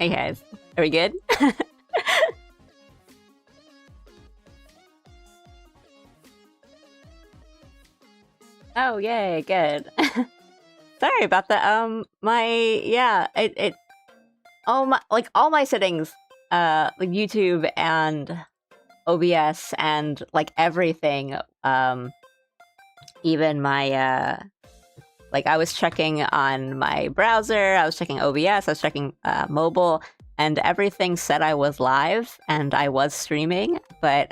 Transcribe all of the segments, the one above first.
Hey guys, are we good? Oh yay, good. Sorry about that. All my settings, like YouTube and OBS and like everything, even my like I was checking on my browser, I was checking OBS, I was checking mobile, and everything said I was live and I was streaming, but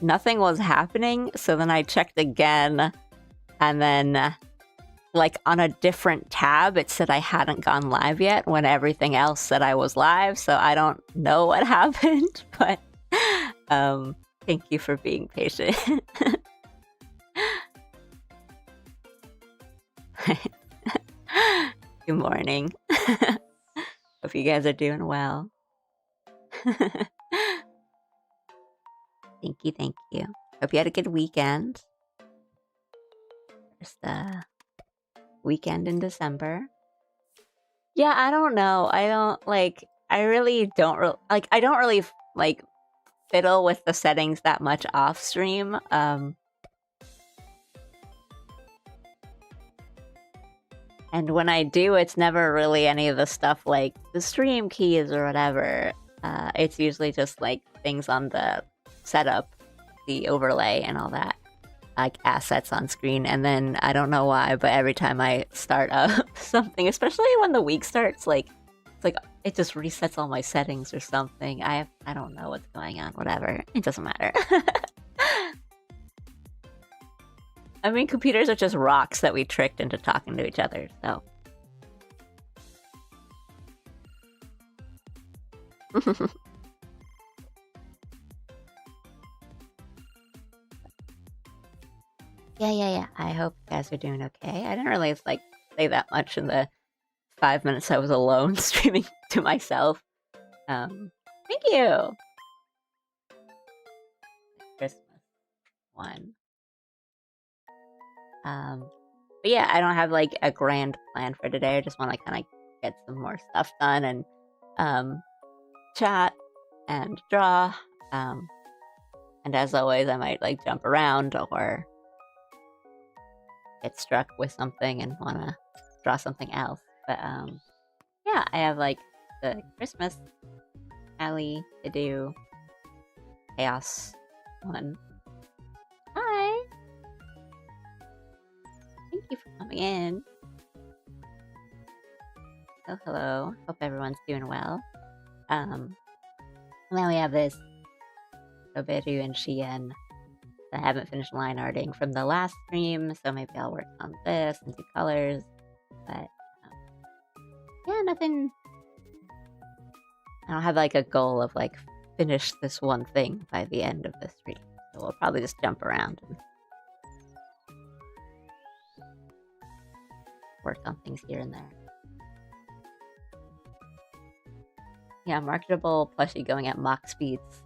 nothing was happening. So then I checked again, and then like on a different tab, it said I hadn't gone live yet when everything else said I was live. So I don't know what happened, but thank you for being patient. Good morning. Hope you guys are doing well. Thank you, thank you. Hope you had a good weekend. First weekend in December. Yeah, I don't know. I don't like. I really don't like. I don't really like fiddle with the settings that much off stream. And when I do, it's never really any of the stuff like the stream keys or whatever. It's usually just like things on the setup, the overlay and all that, like assets on screen. And then I don't know why, but every time I start up something, especially when the week starts, like it's like it just resets all my settings or something. I don't know what's going on. Whatever, it doesn't matter. I mean, computers are just rocks that we tricked into talking to each other, so. Yeah. I hope you guys are doing okay. I didn't really, like, say that much in the 5 minutes I was alone streaming to myself. Thank you! Christmas one. But yeah, I don't have like a grand plan for today. I just want to kind of get some more stuff done and chat and draw. And as always, I might like jump around or get struck with something and want to draw something else. But yeah, I have like the Christmas alley to do. Chaos one. Hi! Thank you for coming in. Oh, hello. Hope everyone's doing well. Now we have this Oberu and Shien. I haven't finished line arting from the last stream, so maybe I'll work on this and do colors. But yeah, nothing. I don't have like a goal of like finish this one thing by the end of the stream. So we'll probably just jump around and work on things here and there. Yeah, marketable plushie going at mock speeds.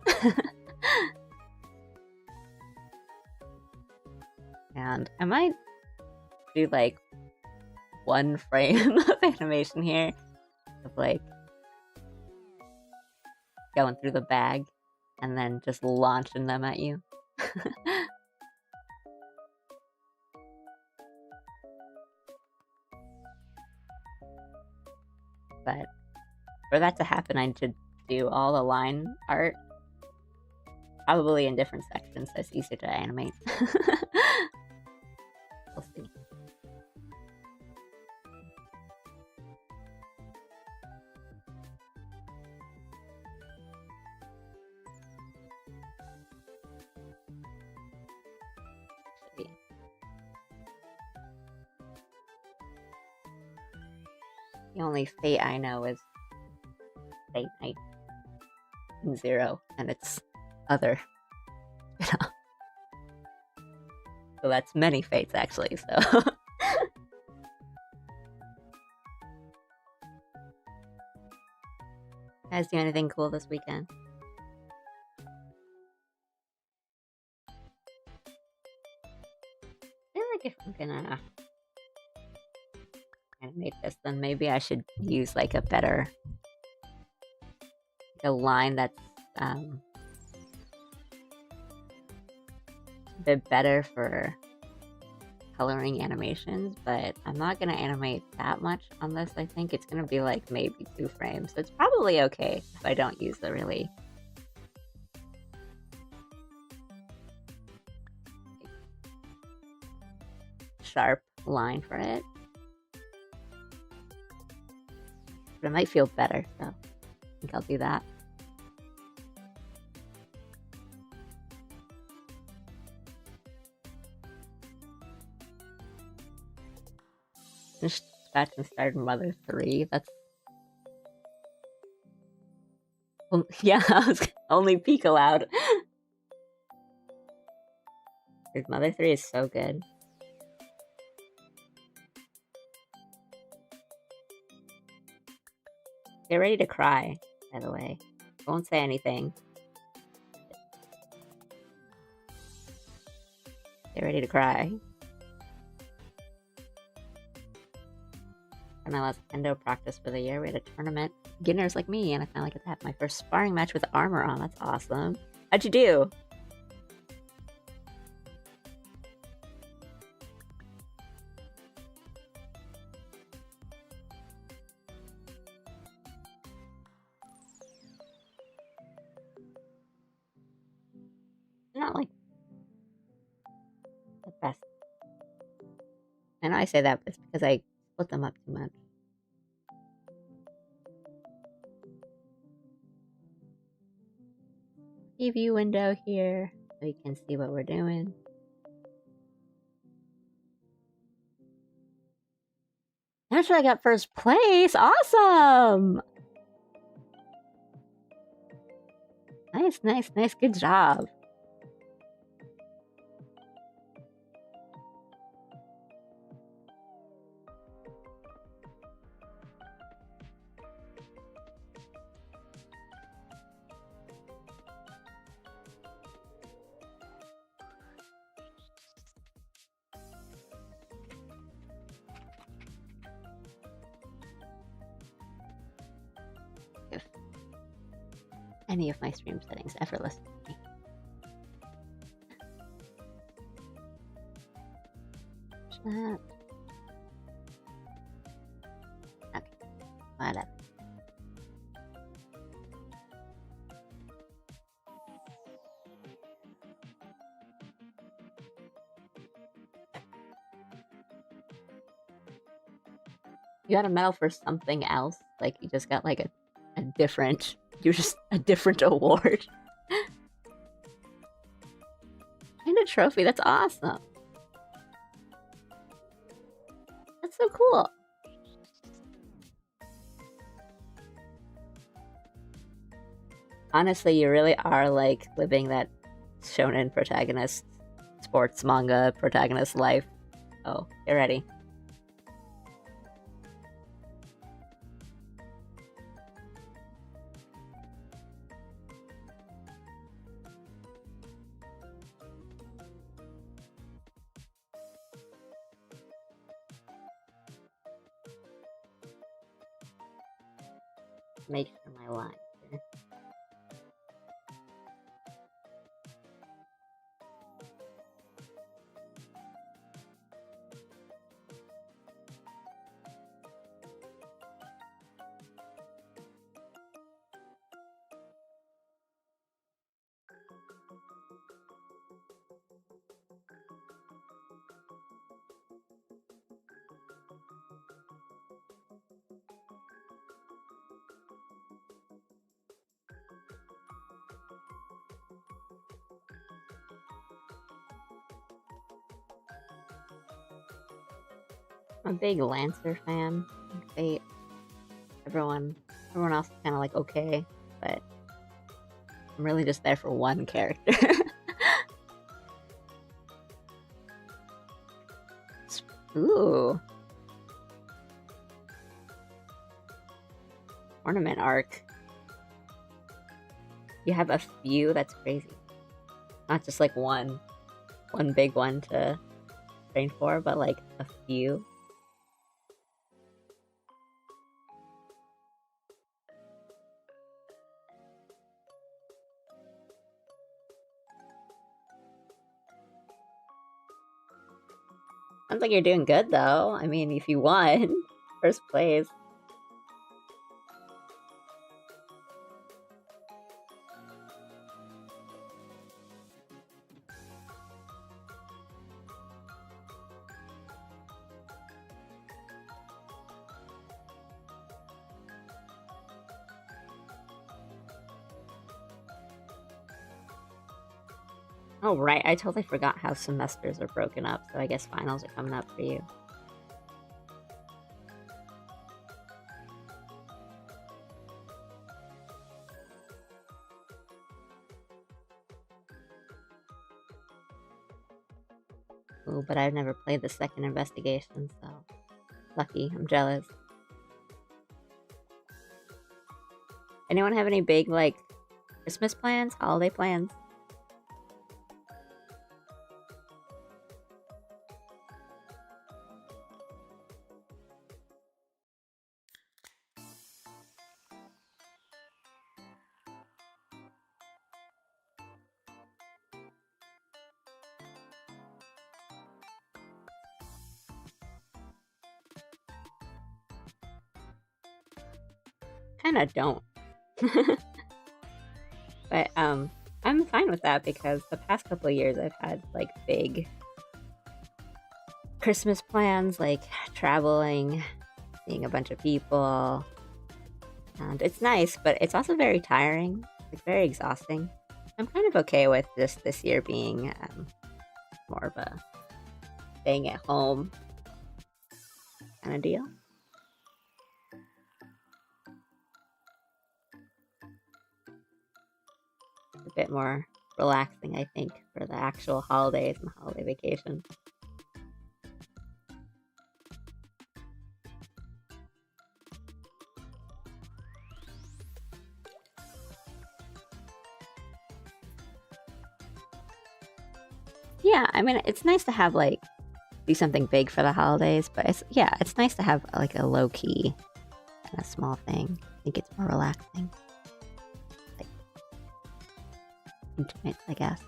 And I might do like one frame of animation here of like going through the bag and then just launching them at you. But for that to happen, I should do all the line art, probably in different sections, so it's easier to animate. We'll see. The only fate I know is Fate Night and Zero, and it's other. So that's many fates actually, so. Guys, do anything cool this weekend? I feel like if I'm gonna animate this then maybe I should use like a better, a line that's a bit better for coloring animations, but I'm not gonna animate that much on this. I think it's gonna be like maybe 2 frames, so it's probably okay if I don't use the really sharp line for it. But it might feel better, so I think I'll do that. Finished Scratch and started Mother 3. That's yeah, I was only peek aloud. Dude, Mother 3 is so good. Get ready to cry, by the way. I won't say anything. Get ready to cry. For my last kendo practice for the year, we had a tournament. Beginners like me, and I finally got to have my first sparring match with armor on. That's awesome. How'd you do? Not like the best. I know I say that, but it's because I split them up too much. Preview window here so you can see what we're doing. Actually, I got first place. Awesome! Nice, nice, nice. Good job. Any of my stream settings effortlessly. That. Okay, whatever. You got a medal for something else? Like you just got like a different... You're just a different award. And a trophy, that's awesome. That's so cool. Honestly, you really are like living that shonen protagonist, sports manga protagonist life. Oh, get ready. Make sure my lines here. I'm a big Lancer fan. Everyone else is kind of like okay, but I'm really just there for one character. Ooh. Ornament arc. You have a few? That's crazy. Not just like one big one to train for, but like a few. Sounds like you're doing good, though. I mean, if you won first place. Oh, right. I totally forgot how semesters are broken up, so I guess finals are coming up for you. Ooh, but I've never played the second investigation, so lucky. I'm jealous. Anyone have any big, like, Christmas plans? Holiday plans? Kinda don't. But I'm fine with that because the past couple of years I've had like big Christmas plans, like traveling, seeing a bunch of people, and it's nice, but it's also very tiring. It's very exhausting. I'm kind of okay with just this year being more of a staying at home kind of deal. A bit more relaxing, I think, for the actual holidays and holiday vacation. Yeah, I mean, it's nice to have like do something big for the holidays, but it's nice to have like a low key kind of small thing. I think it's more relaxing, like intimate, I guess.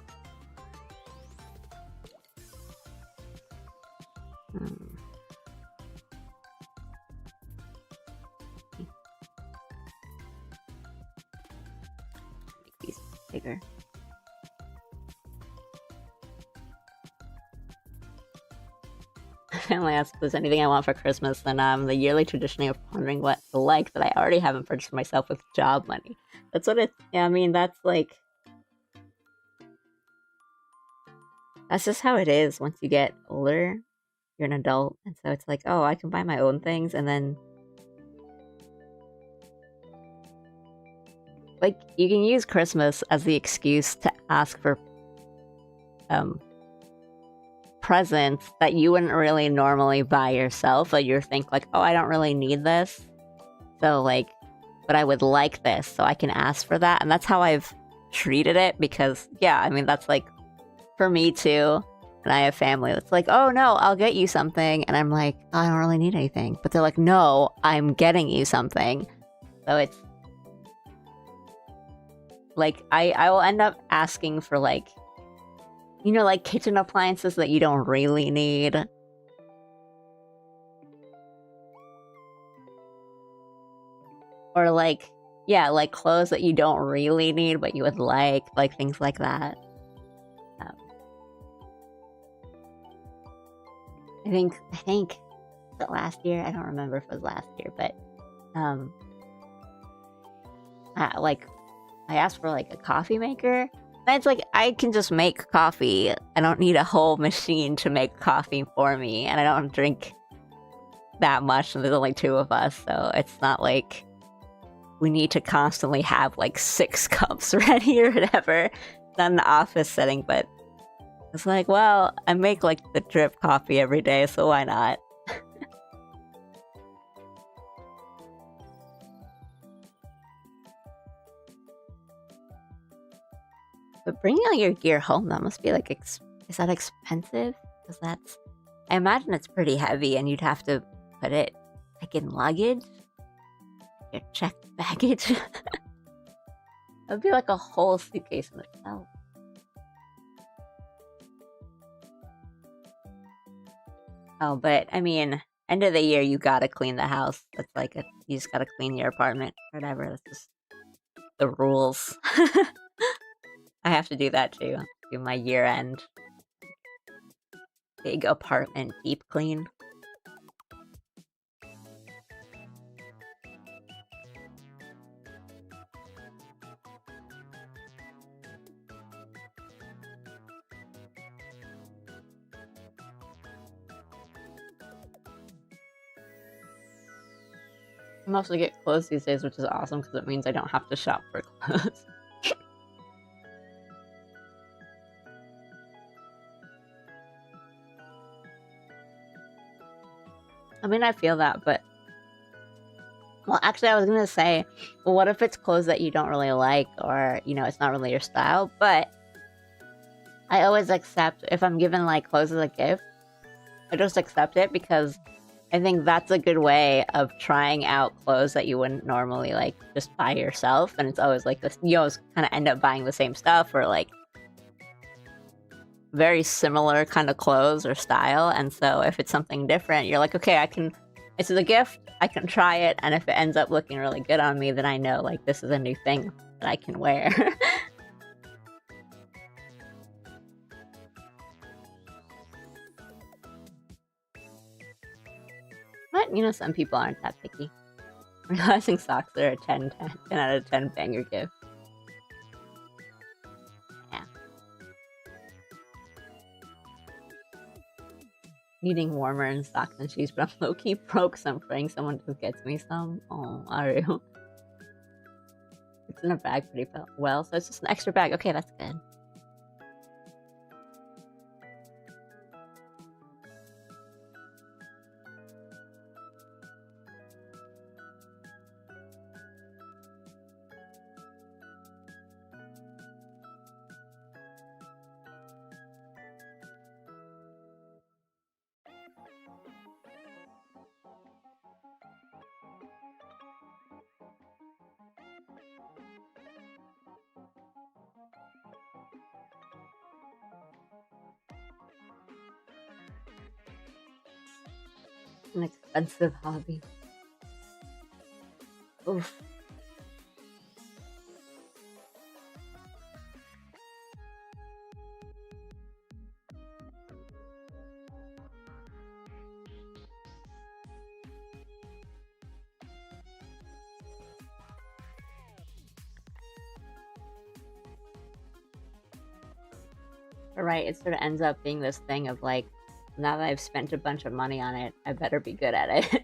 Make these bigger. Family asks if there's anything I want for Christmas, and the yearly tradition of pondering what I like that I already haven't purchased myself with job money. That's what it. Yeah, I mean, that's like. That's just how it is once you get older. You're an adult, and so it's like, oh, I can buy my own things, and then. Like, you can use Christmas as the excuse to ask for presents that you wouldn't really normally buy yourself, but you think like, oh, I don't really need this, so like, but I would like this, so I can ask for that. And that's how I've treated it, because yeah, I mean, that's like for me too. And I have family that's like, oh no, I'll get you something, and I'm like, oh, I don't really need anything, but they're like, no, I'm getting you something. So it's like I will end up asking for like, you know, like kitchen appliances that you don't really need. Or like, yeah, like clothes that you don't really need but you would like things like that. I think that last year, I don't remember if it was last year, but I asked for like a coffee maker. And it's like, I can just make coffee. I don't need a whole machine to make coffee for me, and I don't drink that much, and there's only 2 of us, so it's not like we need to constantly have like 6 cups ready or whatever. Not in the office setting, but it's like, well, I make like the drip coffee every day, so why not? But bringing all your gear home, that must be like, is that expensive? Because that's, I imagine it's pretty heavy, and you'd have to put it like in luggage, your checked baggage. That'd be like a whole suitcase in itself. Oh, but I mean, end of the year, you gotta clean the house. That's like you just gotta clean your apartment, or whatever. That's just the rules. I have to do that too. Do my year-end big apartment deep clean. I mostly get clothes these days, which is awesome because it means I don't have to shop for clothes. I mean, I feel that, but... Well, actually, I was gonna say, well, what if it's clothes that you don't really like, or, you know, it's not really your style, but I always accept, if I'm given, like, clothes as a gift, I just accept it because I think that's a good way of trying out clothes that you wouldn't normally, like, just buy yourself, and it's always like this, you always kind of end up buying the same stuff, or, like, very similar kind of clothes or style, and so if it's something different, you're like, okay, this is a gift, I can try it, and if it ends up looking really good on me, then I know, like, this is a new thing that I can wear. But, you know, some people aren't that picky. Realizing socks are a 10 out of 10 banger gift. Yeah. Needing warmer in socks and shoes, but I'm low-key broke, so I'm praying someone just gets me some. Oh, Aru. It's in a bag pretty well, so it's just an extra bag. Okay, that's good. An expensive hobby. Oof. Right, it sort of ends up being this thing of like, now that I've spent a bunch of money on it, I better be good at it.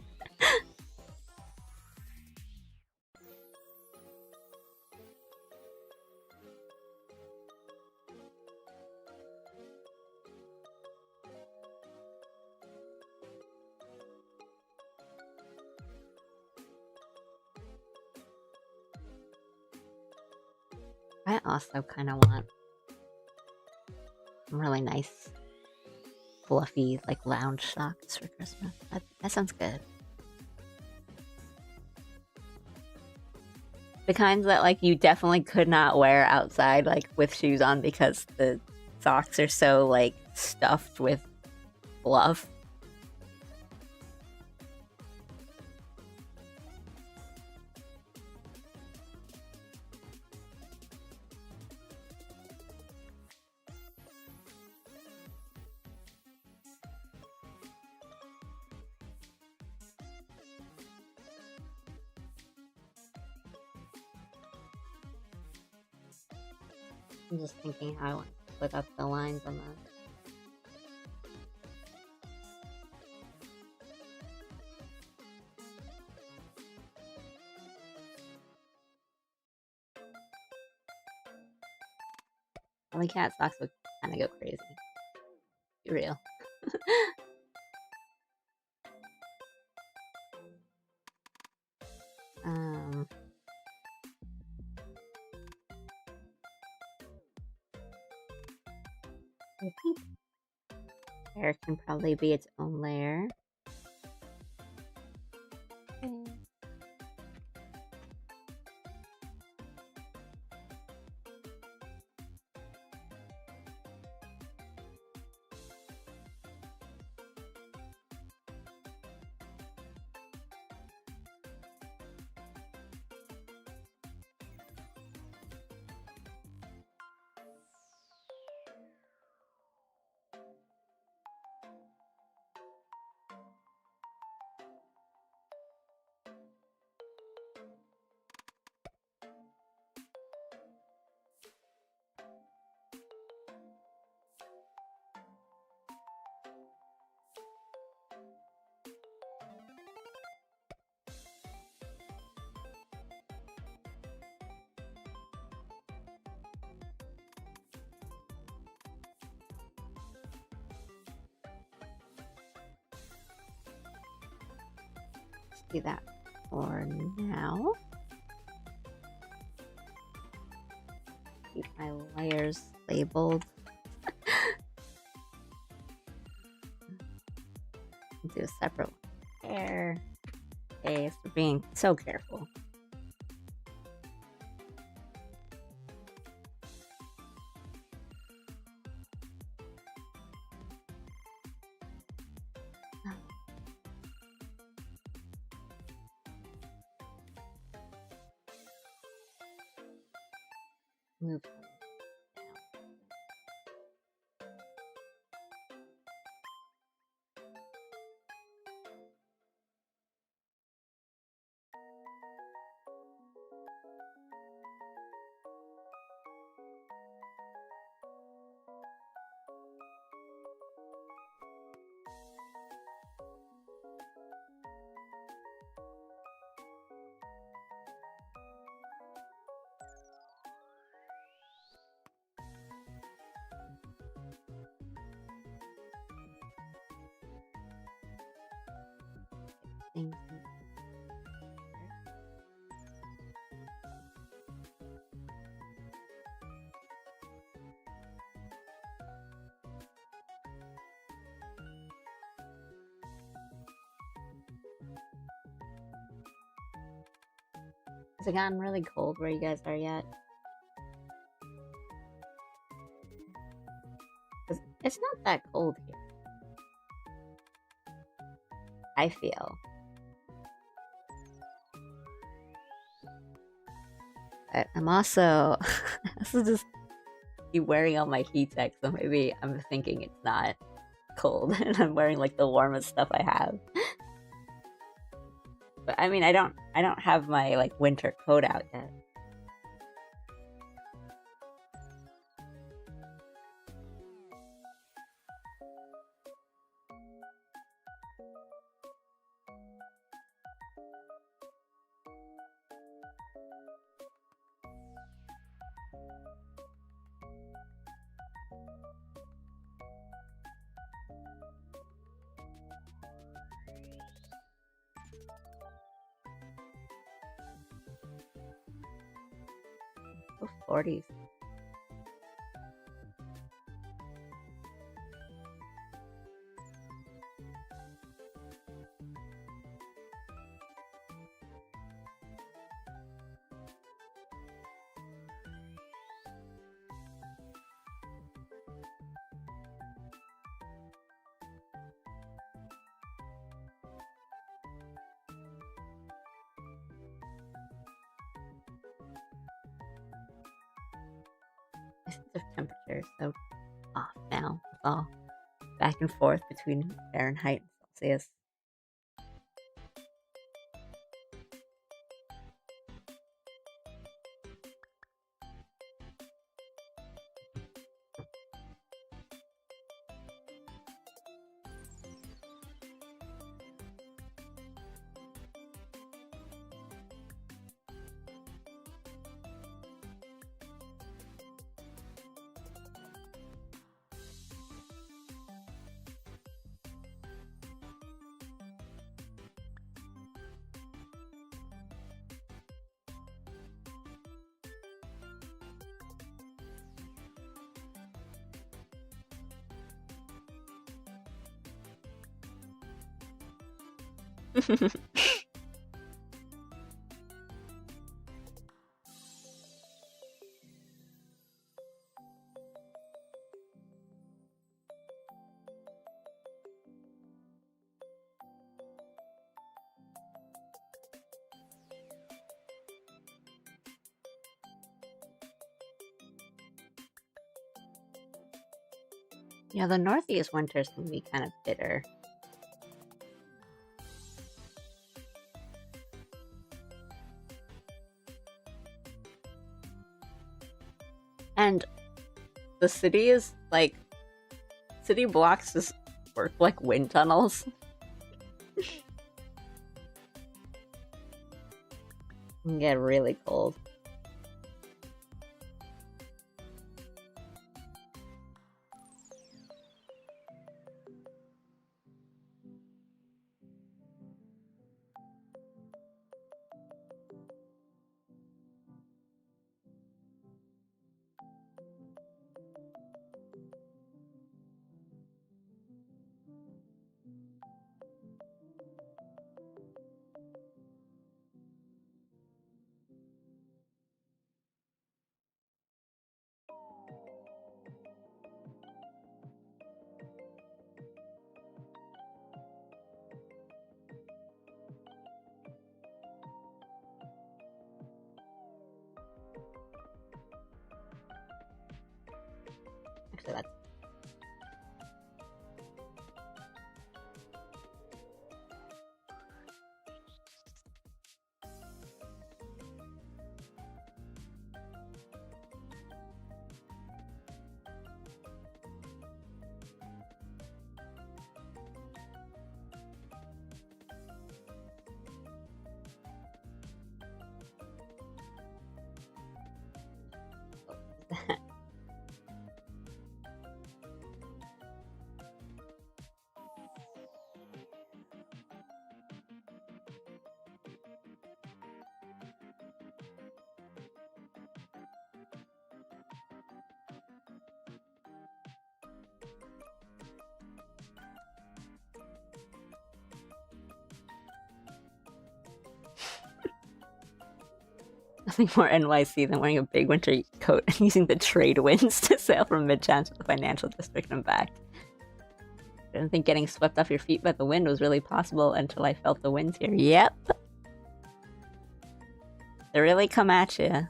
I also kind of want some really nice, fluffy, like lounge socks for Christmas. That sounds good. The kinds that like you definitely could not wear outside, like with shoes on, because the socks are so like stuffed with fluff. I'm just thinking how I want to put up the lines on that. Only cat socks would kind of go crazy. Be real. um. Hair can probably be its own layer. do that for now. Keep my layers labeled. Do a separate one there. Okay, so being so careful. Move. Things. Has it gotten really cold where you guys are yet? It's not that cold here. I feel. But I'm also just keep wearing all my heat tech, so maybe I'm thinking it's not cold and I'm wearing like the warmest stuff I have. But I mean I don't have my like winter coat out yet. Oh, 40s. The temperature is so off now. It's all back and forth between Fahrenheit and Celsius. Yeah, the Northeast winters can be kind of bitter. And the city is like, city blocks just work like wind tunnels. Can get really cold. so that's... Nothing more NYC than wearing a big winter coat and using the trade winds to sail from Midtown to the financial district and back. I didn't think getting swept off your feet by the wind was really possible until I felt the winds here. Yep. They really come at you.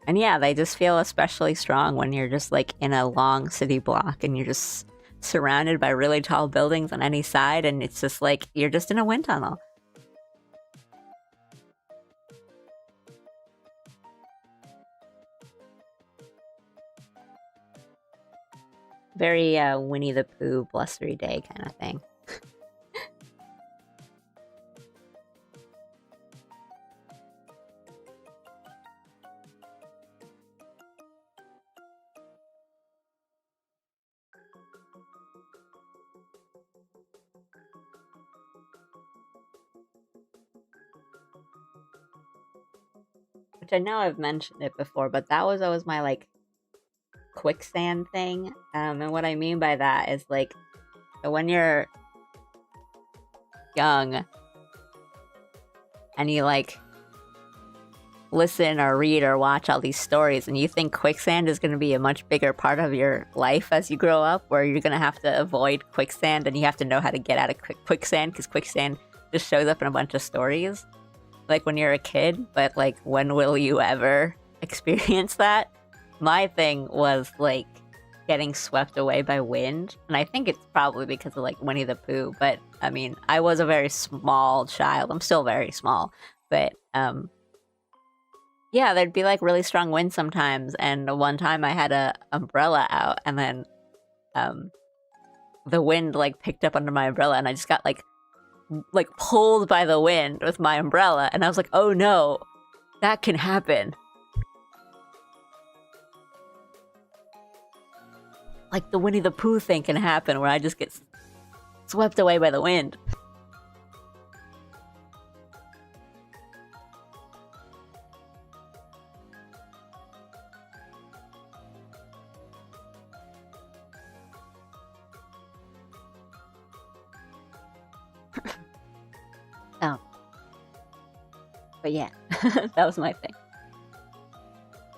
And yeah, they just feel especially strong when you're just like in a long city block and you're just surrounded by really tall buildings on any side, and it's just like you're just in a wind tunnel. Very Winnie the Pooh blustery day kind of thing. Which I know I've mentioned it before, but that was always my like quicksand thing. And what I mean by that is like when you're young and you like listen or read or watch all these stories and you think quicksand is going to be a much bigger part of your life as you grow up, where you're going to have to avoid quicksand and you have to know how to get out of quicksand because quicksand just shows up in a bunch of stories like when you're a kid. But like, when will you ever experience that? My thing was like getting swept away by wind, and I think it's probably because of like Winnie the Pooh, but I mean, I was a very small child. I'm still very small, but yeah, there'd be like really strong wind sometimes, and one time I had a umbrella out, and then the wind like picked up under my umbrella, and I just got like pulled by the wind with my umbrella, and I was like, oh no, that can happen. Like the Winnie the Pooh thing can happen where I just get swept away by the wind. Oh. But yeah, that was my thing.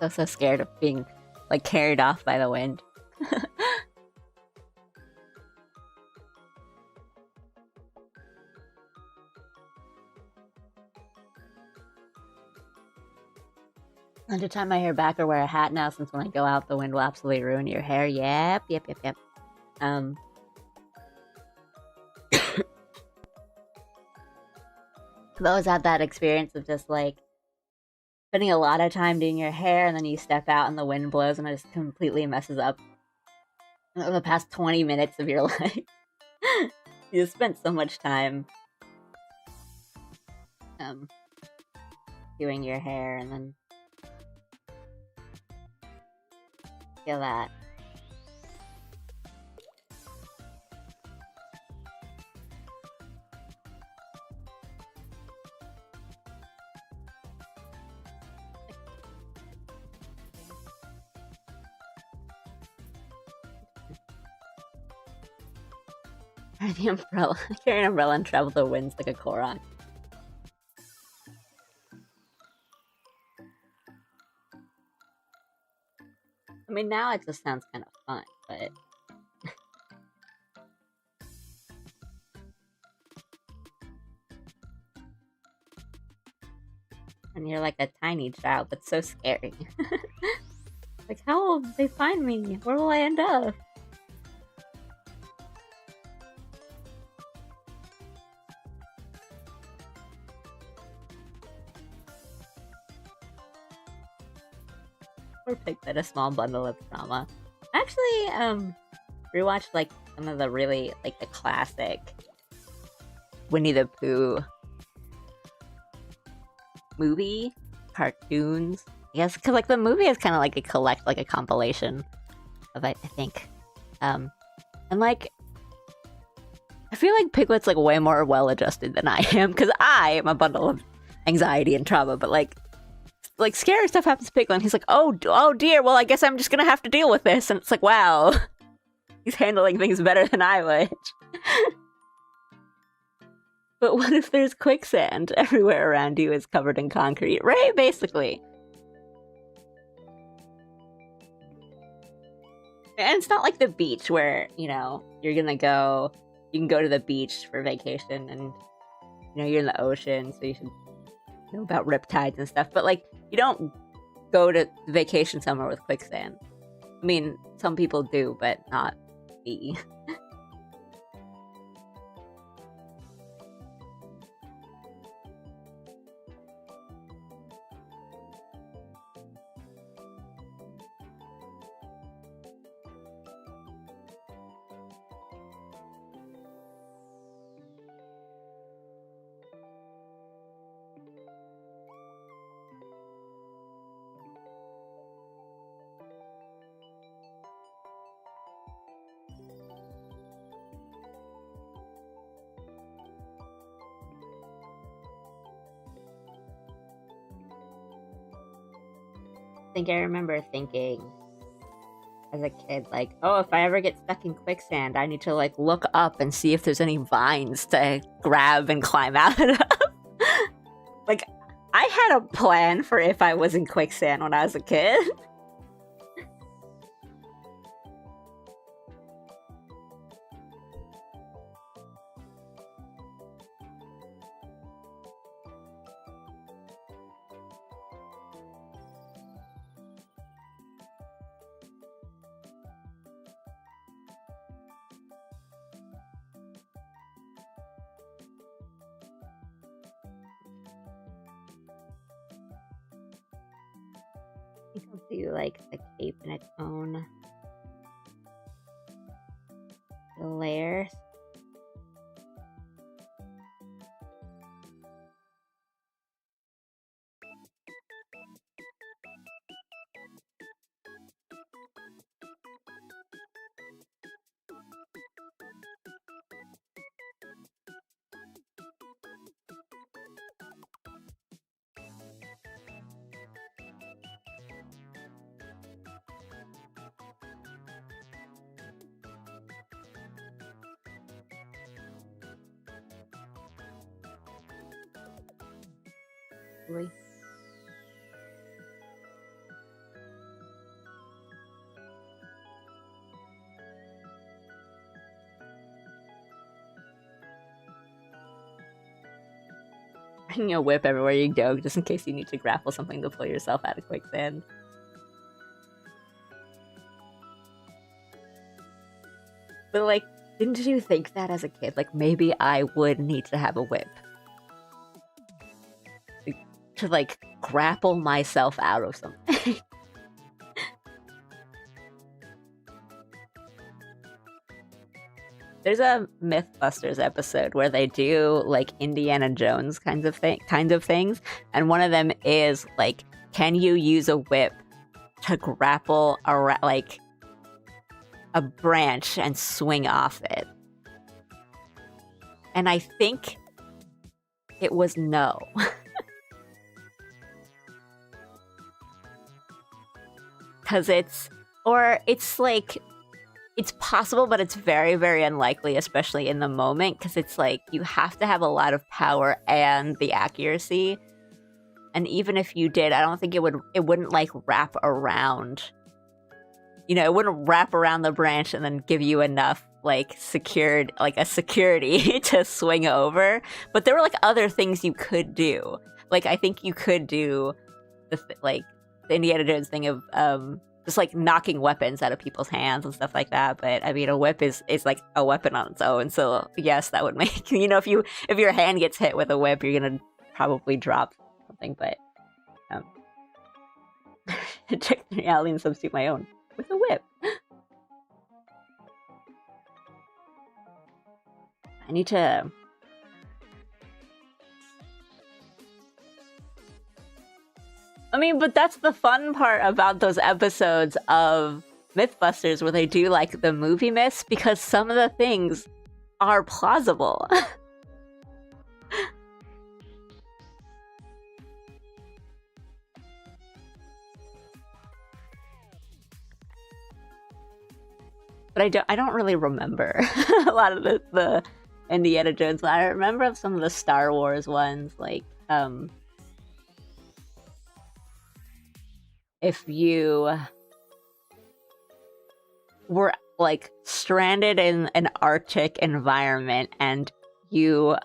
I was so scared of being like carried off by the wind. I have to tie my hair back or wear a hat now, since when I go out, the wind will absolutely ruin your hair. Yep. I've always had that experience of just like spending a lot of time doing your hair, and then you step out and the wind blows and it just completely messes up the past 20 minutes of your life. You spent so much time doing your hair, and then feel that. Carry the umbrella. Carry an umbrella and travel the winds like a Korok. I mean, now it just sounds kind of fun, but... And you're like a tiny child, that's so scary. Like, how will they find me? Where will I end up? Or Piglet, a small bundle of trauma. Actually, rewatched like some of the really like the classic Winnie the Pooh movie cartoons. Yes, because like the movie is kind of like a compilation of I think, and like I feel like Piglet's like way more well adjusted than I am because I am a bundle of anxiety and trauma. But like scary stuff happens to Piglet, and he's like, oh dear, well I guess I'm just gonna have to deal with this, and it's like, wow, he's handling things better than I would. But what if there's quicksand everywhere around you is covered in concrete, right? Basically. And it's not like the beach where, you know, you can go to the beach for vacation and, you know, you're in the ocean, so you should know about riptides and stuff. But, like, you don't go to vacation somewhere with quicksand. I mean, some people do, but not me. I think I remember thinking as a kid, like, oh, if I ever get stuck in quicksand, I need to, like, look up and see if there's any vines to grab and climb out of. Like, I had a plan for if I was in quicksand when I was a kid. I think I'll do like the cape in its own layers. Really. Bringing a whip everywhere you go, just in case you need to grapple something to pull yourself out of quicksand. But, like, didn't you think that as a kid? Like, maybe I would need to have a whip. To, like, grapple myself out of something. There's a Mythbusters episode where they do, like, Indiana Jones kind of things, and one of them is, like, can you use a whip to grapple around, like, a branch and swing off it? And I think it was no. Because it's like, it's possible, but it's very, very unlikely, especially in the moment, because it's like, you have to have a lot of power and the accuracy. And even if you did, I don't think it wouldn't like wrap around, you know, it wouldn't wrap around the branch and then give you enough like a security to swing over. But there were like other things you could do. Like, I think you could do the Indiana Jones thing of just like knocking weapons out of people's hands and stuff like that. But I mean, a whip is like a weapon on its own. So yes, that would make if your hand gets hit with a whip, you're gonna probably drop something. But check the reality and substitute my own with a whip. I need to. I mean, but that's the fun part about those episodes of Mythbusters where they do like the movie myths, because some of the things are plausible. But I don't really remember a lot of the Indiana Jones. I remember some of the Star Wars ones, like if you were like stranded in an Arctic environment and you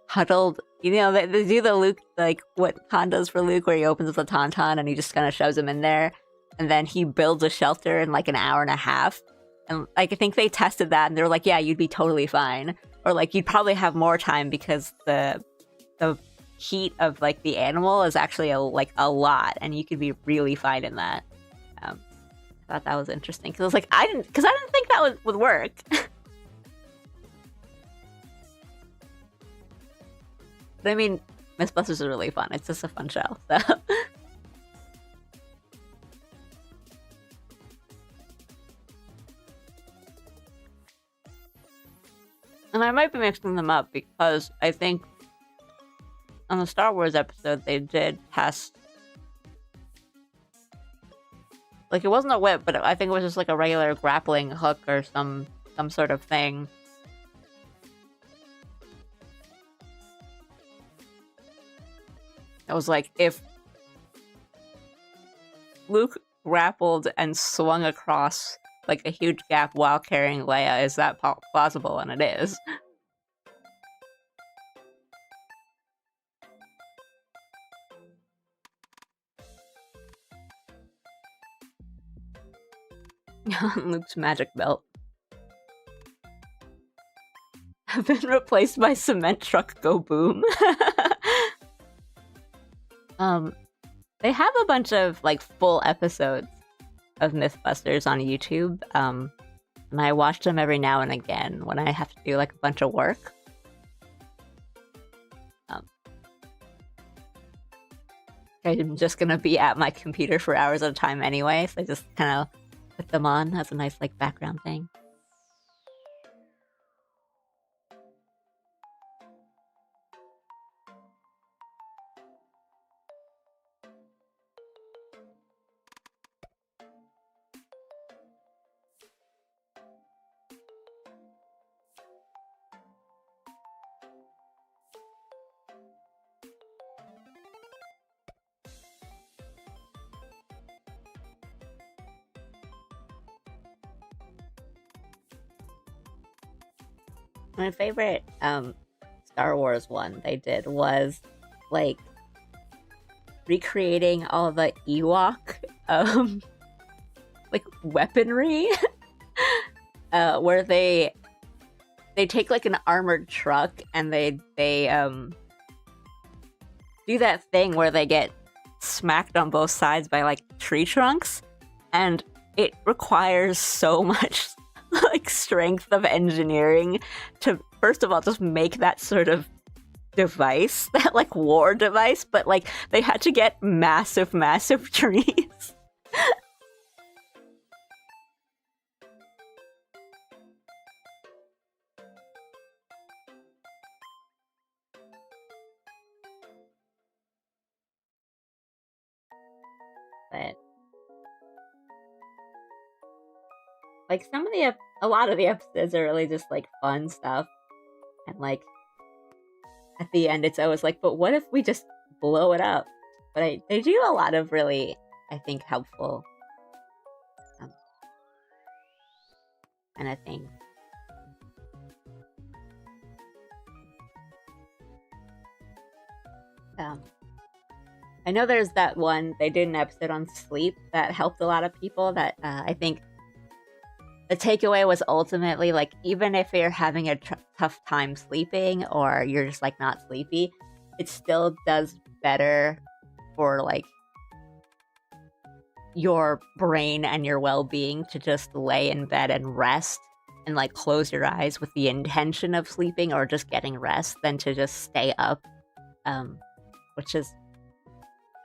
huddled, they do the Luke, like what Han does for Luke, where he opens the tauntaun and he just kind of shoves him in there, and then he builds a shelter in like an hour and a half. And like I think they tested that and they were like, yeah, you'd be totally fine, or like you'd probably have more time because the heat of like the animal is actually a lot, and you could be really fine in that. I thought that was interesting because I was like, I didn't think that would work. But I mean, Mythbusters is really fun. It's just a fun show. So. And I might be mixing them up because I think on the Star Wars episode they did test, like, it wasn't a whip, but I think it was just like a regular grappling hook or some sort of thing. It was like, if Luke grappled and swung across like a huge gap while carrying Leia, is that plausible? And it is. Luke's magic belt. Have been replaced by cement truck go boom. They have a bunch of like full episodes of Mythbusters on YouTube, and I watch them every now and again when I have to do like a bunch of work. I'm just gonna be at my computer for hours at a time anyway, so I just kind of put them on as a nice like background thing. My favorite Star Wars one they did was like recreating all the Ewok like weaponry where they take like an armored truck and they do that thing where they get smacked on both sides by like tree trunks, and it requires so much like strength of engineering to first of all just make that sort of device, that like war device, but like they had to get massive trees. But like a lot of the episodes are really just like fun stuff, and like at the end it's always like, but what if we just blow it up? But they do a lot of really, I think, helpful kind of thing. I know there's that one, they did an episode on sleep that helped a lot of people that I think the takeaway was ultimately like, even if you're having a tough time sleeping or you're just like not sleepy, it still does better for like your brain and your well-being to just lay in bed and rest and like close your eyes with the intention of sleeping or just getting rest than to just stay up, which has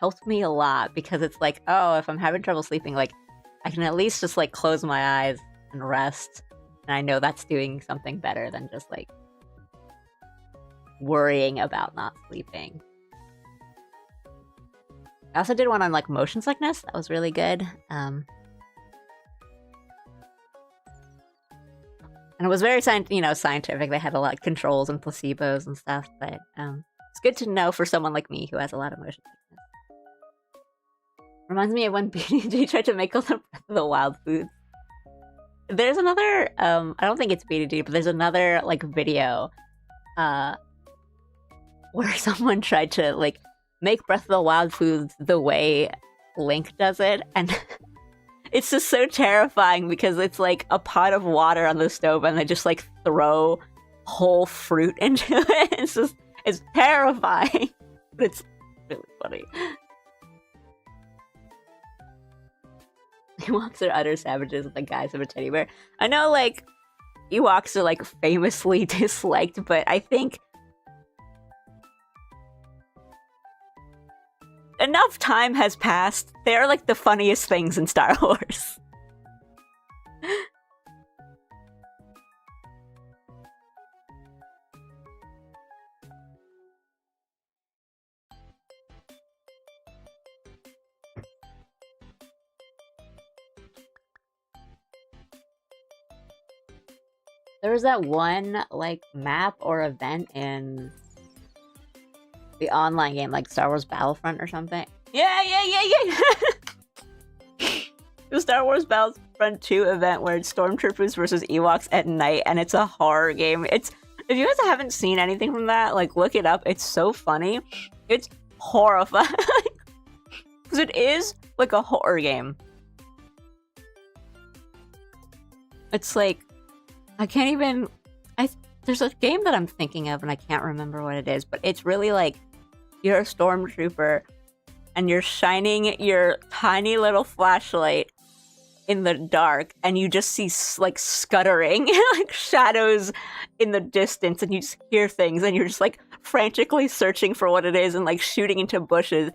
helped me a lot because it's like, oh, if I'm having trouble sleeping, like I can at least just like close my eyes and rest, and I know that's doing something better than just like worrying about not sleeping. I also did one on like motion sickness. That was really good. And it was very scientific. They had a lot of controls and placebos and stuff, but it's good to know for someone like me who has a lot of motion sickness. Reminds me of when BDG tried to make all the wild foods. There's another, I don't think it's BDG, but there's another like video where someone tried to like make Breath of the Wild foods the way Link does it, and it's just so terrifying because it's like a pot of water on the stove and they just like throw whole fruit into it. It's terrifying, but it's really funny. Ewoks are utter savages with the guise of a teddy bear. I know, like, Ewoks are, like, famously disliked, but I think enough time has passed. They're, like, the funniest things in Star Wars. There was that one, like, map or event in the online game, like Star Wars Battlefront or something. Yeah! The Star Wars Battlefront 2 event where it's Stormtroopers versus Ewoks at night, and it's a horror game. If you guys haven't seen anything from that, like, look it up. It's so funny. It's horrifying. Because it is, like, a horror game. It's like, I can't even... There's a game that I'm thinking of and I can't remember what it is, but it's really like you're a stormtrooper and you're shining your tiny little flashlight in the dark and you just see like scuttering like shadows in the distance and you just hear things and you're just like frantically searching for what it is and like shooting into bushes,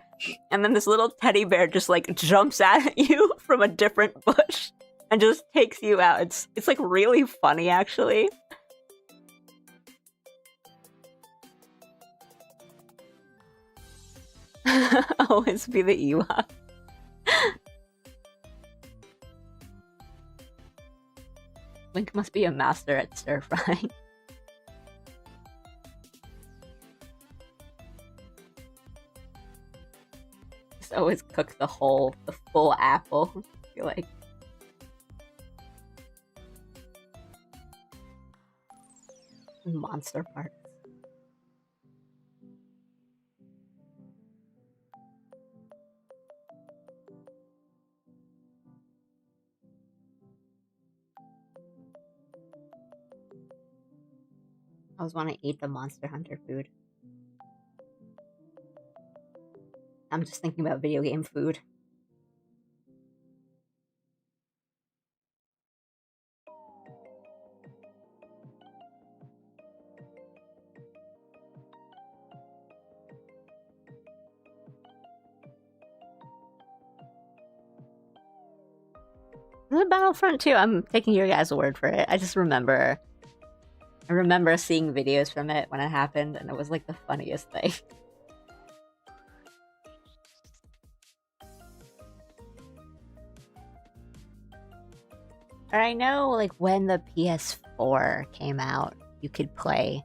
and then this little teddy bear just like jumps at you from a different bush and just takes you out. It's like really funny, actually. Always be the Ewok. Link must be a master at stir frying. Just always cook the full apple. I feel like. Monster parts. I always want to eat the Monster Hunter food. I'm just thinking about video game food. The Battlefront 2, I'm taking your guys' word for it. I remember seeing videos from it when it happened, and it was like the funniest thing. Or I know, like, when the PS4 came out, you could play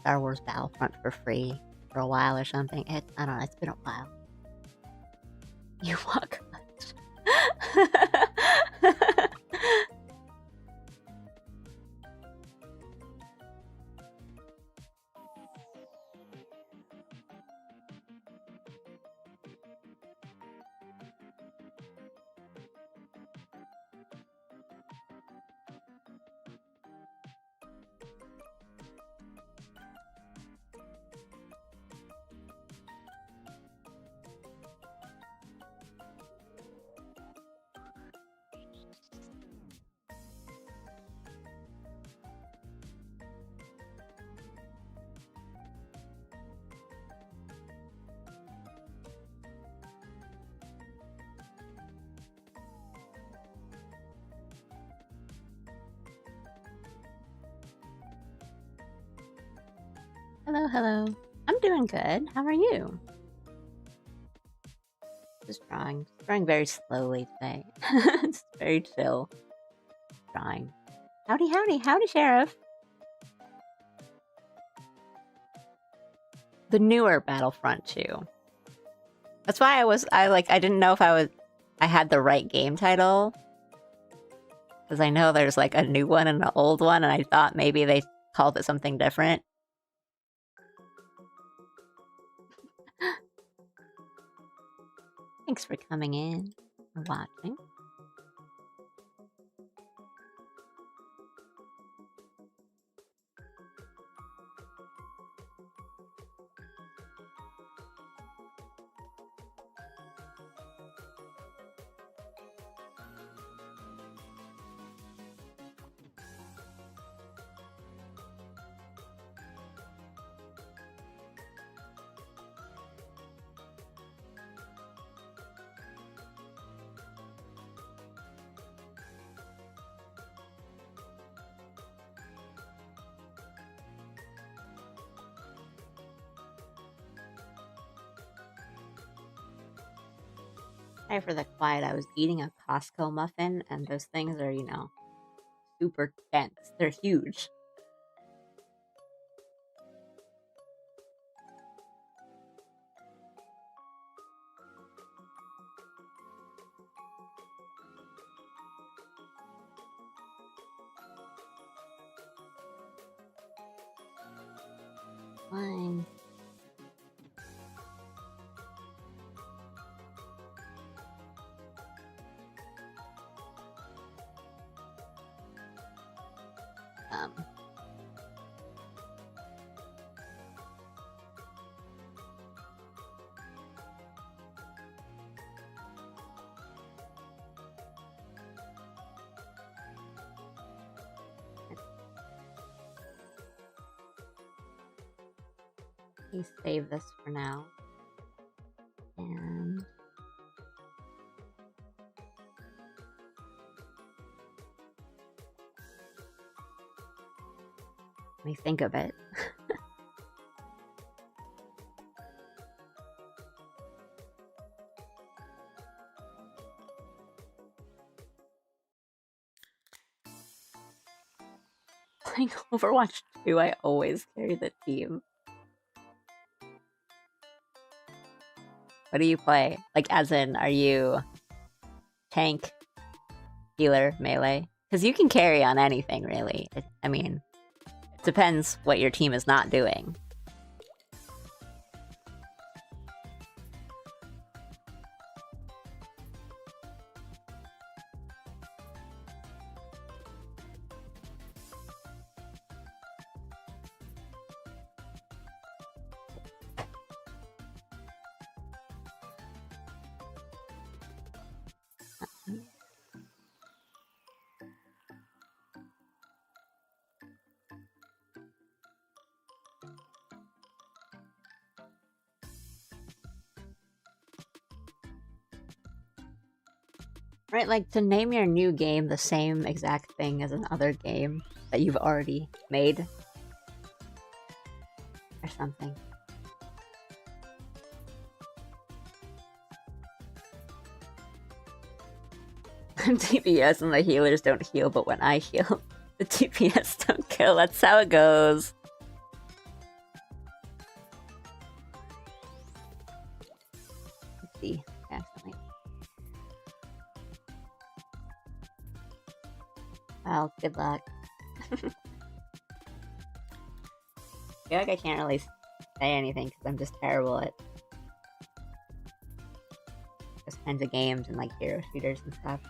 Star Wars Battlefront for free for a while or something. I don't know, it's been a while. You walk much. Hello, hello. I'm doing good. How are you? Just drawing. Just drawing very slowly today. It's very chill. Drawing. Howdy, howdy, howdy, Sheriff. The newer Battlefront 2. That's why I didn't know if I had the right game title. Because I know there's like a new one and an old one, and I thought maybe they called it something different. Thanks for coming in and watching. Sorry for the quiet. I was eating a Costco muffin, and those things are, super dense. They're huge. Fine. Please save this for now. And let me think of it. Playing Overwatch 2, I always carry the team. What do you play? Like, as in, are you tank, healer, melee? Because you can carry on anything, really. I mean, it depends what your team is not doing. Right, like to name your new game the same exact thing as another game that you've already made. Or something. I'm DPS and the healers don't heal, but when I heal, the DPS don't kill. That's how it goes. Let's see. Accidentally. Well, good luck. I feel like I can't really say anything because I'm just terrible at those kinds of games and like hero shooters and stuff.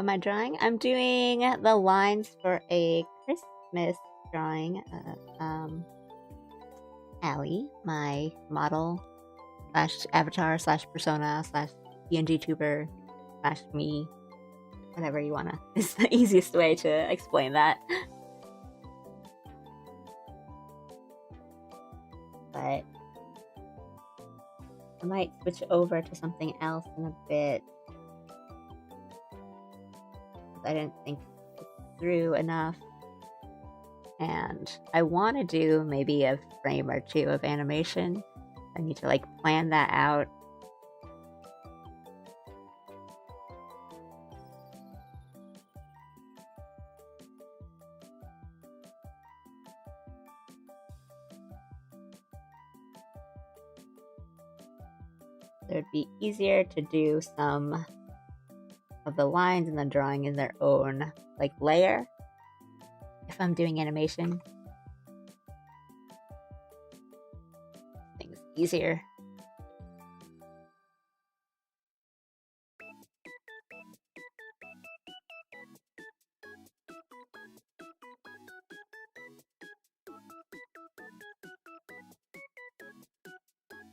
am I drawing? I'm doing the lines for a Christmas drawing of Allie, my model slash avatar slash persona slash PNG tuber slash me, whatever you wanna. It's the easiest way to explain that. But I might switch over to something else in a bit. I didn't think it through enough. And I want to do maybe a frame or two of animation. I need to like plan that out. So it'd be easier to do some of the lines in the drawing in their own like layer if I'm doing animation. Things easier.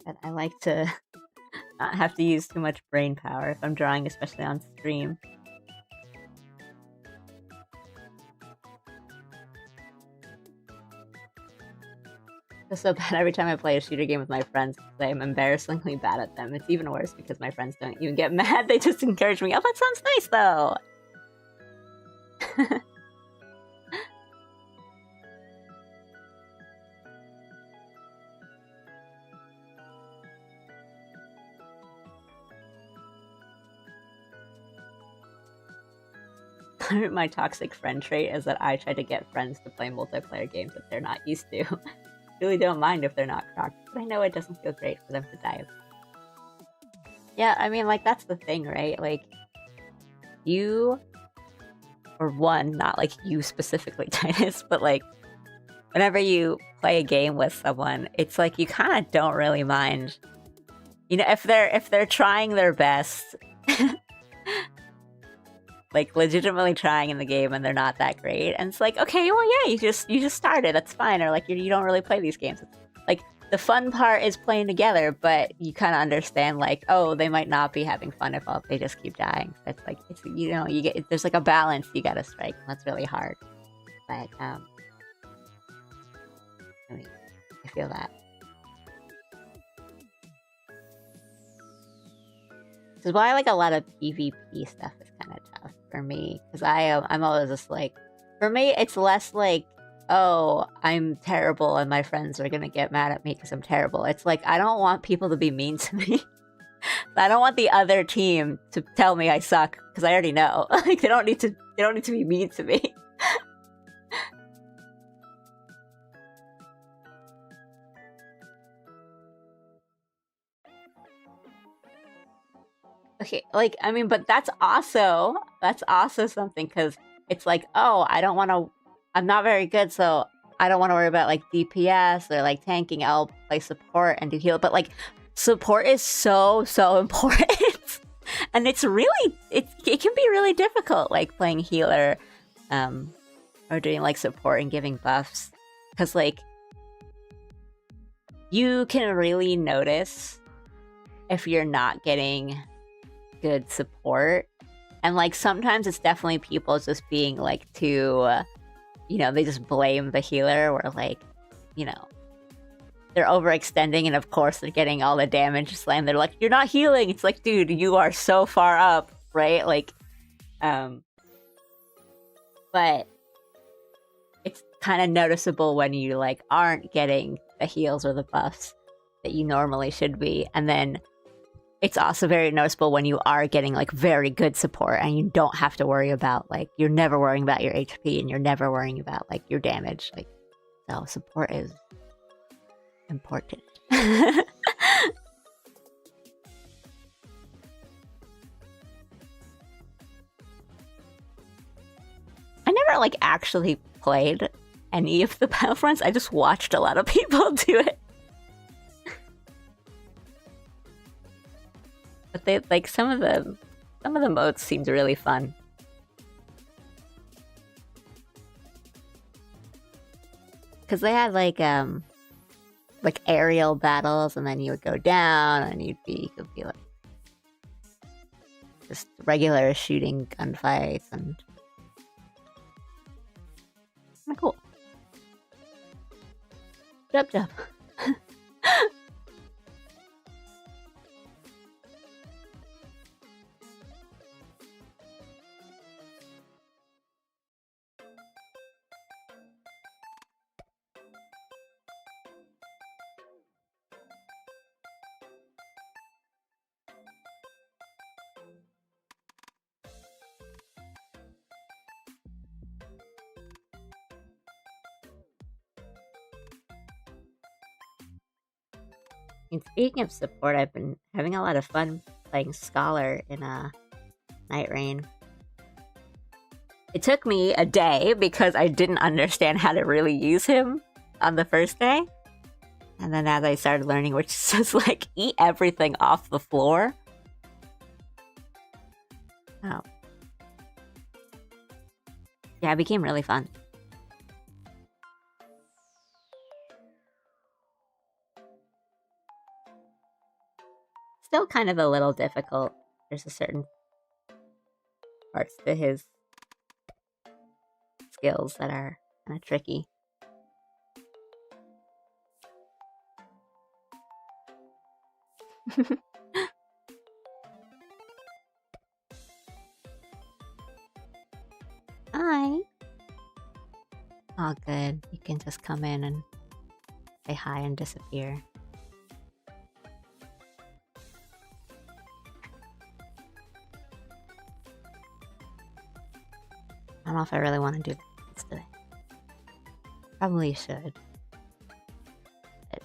But I like to not have to use too much brain power if I'm drawing, especially on stream. I feel so bad every time I play a shooter game with my friends because I'm embarrassingly bad at them. It's even worse because my friends don't even get mad. They just encourage me. Oh, that sounds nice, though! My toxic friend trait is that I try to get friends to play multiplayer games that they're not used to. Really don't mind if they're not crocked, but I know it doesn't feel great for them to dive. Yeah, I mean, like, that's the thing, right? Like, you, or one, not like you specifically, Titus, but like, whenever you play a game with someone, it's like you kind of don't really mind. You know, if they're trying their best, like legitimately trying in the game and they're not that great, and it's like, okay, well, yeah, you just started, that's fine, or like you don't really play these games. Like the fun part is playing together, but you kind of understand like, oh, they might not be having fun if they just keep dying. So it's like, it's, you know, you get, there's like a balance you gotta strike, and that's really hard. But I mean, I feel that. This is why like a lot of PvP stuff is kind of tough for me, because I'm always just like, for me it's less like, oh, I'm terrible and my friends are gonna get mad at me because I'm terrible. It's like, I don't want people to be mean to me. I don't want the other team to tell me I suck, because I already know. Like they don't need to be mean to me. Okay, like, I mean, but that's also something, because it's like, oh, I'm not very good, so I don't want to worry about like DPS or like tanking. I'll play support and do heal. But like, support is so important. And it's really, it can be really difficult, like playing healer or doing like support and giving buffs, because like you can really notice if you're not getting good support. And like sometimes it's definitely people just being like too you know, they just blame the healer, or like, you know, they're overextending, and of course they're getting all the damage slammed. They're like, you're not healing. It's like, dude, you are so far up, right? Like but it's kind of noticeable when you like aren't getting the heals or the buffs that you normally should be. And then it's also very noticeable when you are getting like very good support and you don't have to worry about like, you're never worrying about your HP and you're never worrying about like your damage. Like, so support is important. I never like actually played any of the Battlefronts. I just watched a lot of people do it. But they like some of the modes seemed really fun. because they had like aerial battles, and then you would go down, and you could be like just regular shooting gunfights, and kind of cool. Jump. And speaking of support, I've been having a lot of fun playing Scholar in Night Rain. It took me a day because I didn't understand how to really use him on the first day. And then as I started learning, which is just like, eat everything off the floor. Oh. Yeah, it became really fun. Still kind of a little difficult. There's a certain parts to his skills that are kind of tricky. Hi. Oh, good. You can just come in and say hi and disappear. I don't know if I really want to do this today. Probably should. But...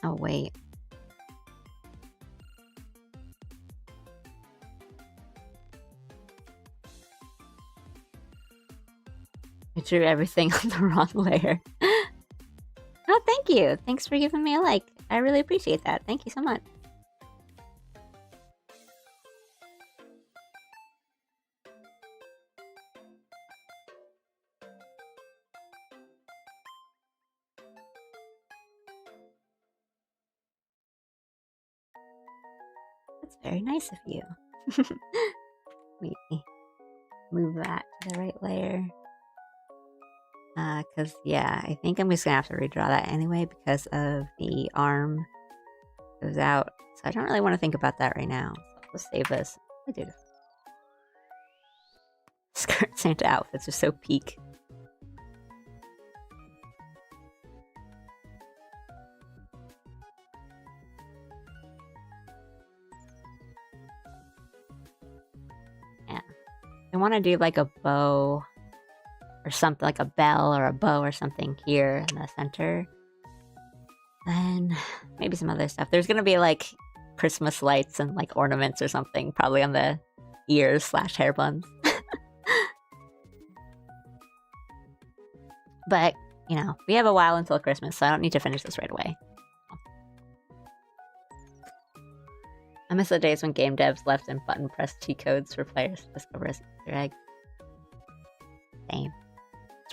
oh, wait. I drew everything on the wrong layer. Oh, thank you. Thanks for giving me a like. I really appreciate that. Thank you so much. That's very nice of you. Let me move that to the right layer. Because, yeah, I think I'm just going to have to redraw that anyway because of the arm goes out. So I don't really want to think about that right now. So let's save this. I did. Skirt Santa outfits are so peak. Yeah. I want to do like a bow or something, like a bell or a bow or something here in the center. And maybe some other stuff. There's gonna be like Christmas lights and like ornaments or something, probably on the ears / hair buns. But, you know, we have a while until Christmas, so I don't need to finish this right away. I miss the days when game devs left in button press cheat codes for players to discover as Easter egg. Same.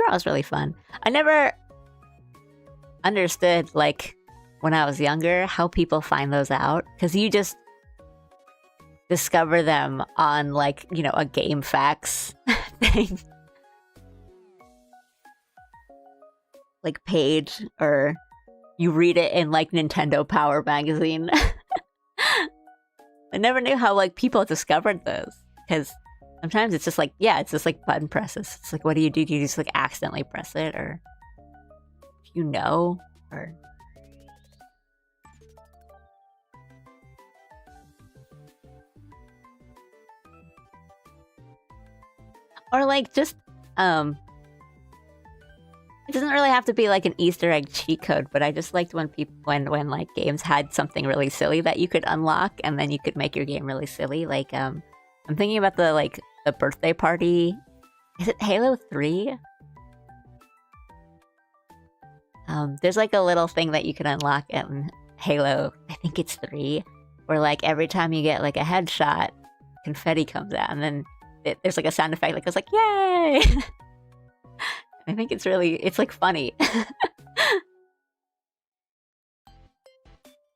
That was really fun. I never understood, like, when I was younger, how people find those out. Because you just discover them on, like, you know, a game facts thing. Like, page, or you read it in, like, Nintendo Power magazine. I never knew how, like, people discovered those. Because sometimes it's just like, yeah, it's just like button presses. It's like, what do you do? Do you just like accidentally press it, or you know, or like just it doesn't really have to be like an Easter egg cheat code, but I just liked when people when like games had something really silly that you could unlock, and then you could make your game really silly. Like I'm thinking about the birthday party. Is it Halo 3? There's like a little thing that you can unlock in Halo, I think it's 3, where like every time you get like a headshot, confetti comes out, and then there's like a sound effect that goes like, yay! I think it's like funny.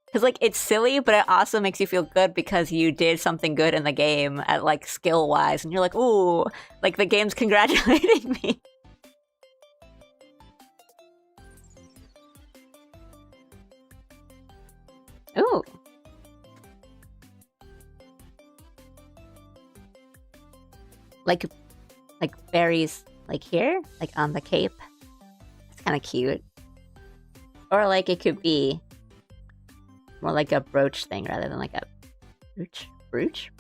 Because like it's silly, but it also makes you feel good because you did something good in the game at like skill wise, and you're like, ooh, like the game's congratulating me. Ooh. Like berries like here, like on the cape. It's kind of cute. Or like it could be more like a brooch thing rather than like a brooch?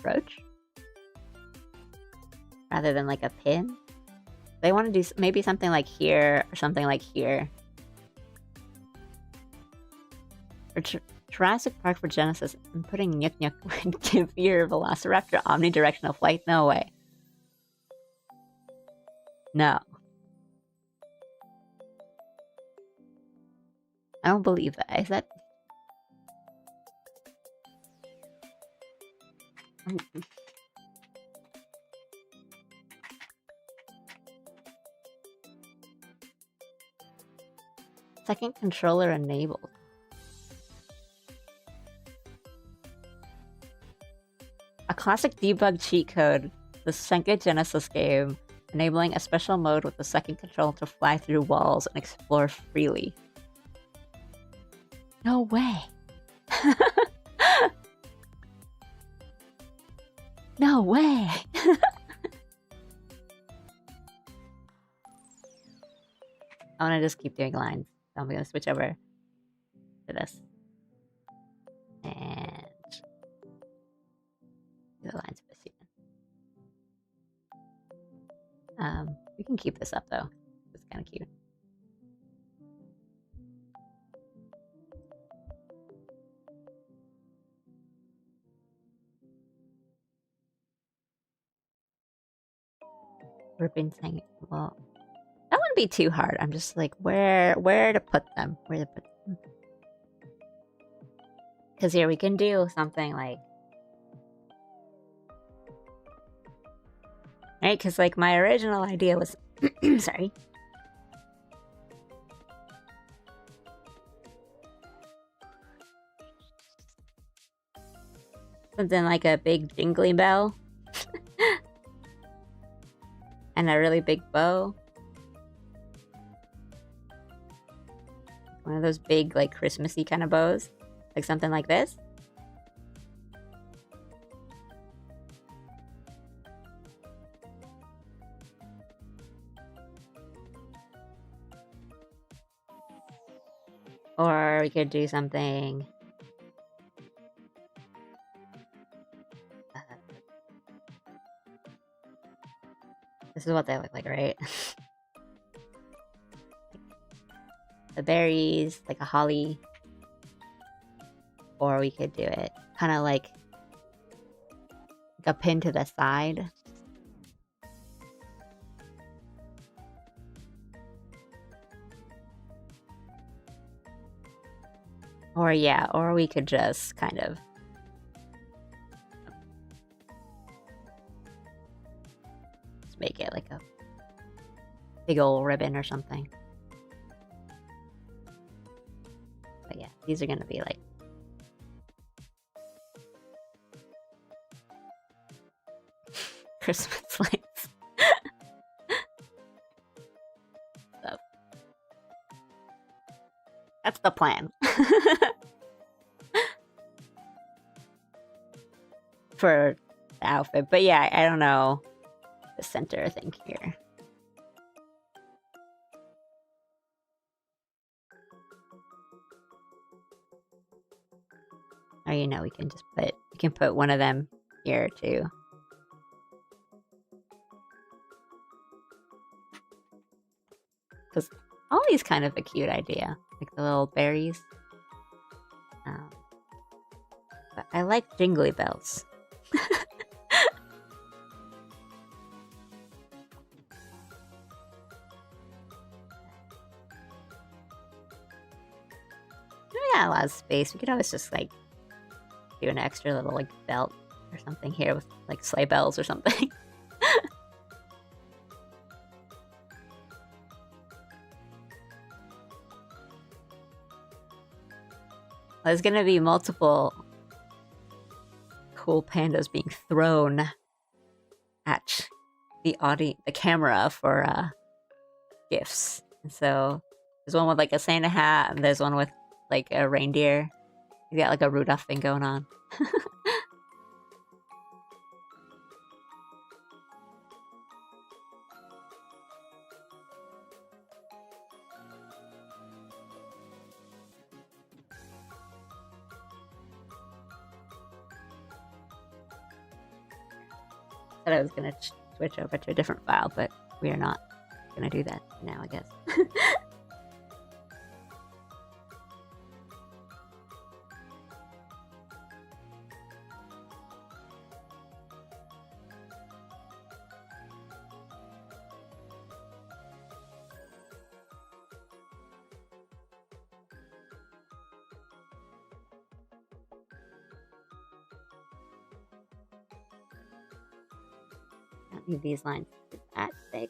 Rather than like a pin. They want to do maybe something like here or something like here. For Jurassic Park for Genesis, and putting Nyuk Nyuk would give your Velociraptor omnidirectional flight? No way. No. I don't believe that. Is that... Second controller enabled. A classic debug cheat code, the Sega Genesis game, enabling a special mode with the second controller to fly through walls and explore freely. No way. No way. I want to just keep doing lines. So I'm going to switch over to this. And the lines for Steven. We can keep this up though. It's kind of cute. Ribbons hanging. Well, that wouldn't be too hard. I'm just like, where to put them? Where to put them? Because here we can do something like... Right? Because like my original idea was... Sorry. Something like a big jingly bell. And a really big bow. One of those big, like, Christmassy kind of bows. Like something like this. Or we could do something... This is what they look like, right? The berries, like a holly. Or we could do it kind of like a pin to the side. Or yeah, or we could just kind of... make it like a big old ribbon or something. But yeah, these are gonna be like... Christmas lights. So, that's the plan. For the outfit. But yeah, I don't know the center thing here. Oh, you know, we can just put... You can put one of them here too. Because Ollie's kind of a cute idea. Like the little berries. But I like jingly bells. We got a lot of space. We could always just like do an extra little like belt or something here with like sleigh bells or something. There's gonna be multiple cool pandas being thrown at the camera for gifts. And so there's one with like a Santa hat, and there's one with like a reindeer. You got like a Rudolph thing going on. Said I was gonna switch over to a different file, but we are not gonna do that now, I guess. Don't need these lines to be that big.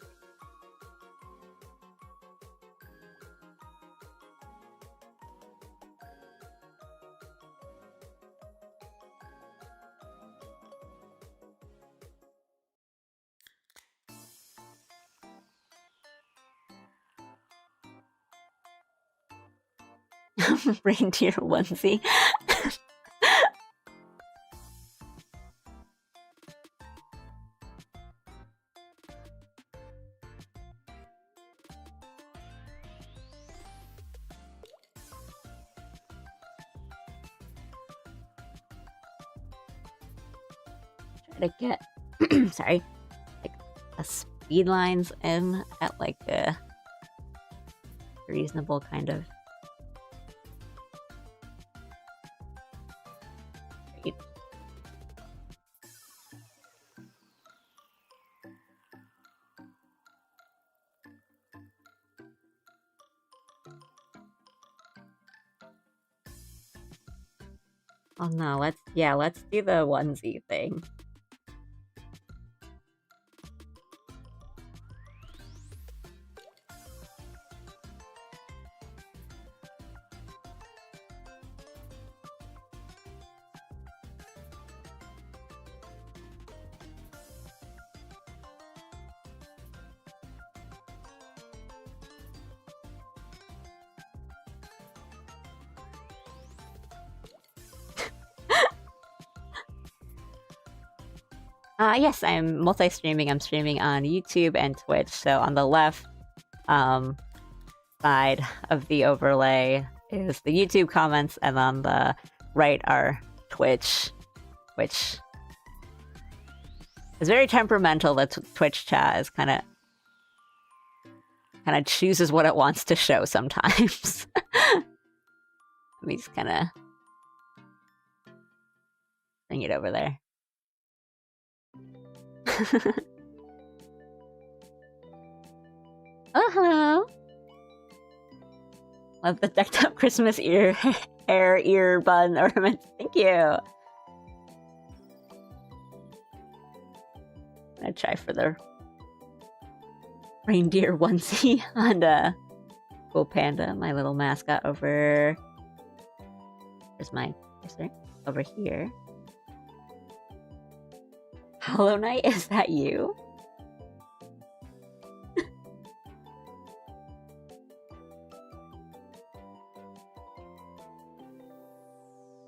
Reindeer onesie. Try to get sorry, like a speed lines in at like a reasonable kind of rate. Oh no, let's do the onesie thing. Yes, I'm multi-streaming. I'm streaming on YouTube and Twitch. So on the left side of the overlay is the YouTube comments, and on the right are Twitch, which is very temperamental. The Twitch chat is kind of chooses what it wants to show sometimes. Let me just kind of bring it over there. Oh, hello. Love the decked up Christmas ear bun ornaments. Thank you. I'm gonna try for the reindeer onesie on cool panda, my little mascot over. Where's my cursor? Over here. Hollow Knight, is that you?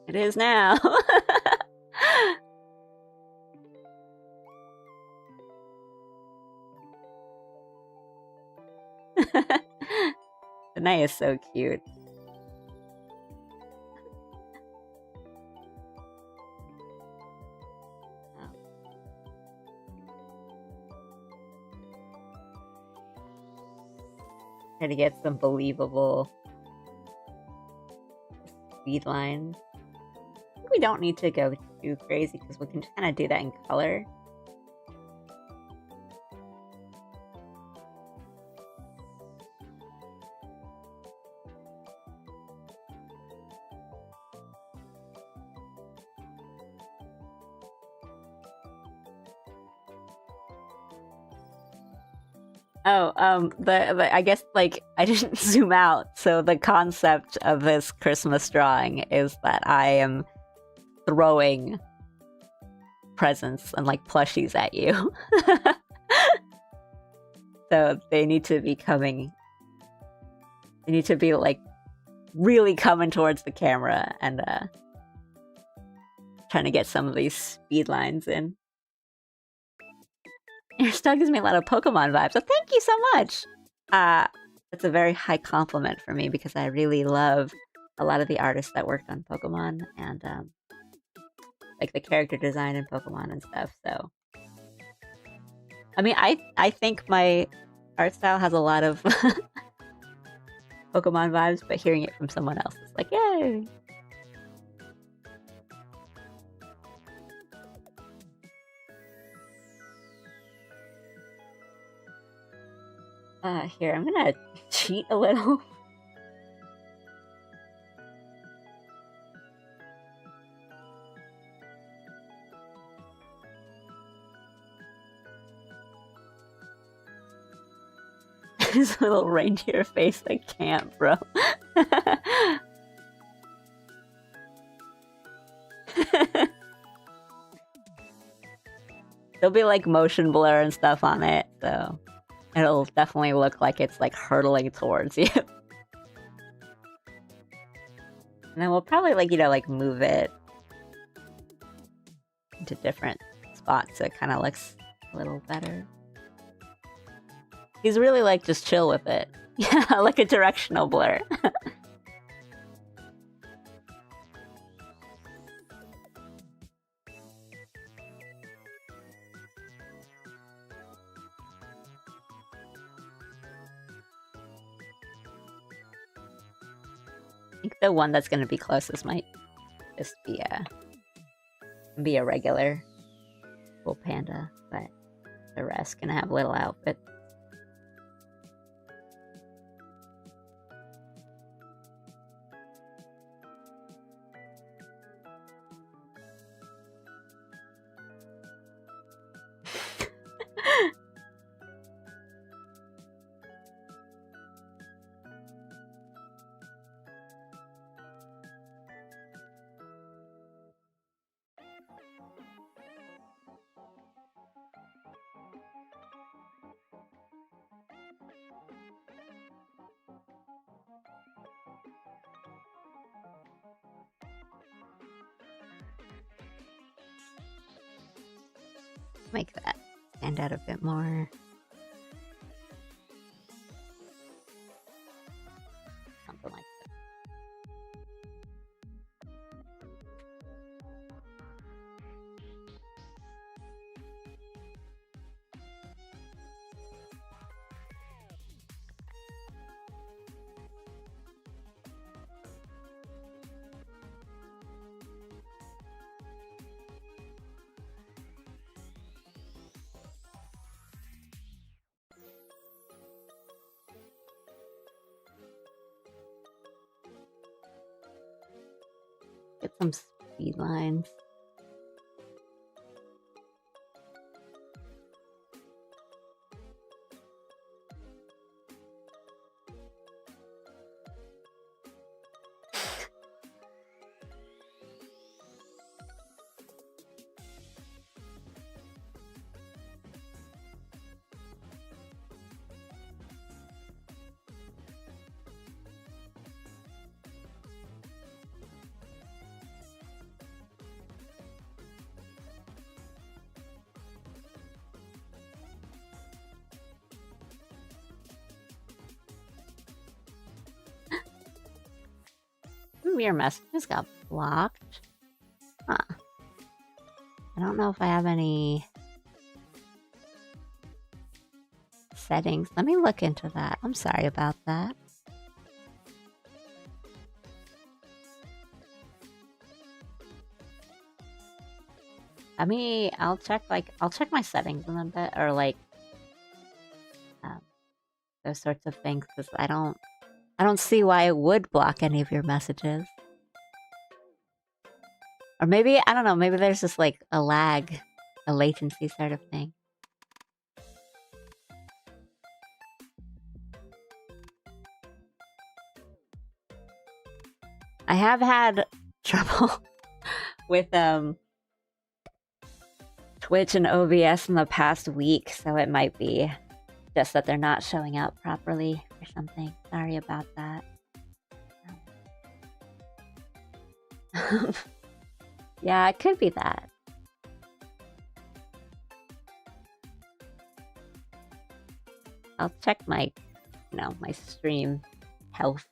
It is now. The knight is so cute. Try to get some believable speed lines. I think we don't need to go too crazy because we can just kind of do that in color. I guess like I didn't zoom out. So the concept of this Christmas drawing is that I am throwing presents and like plushies at you. So they need to be coming. They need to be like really coming towards the camera and trying to get some of these speed lines in. Your style gives me a lot of Pokemon vibes. So thank you so much. It's a very high compliment for me because I really love a lot of the artists that worked on Pokemon and like the character design in Pokemon and stuff. So, I mean, I think my art style has a lot of Pokemon vibes, but hearing it from someone else is like, yay! Here, I'm gonna cheat a little. His little reindeer face, I can't, bro. There'll be like motion blur and stuff on it, so it'll definitely look like it's like hurtling towards you. And then we'll probably like, you know, like move it into different spots so it kind of looks a little better. He's really like just chill with it. Yeah, like a directional blur. I think the one that's gonna be closest might just be a regular full panda, but the rest gonna have little outfits. Make that stand out a bit more. Something like that. Get some speed lines. Your messages got blocked. Huh. I don't know if I have any settings. Let me look into that. I'm sorry about that. I'll check my settings in a bit, or like those sorts of things, because I don't see why it would block any of your messages. Or maybe, I don't know, maybe there's just like a lag, a latency sort of thing. I have had trouble with Twitch and OBS in the past week, so it might be just that they're not showing up properly or something. Sorry about that. Yeah, it could be that. I'll check my, my stream health.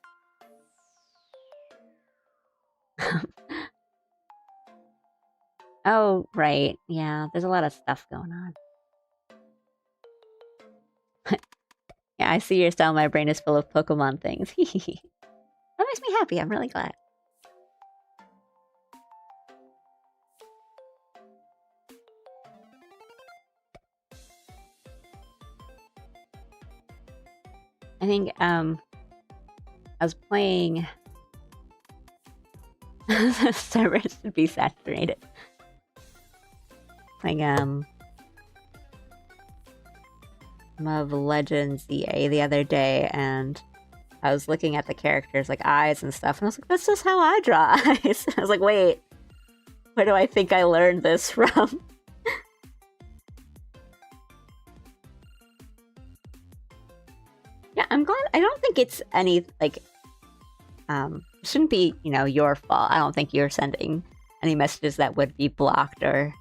Oh, right. Yeah, there's a lot of stuff going on. Yeah, I see your style. My brain is full of Pokemon things. That makes me happy. I'm really glad. I think I was playing. The servers should be saturated. Playing Move Legends EA the other day, and I was looking at the characters like eyes and stuff, and I was like, "That's just how I draw eyes." I was like, "Wait, where do I think I learned this from?" Yeah, I'm glad. I don't think it's any like shouldn't be, your fault. I don't think you're sending any messages that would be blocked or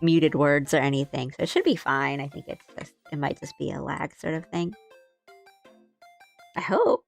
muted words or anything. So it should be fine. I think it might just be a lag sort of thing. I hope.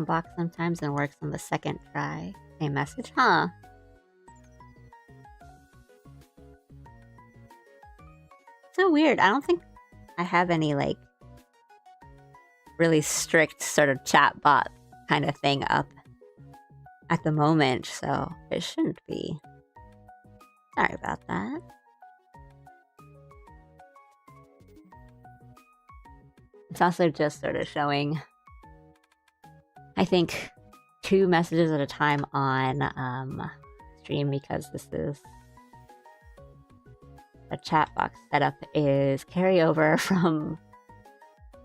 Block sometimes and works on the second try. A message, huh? So weird. I don't think I have any like really strict sort of chat bot kind of thing up at the moment, so it shouldn't be. Sorry about that. It's also just sort of showing, I think, 2 messages at a time on stream because this is a chat box setup is carryover from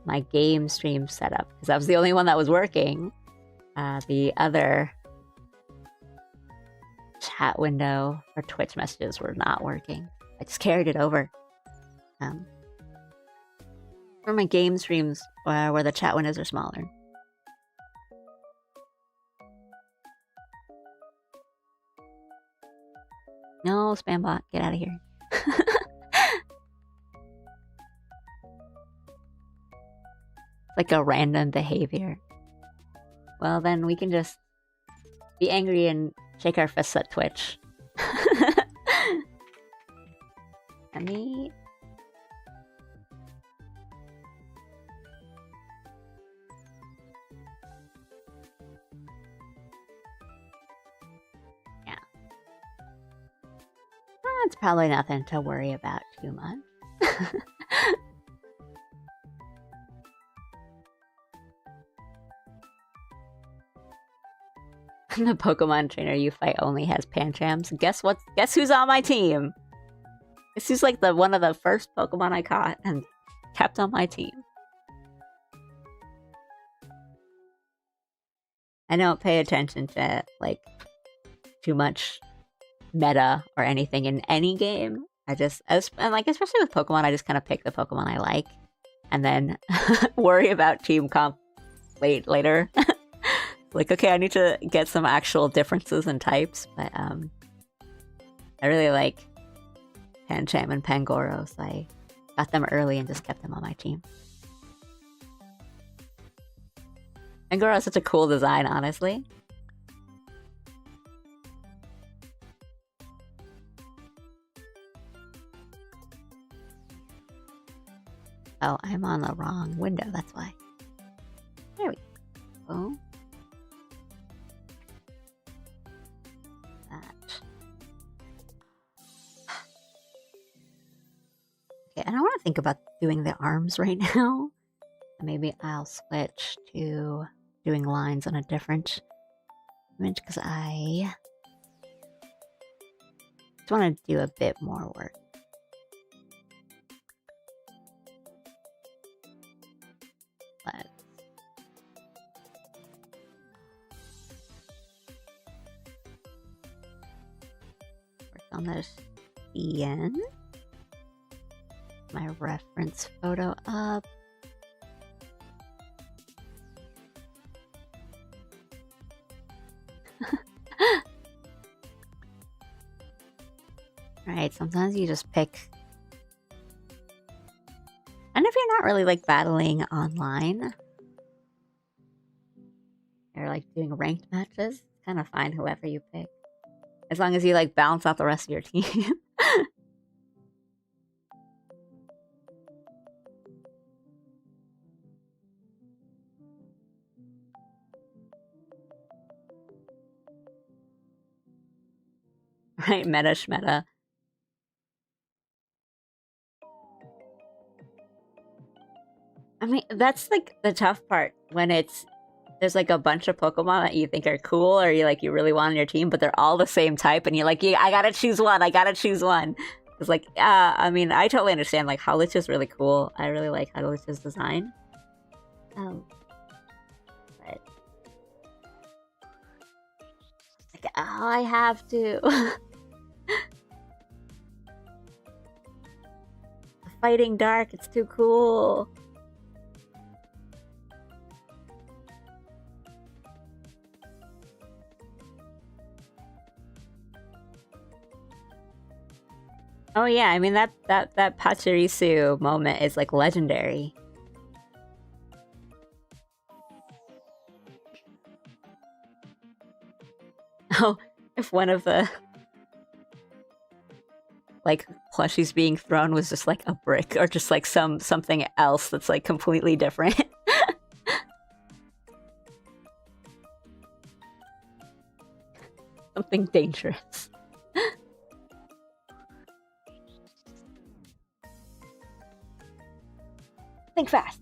my game stream setup because that was the only one that was working. The other chat window for Twitch messages were not working. I just carried it over. For my game streams where the chat windows are smaller. No, spam bot, get out of here. It's like a random behavior. Well, then we can just be angry and shake our fists at Twitch. Let me... Yeah. It's probably nothing to worry about too much. The Pokemon trainer you fight only has Panchams. Guess who's on my team? This is like one of the first Pokemon I caught and kept on my team. I don't pay attention to like too much meta or anything in any game. And like especially with Pokemon, I just kind of pick the Pokemon I like and then worry about team comp later. Like, okay, I need to get some actual differences in types, but I really like Pancham and Pangoro, so I got them early and just kept them on my team. Pangoro is such a cool design, honestly. Oh, I'm on the wrong window, that's why. There we go. That. Okay, I don't want to think about doing the arms right now. Maybe I'll switch to doing lines on a different image because I just want to do a bit more work. Let's work on this CN. My reference photo up. Alright, sometimes you just pick. And if you're not really like battling online, or like doing ranked matches, it's kind of fine whoever you pick. As long as you like balance out the rest of your team. Right, meta shmeta. I mean, that's like the tough part when there's like a bunch of Pokemon that you think are cool or you really want on your team, but they're all the same type, and you're like, yeah, I gotta choose one. I gotta choose one. It's like, I mean, I totally understand. Like, Howlich is really cool. I really like Howlich's design. But like, oh, I have to. Fighting Dark, it's too cool. Oh yeah, I mean that Pachirisu moment is like legendary. Oh, if one of the like plushies being thrown was just like a brick or just like something else that's like completely different. Something dangerous. Think fast.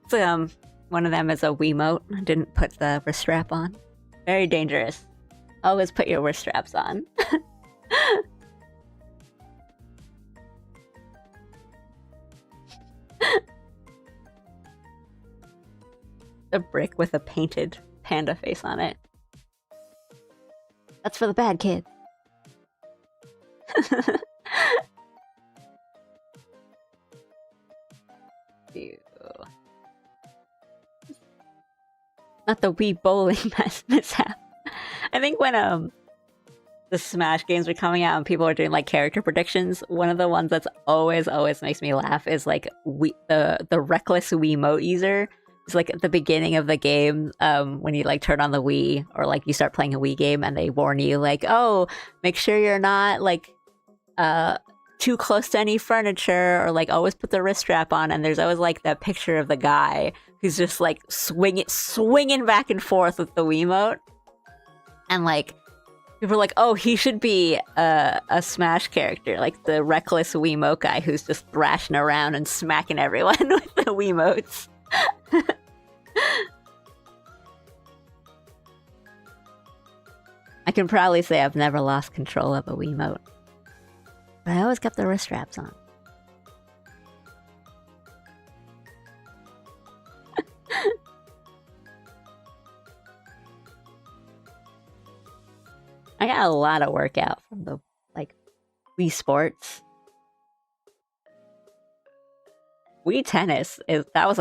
So, one of them is a Wiimote. I didn't put the wrist strap on. Very dangerous. Always put your wrist straps on. A brick with a painted panda face on it. That's for the bad kids. Ew. Not the Wii bowling mishap. I think when the Smash games were coming out and people were doing like character predictions, one of the ones that's always makes me laugh is like the reckless Wiimote user. It's like at the beginning of the game, when you like turn on the Wii or like you start playing a Wii game and they warn you like, oh, make sure you're not like too close to any furniture, or like always put the wrist strap on. And there's always like that picture of the guy who's just like swinging back and forth with the Wiimote, and like people are like, oh, he should be a Smash character, like the reckless Wiimote guy who's just thrashing around and smacking everyone with the Wiimotes. I can proudly say I've never lost control of a Wiimote. But I always kept the wrist straps on. I got a lot of workout from the like Wii Sports. Wii Tennis that was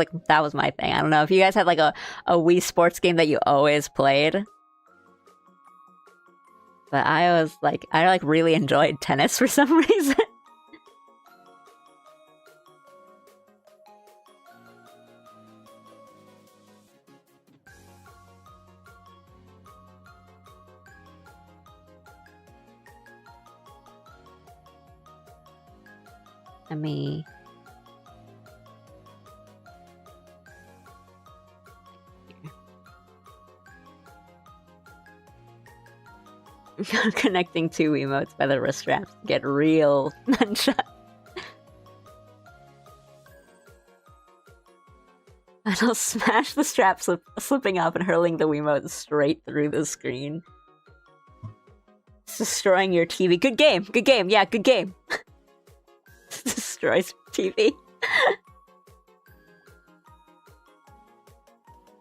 my thing. I don't know if you guys had like a Wii Sports game that you always played. But I really enjoyed tennis for some reason. Let me Connecting two emotes by the wrist straps to get real nunchuck. And I'll smash the strap slipping off and hurling the Wiimote straight through the screen. It's destroying your TV. Good game! Good game! Yeah, good game! Destroys TV.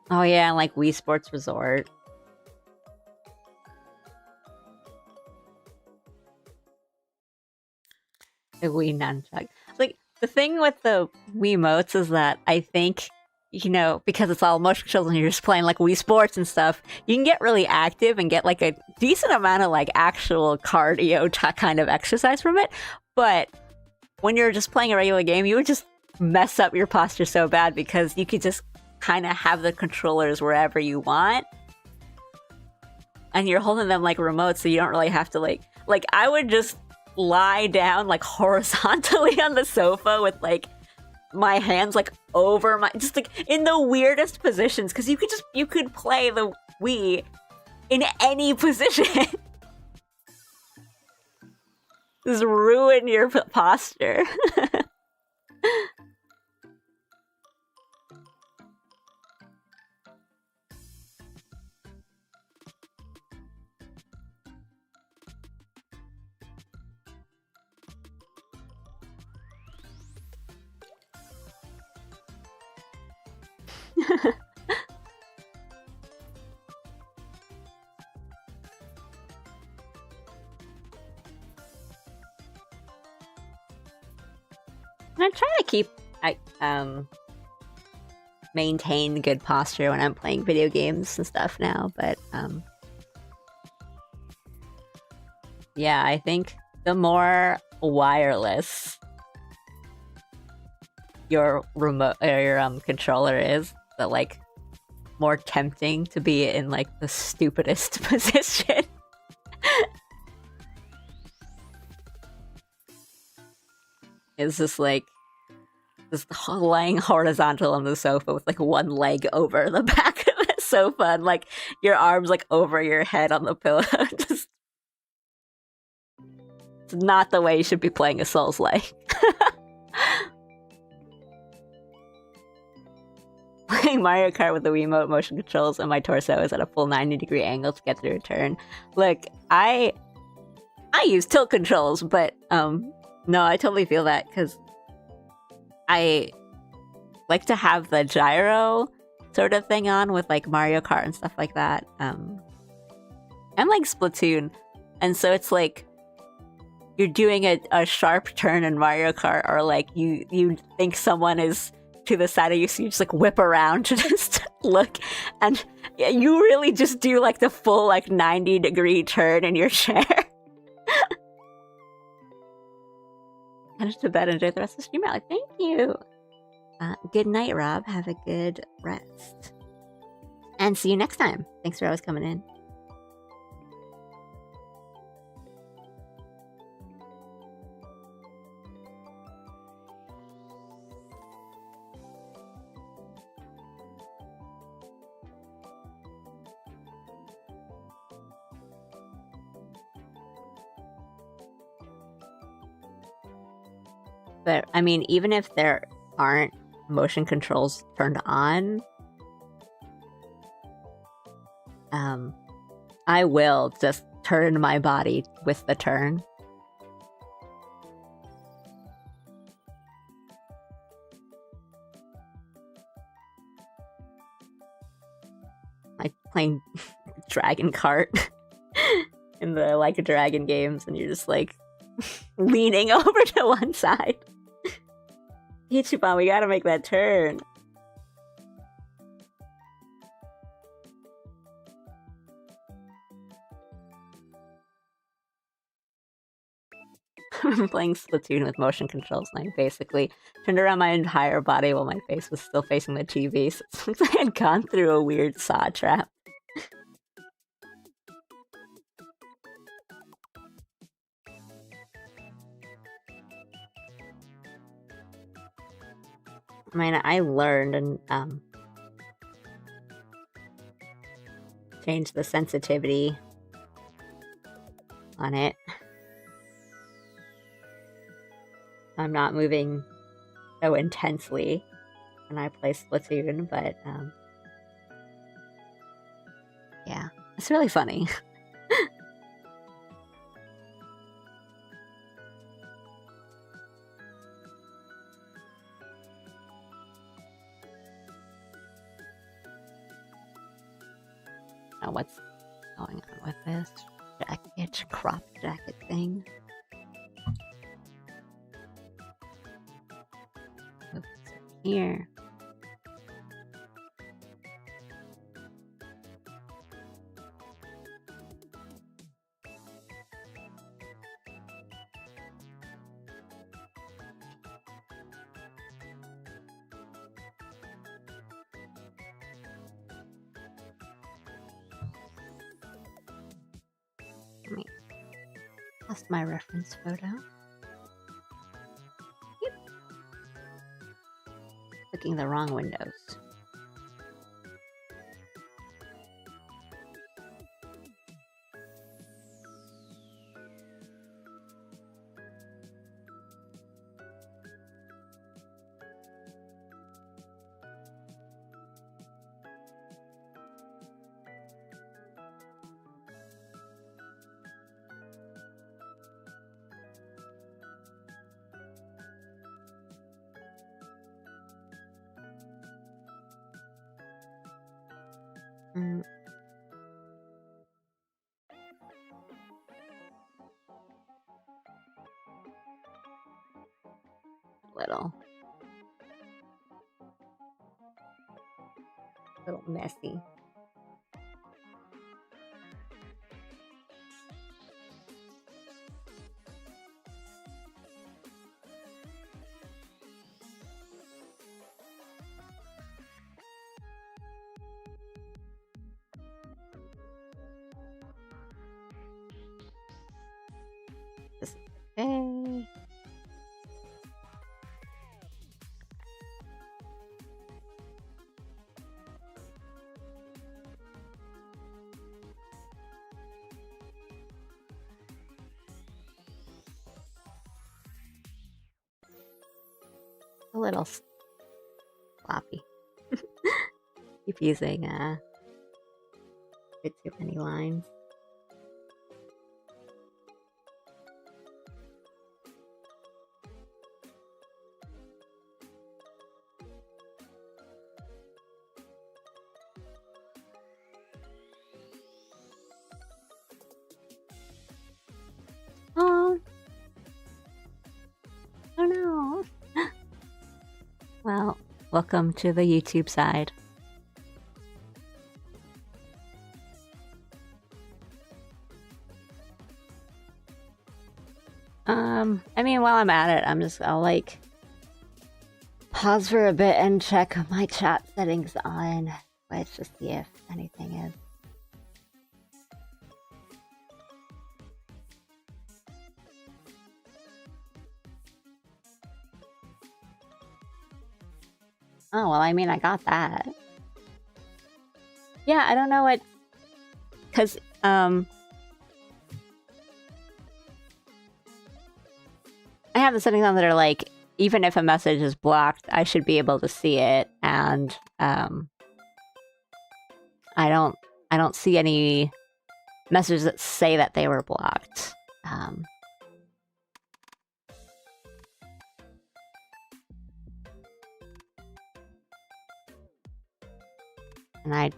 Oh yeah, and like Wii Sports Resort. The Wii Nunchuck. Like, the thing with the Wiimotes is that I think, you know, because it's all motion controls and you're just playing like Wii Sports and stuff, you can get really active and get like a decent amount of like actual cardio kind of exercise from it. But when you're just playing a regular game, you would just mess up your posture so bad because you could just kind of have the controllers wherever you want. And you're holding them like remote, so you don't really have to like I would just lie down like horizontally on the sofa with like my hands like over my, just like in the weirdest positions, because you could play the Wii in any position. Just ruin your posture. I try to keep maintain good posture when I'm playing video games and stuff now, but yeah, I think the more wireless your remote or your controller is, the like more tempting to be in like the stupidest position. It's just like just lying horizontal on the sofa with like one leg over the back of the sofa and like your arms like over your head on the pillow. Just, it's not the way you should be playing a Souls-like. Playing Mario Kart with the Wiimote motion controls and my torso is at a full 90-degree angle to get through a turn. Look, I use tilt controls, but no, I totally feel that because I like to have the gyro sort of thing on with like Mario Kart and stuff like that. And like Splatoon. And so it's like you're doing a sharp turn in Mario Kart, or like you think someone is to the side of you, so you just like whip around to just look, and you really just do like the full like 90-degree turn in your chair. Headed to bed, enjoy the rest of the stream. Like, thank you. Good night, Rob. Have a good rest. And see you next time. Thanks for always coming in. But, I mean, even if there aren't motion controls turned on, I will just turn my body with the turn. Like playing Dragon Kart in the Like a Dragon games, and you're just like leaning over to one side. Ichiban, we gotta make that turn. I'm playing Splatoon with motion controls, and I basically turned around my entire body while my face was still facing the TV, so it looks like I had gone through a weird saw trap. I mean, I learned and changed the sensitivity on it. I'm not moving so intensely when I play Splatoon, but yeah, it's really funny. Now what's going on with this jacket, crop jacket thing? Oops, here. Lost my reference photo. Yep. Clicking the wrong windows. Little messy. This is okay. A little sloppy. Keep using a bit too many lines. Oh no. Well, welcome to the YouTube side. I mean, while I'm at it, I'll like pause for a bit and check my chat settings on Twitch to see if anything is. Oh, well, I mean, I got that. Yeah, I don't know what... Because, I have the settings on that are like, even if a message is blocked, I should be able to see it, and, I don't see any messages that say that they were blocked. And I...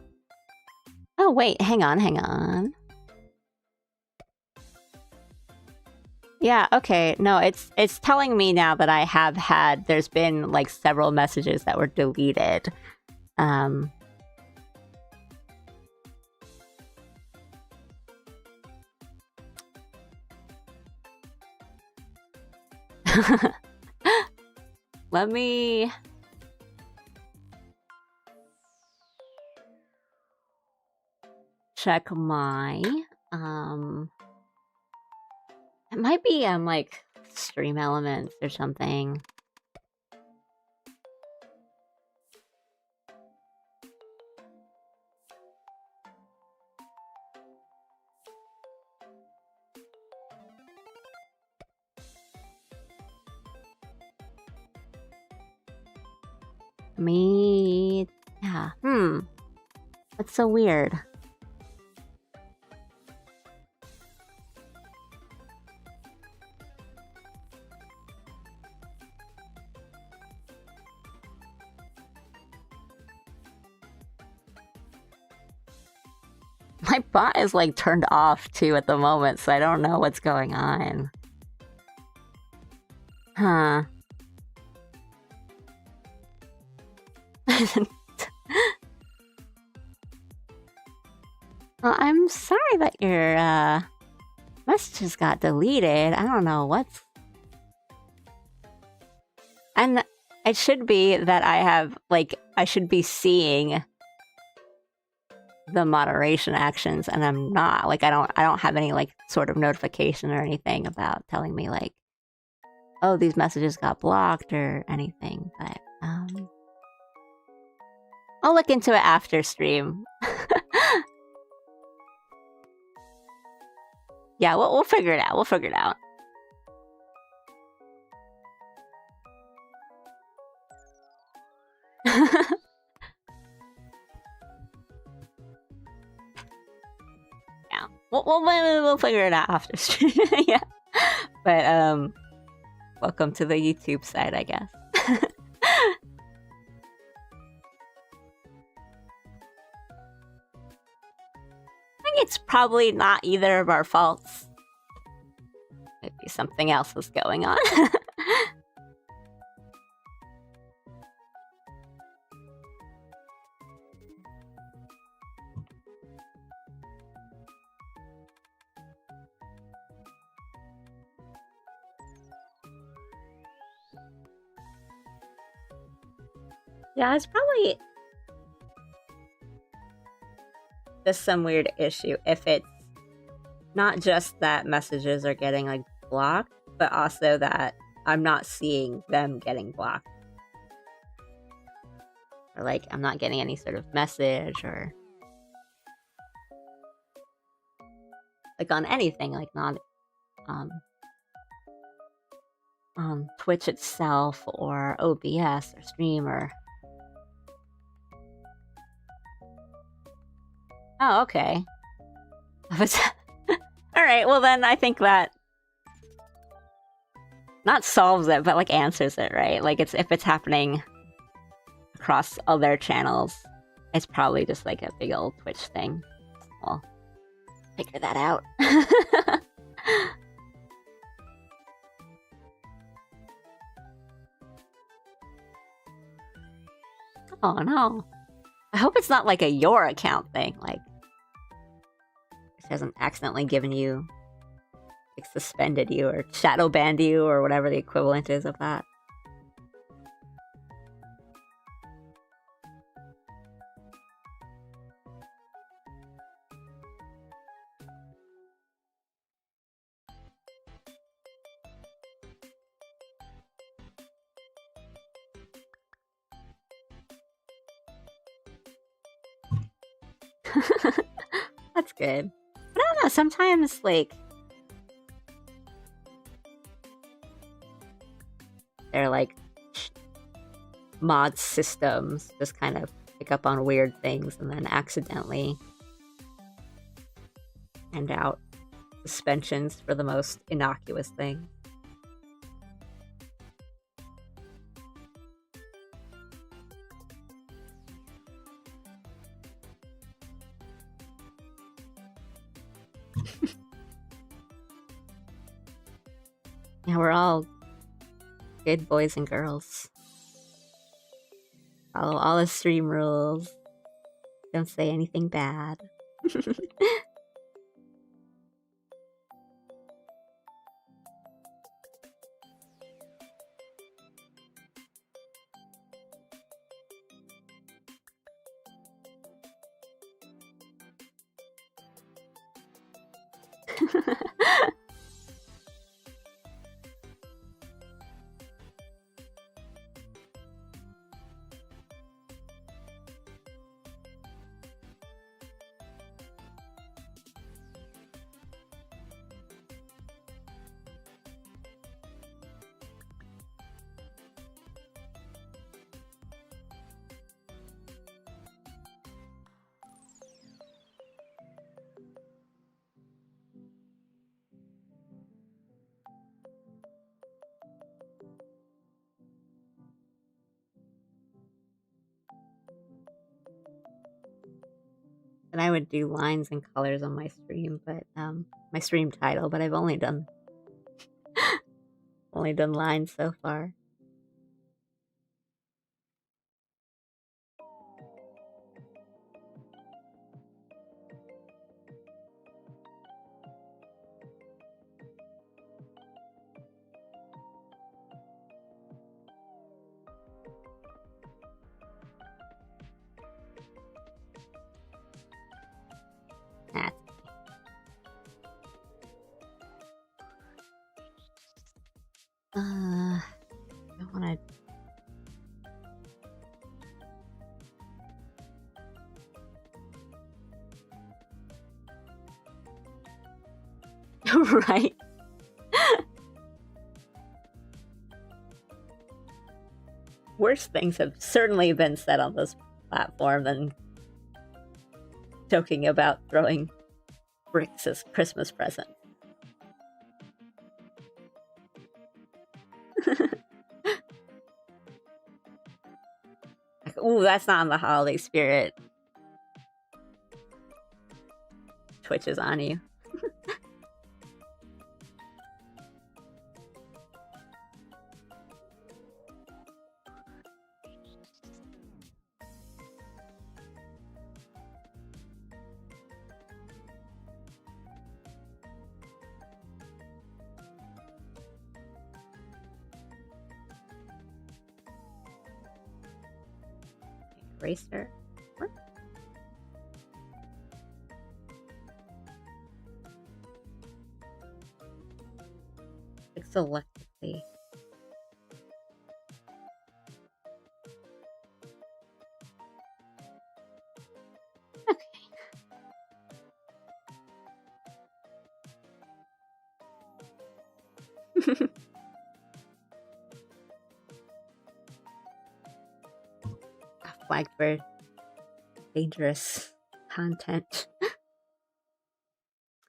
Oh, wait, hang on. Yeah, okay. No, it's telling me now that I have had... There's been, like, several messages that were deleted. Let me... check my... It might be, like, Stream Elements or something. Me... Yeah, That's so weird. My bot is like turned off too at the moment, so I don't know what's going on. Huh. Well, I'm sorry that your messages got deleted. I don't know what's... And it should be that I have, like, I should be seeing the moderation actions, and I'm not. Like, I don't have any, like, sort of notification or anything about telling me, like, oh, these messages got blocked or anything, but, I'll look into it after stream. Yeah, we'll figure it out. We'll figure it out. Yeah, we'll figure it out after stream. Yeah, but welcome to the YouTube side, I guess. I think it's probably not either of our faults. Maybe something else was going on. Yeah, it's probably just some weird issue if it's not just that messages are getting like blocked, but also that I'm not seeing them getting blocked. Or like I'm not getting any sort of message or like on anything, like not on Twitch itself or OBS or Stream or... Oh, okay. Alright, well then I think that not solves it, but like answers it, right? Like if it's happening across other channels, it's probably just like a big old Twitch thing. We'll figure that out. Oh no. I hope it's not like a your account thing, like it hasn't accidentally given you, like suspended you or shadow banned you or whatever the equivalent is of that. That's good. But I don't know, sometimes, like, they're like mod systems just kind of pick up on weird things and then accidentally hand out suspensions for the most innocuous thing. Yeah, we're all good boys and girls. Follow all the stream rules. Don't say anything bad. And I would do lines and colors on my stream, but my stream title, but I've only done lines so far. That's I don't want to. Right. Worse things have certainly been said on this platform than joking about throwing bricks as Christmas presents. Like, ooh, that's not in the holiday spirit. Twitch is on you. Eraser. Like selectively. Okay. Flagged for dangerous content.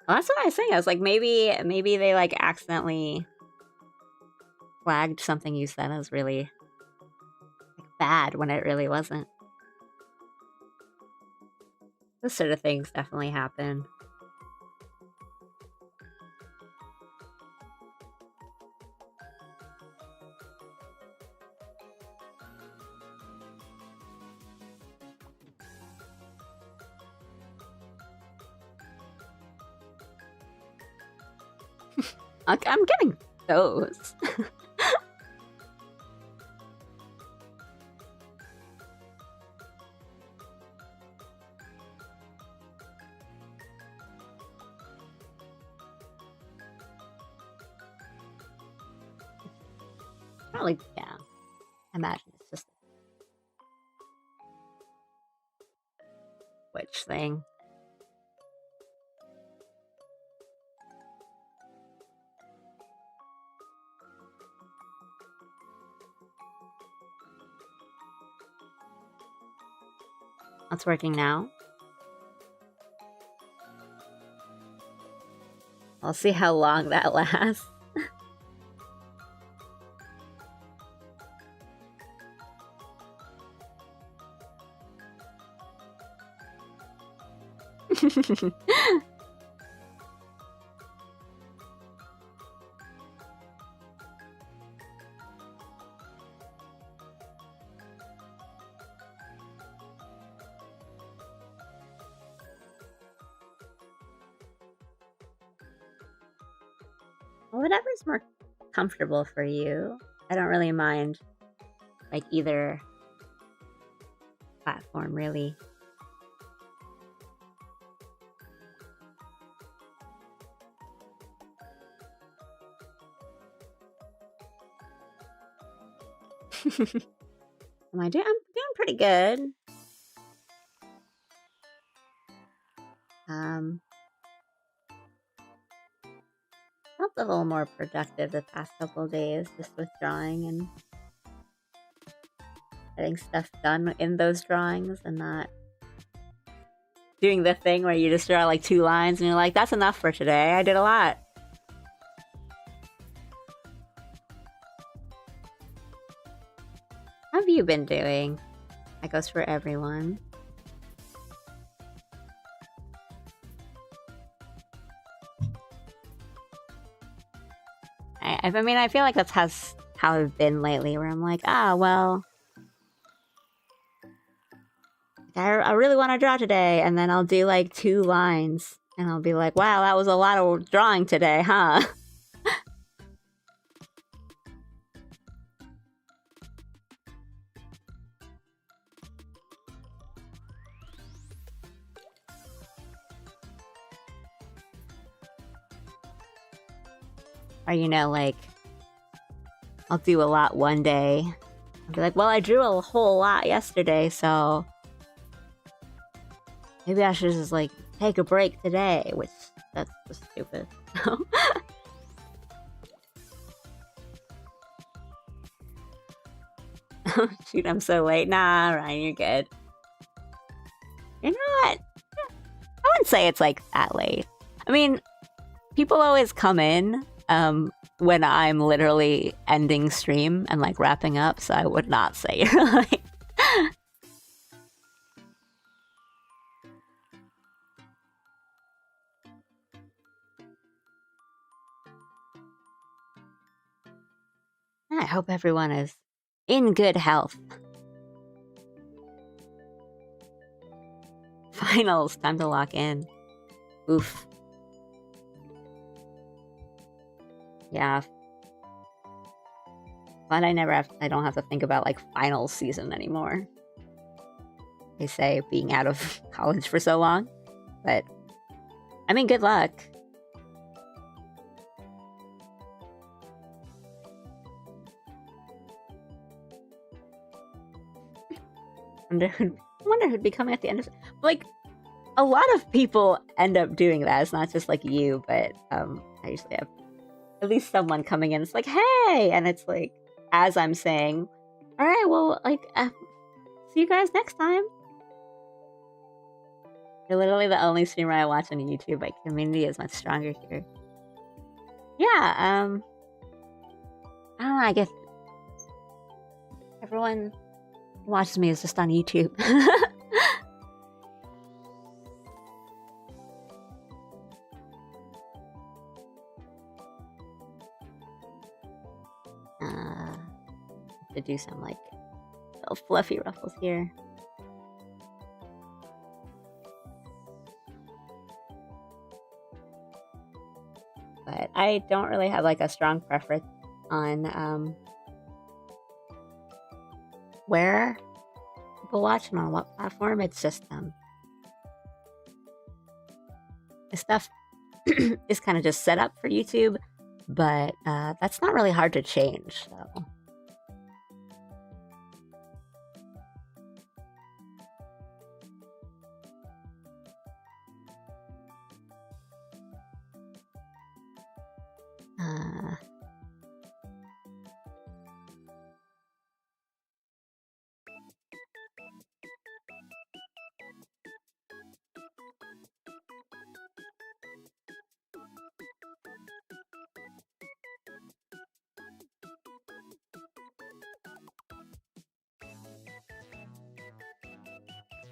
Well, that's what I was saying. I was like, maybe they like accidentally flagged something you said as really like, bad when it really wasn't. Those sort of things definitely happen. I'm getting those. Probably, yeah. I imagine it's just a Twitch thing. That's working now. I'll see how long that lasts. Whatever's more comfortable for you. I don't really mind, like, either platform, really. I'm doing pretty good. Felt a little more productive the past couple of days, just with drawing and getting stuff done in those drawings and not doing the thing where you just draw like 2 lines and you're like, that's enough for today. I did a lot. How have you been doing? That goes for everyone. I mean, I feel like that's how I've been lately, where I'm like, well, I really want to draw today, and then I'll do like 2 lines, and I'll be like, wow, that was a lot of drawing today, huh? Or, you know, like, I'll do a lot one day. I'll be like, well, I drew a whole lot yesterday, so maybe I should just, like, take a break today, which, that's just stupid. Shoot, I'm so late. Nah, Ryan, you're good. You're not... I wouldn't say it's, like, that late. I mean, people always come in, when I'm literally ending stream and, like, wrapping up, so I would not say you're late. I hope everyone is in good health. Finals, time to lock in. Oof. Yeah. Glad I don't have to think about, like, finals season anymore. They say being out of college for so long. But, I mean, good luck. Wonder who'd be coming at the end of... Like, a lot of people end up doing that. It's not just, like, you, but, I usually have at least someone coming in. It's like, hey! And it's like, as I'm saying, alright, well, like, see you guys next time. You're literally the only streamer I watch on YouTube. My community is much stronger here. Yeah, I don't know, I guess everyone who watches me is just on YouTube. To do some, like, little fluffy ruffles here. But I don't really have, like, a strong preference on where people watch and on what platform. It's just this stuff is kind of just set up for YouTube, but that's not really hard to change, so.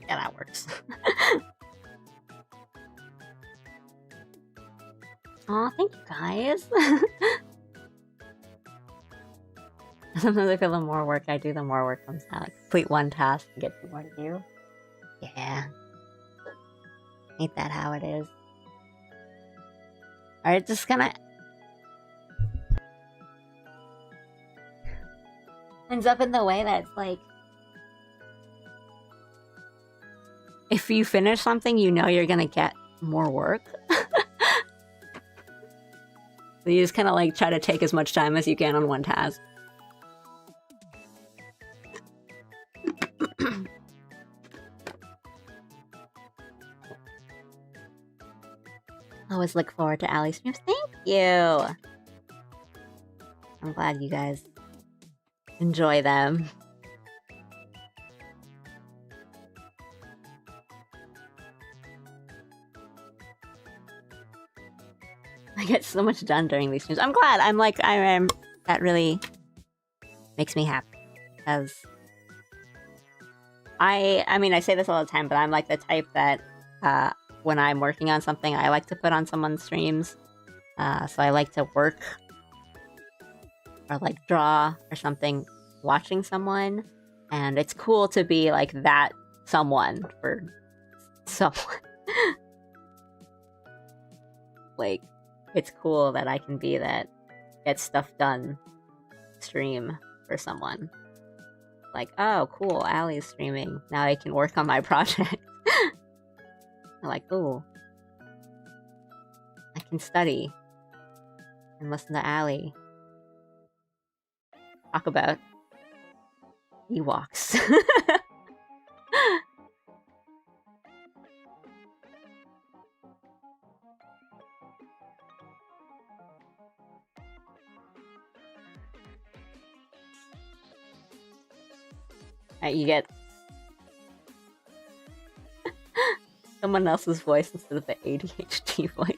Yeah, that works. Aw, thank you guys. Sometimes I feel the more work I do, the more work comes out. Complete one task and get 2 more to do. Yeah. Ain't that how it is? Alright, just gonna... ends up in the way that it's like... if you finish something, you know you're gonna get more work. So you just kind of like try to take as much time as you can on one task. Always look forward to Ali's streams. Thank you! I'm glad you guys enjoy them. I get so much done during these streams. I'm glad. I'm that really makes me happy. Because I mean, I say this all the time, but I'm like the type that when I'm working on something, I like to put on someone's streams. So I like to work or like draw or something watching someone, and it's cool to be like that someone for someone. Like, it's cool that I can be that get stuff done stream for someone. Like, oh, cool, Allie's streaming. Now I can work on my project. I'm like, ooh, I can study and listen to Allie talk about Ewoks. You get someone else's voice instead of the ADHD voice.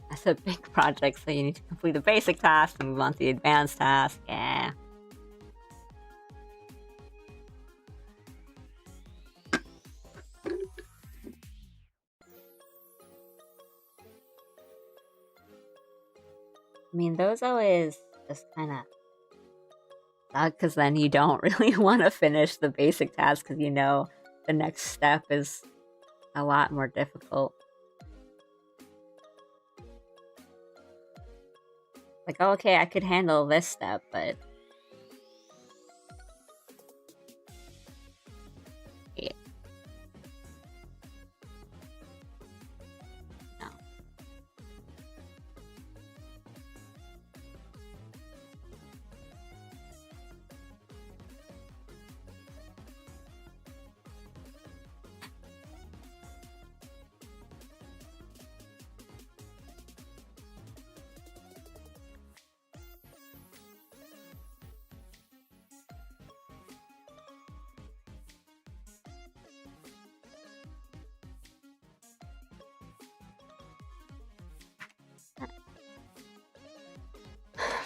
That's a big project, so you need to complete the basic task and move on to the advanced task. Yeah. I mean, those always just kind of suck, because then you don't really want to finish the basic task because you know the next step is a lot more difficult. Like, oh, okay, I could handle this step, but... yeah. No.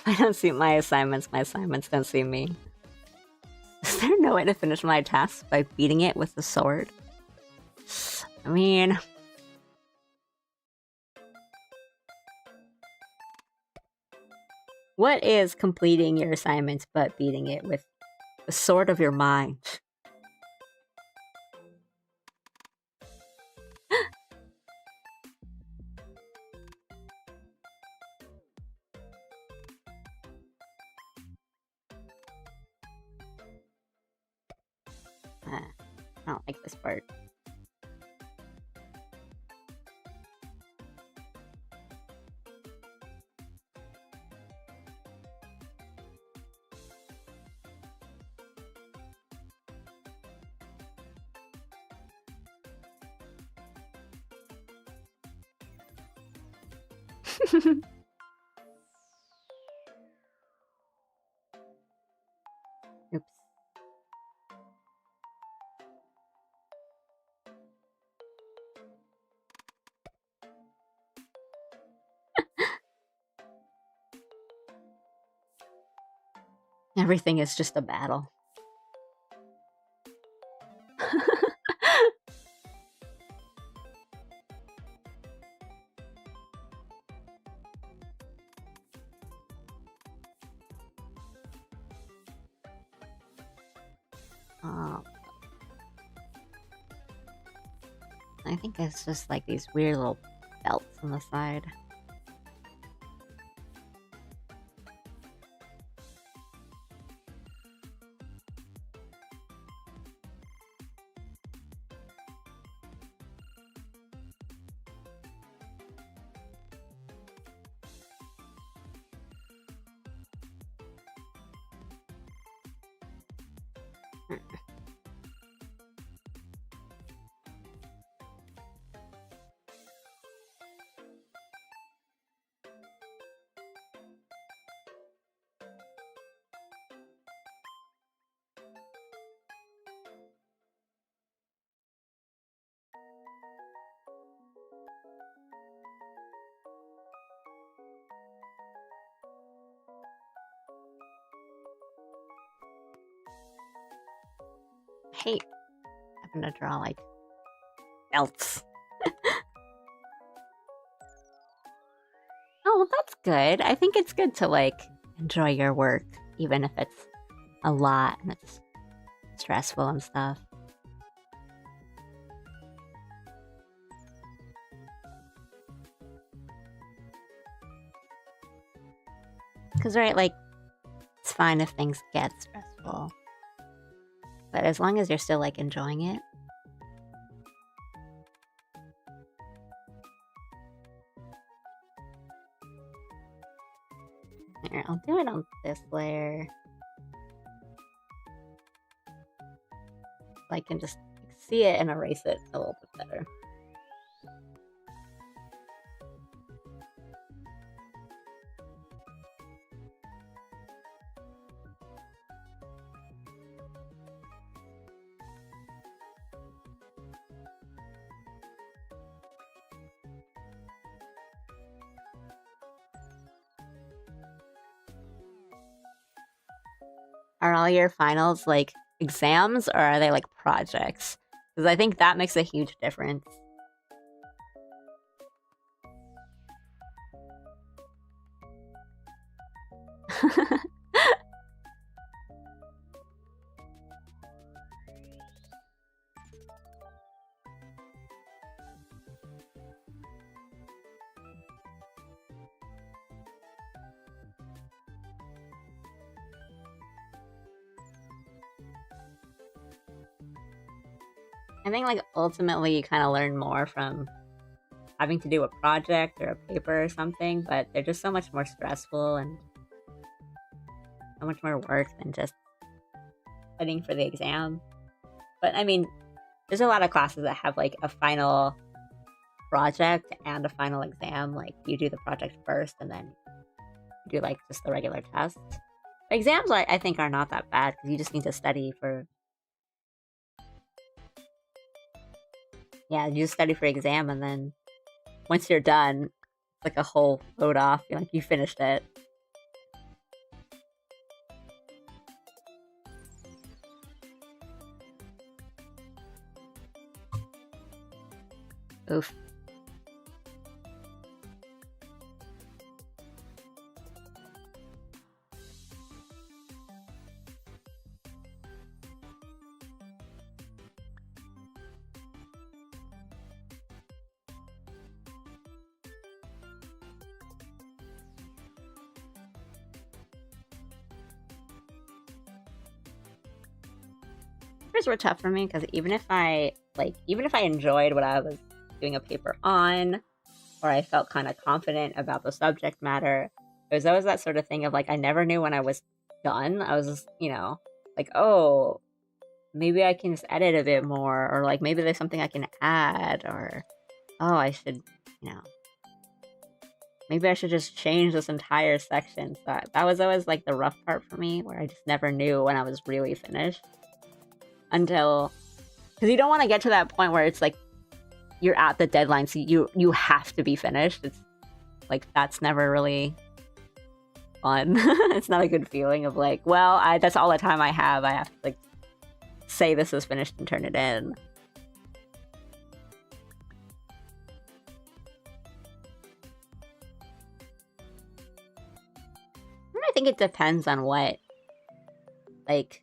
I don't see my assignments don't see me. Is there no way to finish my task by beating it with the sword? I mean... what is completing your assignments but beating it with the sword of your mind? I don't like this part. Oops. Everything is just a battle. I think it's just like these weird little belts on the side. hate having to draw, like, belts. Oh, well, that's good. I think it's good to, like, enjoy your work, even if it's a lot and it's stressful and stuff. Because, right, like, it's fine if things get stressful. But as long as you're still, like, enjoying it. Here, I'll do it on this layer. I can just see it and erase it a little bit better. Are all your finals, like, exams, or are they, like, projects? Because I think that makes a huge difference. I think, like, ultimately you kind of learn more from having to do a project or a paper or something, but they're just so much more stressful and so much more work than just studying for the exam. But, I mean, there's a lot of classes that have, like, a final project and a final exam. Like, you do the project first and then you do, like, just the regular tests. Exams, I think, are not that bad because you just need to study for... Yeah, you just study for exam, and then once you're done, it's like a whole load off. You're like, you finished it. Oof. Papers were tough for me because even if I enjoyed what I was doing a paper on, or I felt kind of confident about the subject matter, there was always that sort of thing of, like, I never knew when I was done. I was just, like, oh, maybe I can just edit a bit more, or, like, maybe there's something I can add, or, oh, I should, maybe I should just change this entire section. So that was always, like, the rough part for me, where I just never knew when I was really finished. Until, because you don't want to get to that point where it's like you're at the deadline, so you have to be finished. It's like, that's never really fun. It's not a good feeling of, like, well, that's all the time I have. I have to, like, say this is finished and turn it in. And I think it depends on what, like,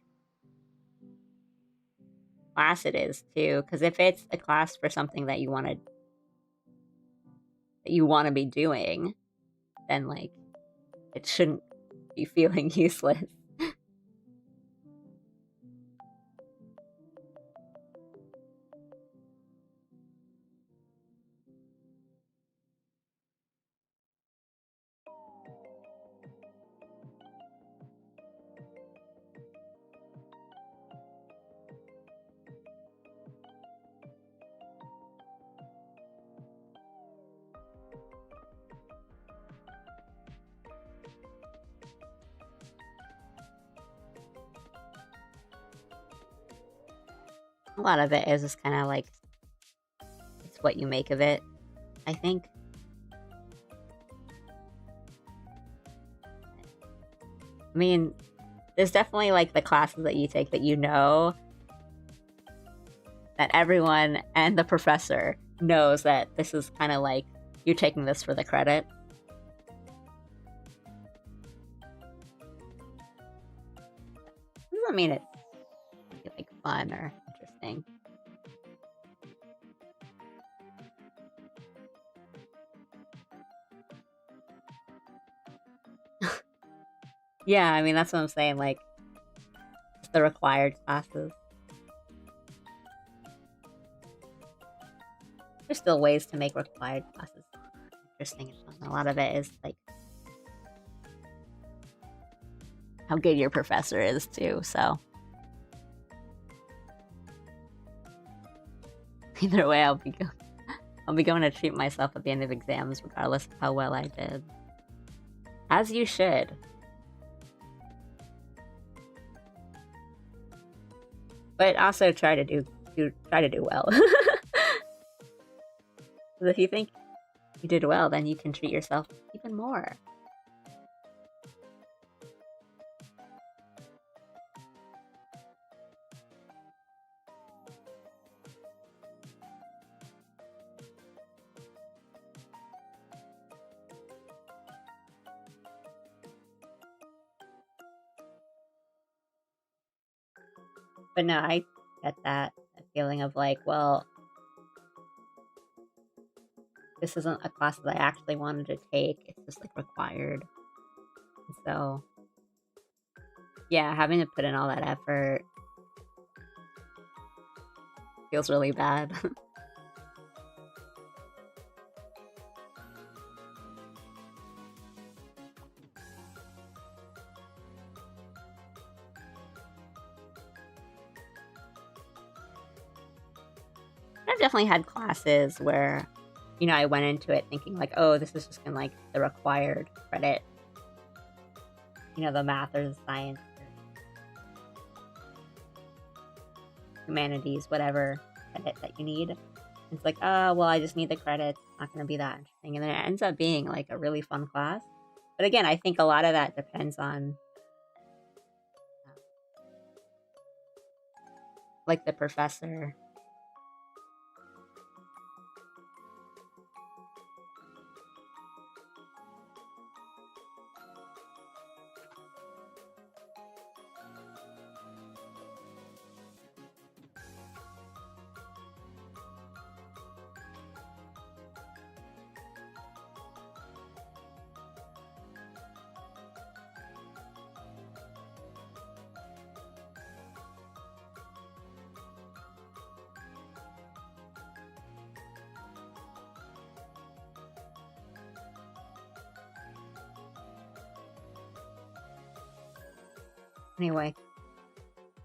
class it is too, because if it's a class for something that you want to be doing, then, like, it shouldn't be feeling useless. A lot of it is just kind of like, it's what you make of it, I think. I mean, there's definitely, like, the classes that you take that that everyone and the professor knows that this is kind of like you're taking this for the credit. Doesn't mean it's like fun or interesting. Yeah, I mean, that's what I'm saying, like, it's the required classes. There's still ways to make required classes interesting and fun. A lot of it is, like, how good your professor is, too, so. Either way, I'll be going to treat myself at the end of exams, regardless of how well I did. As you should. But also try to do well. Because if you think you did well, then you can treat yourself even more. But no, I get that feeling of like, well, this isn't a class that I actually wanted to take. It's just like required. So, yeah, having to put in all that effort feels really bad. I've definitely had classes where, you know, I went into it thinking like, oh, this is just gonna like the required credit. You know, the math or the science or humanities, whatever credit that you need. It's like, oh, well, I just need the credit. It's not gonna be that interesting. And then it ends up being like a really fun class. But again, I think a lot of that depends on like the professor. Anyway,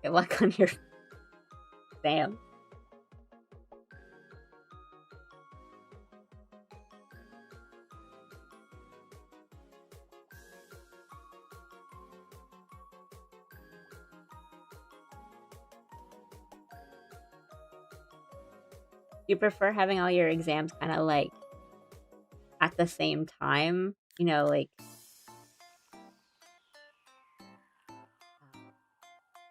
good luck on your exam. Do you prefer having all your exams kind of like at the same time? You know, like,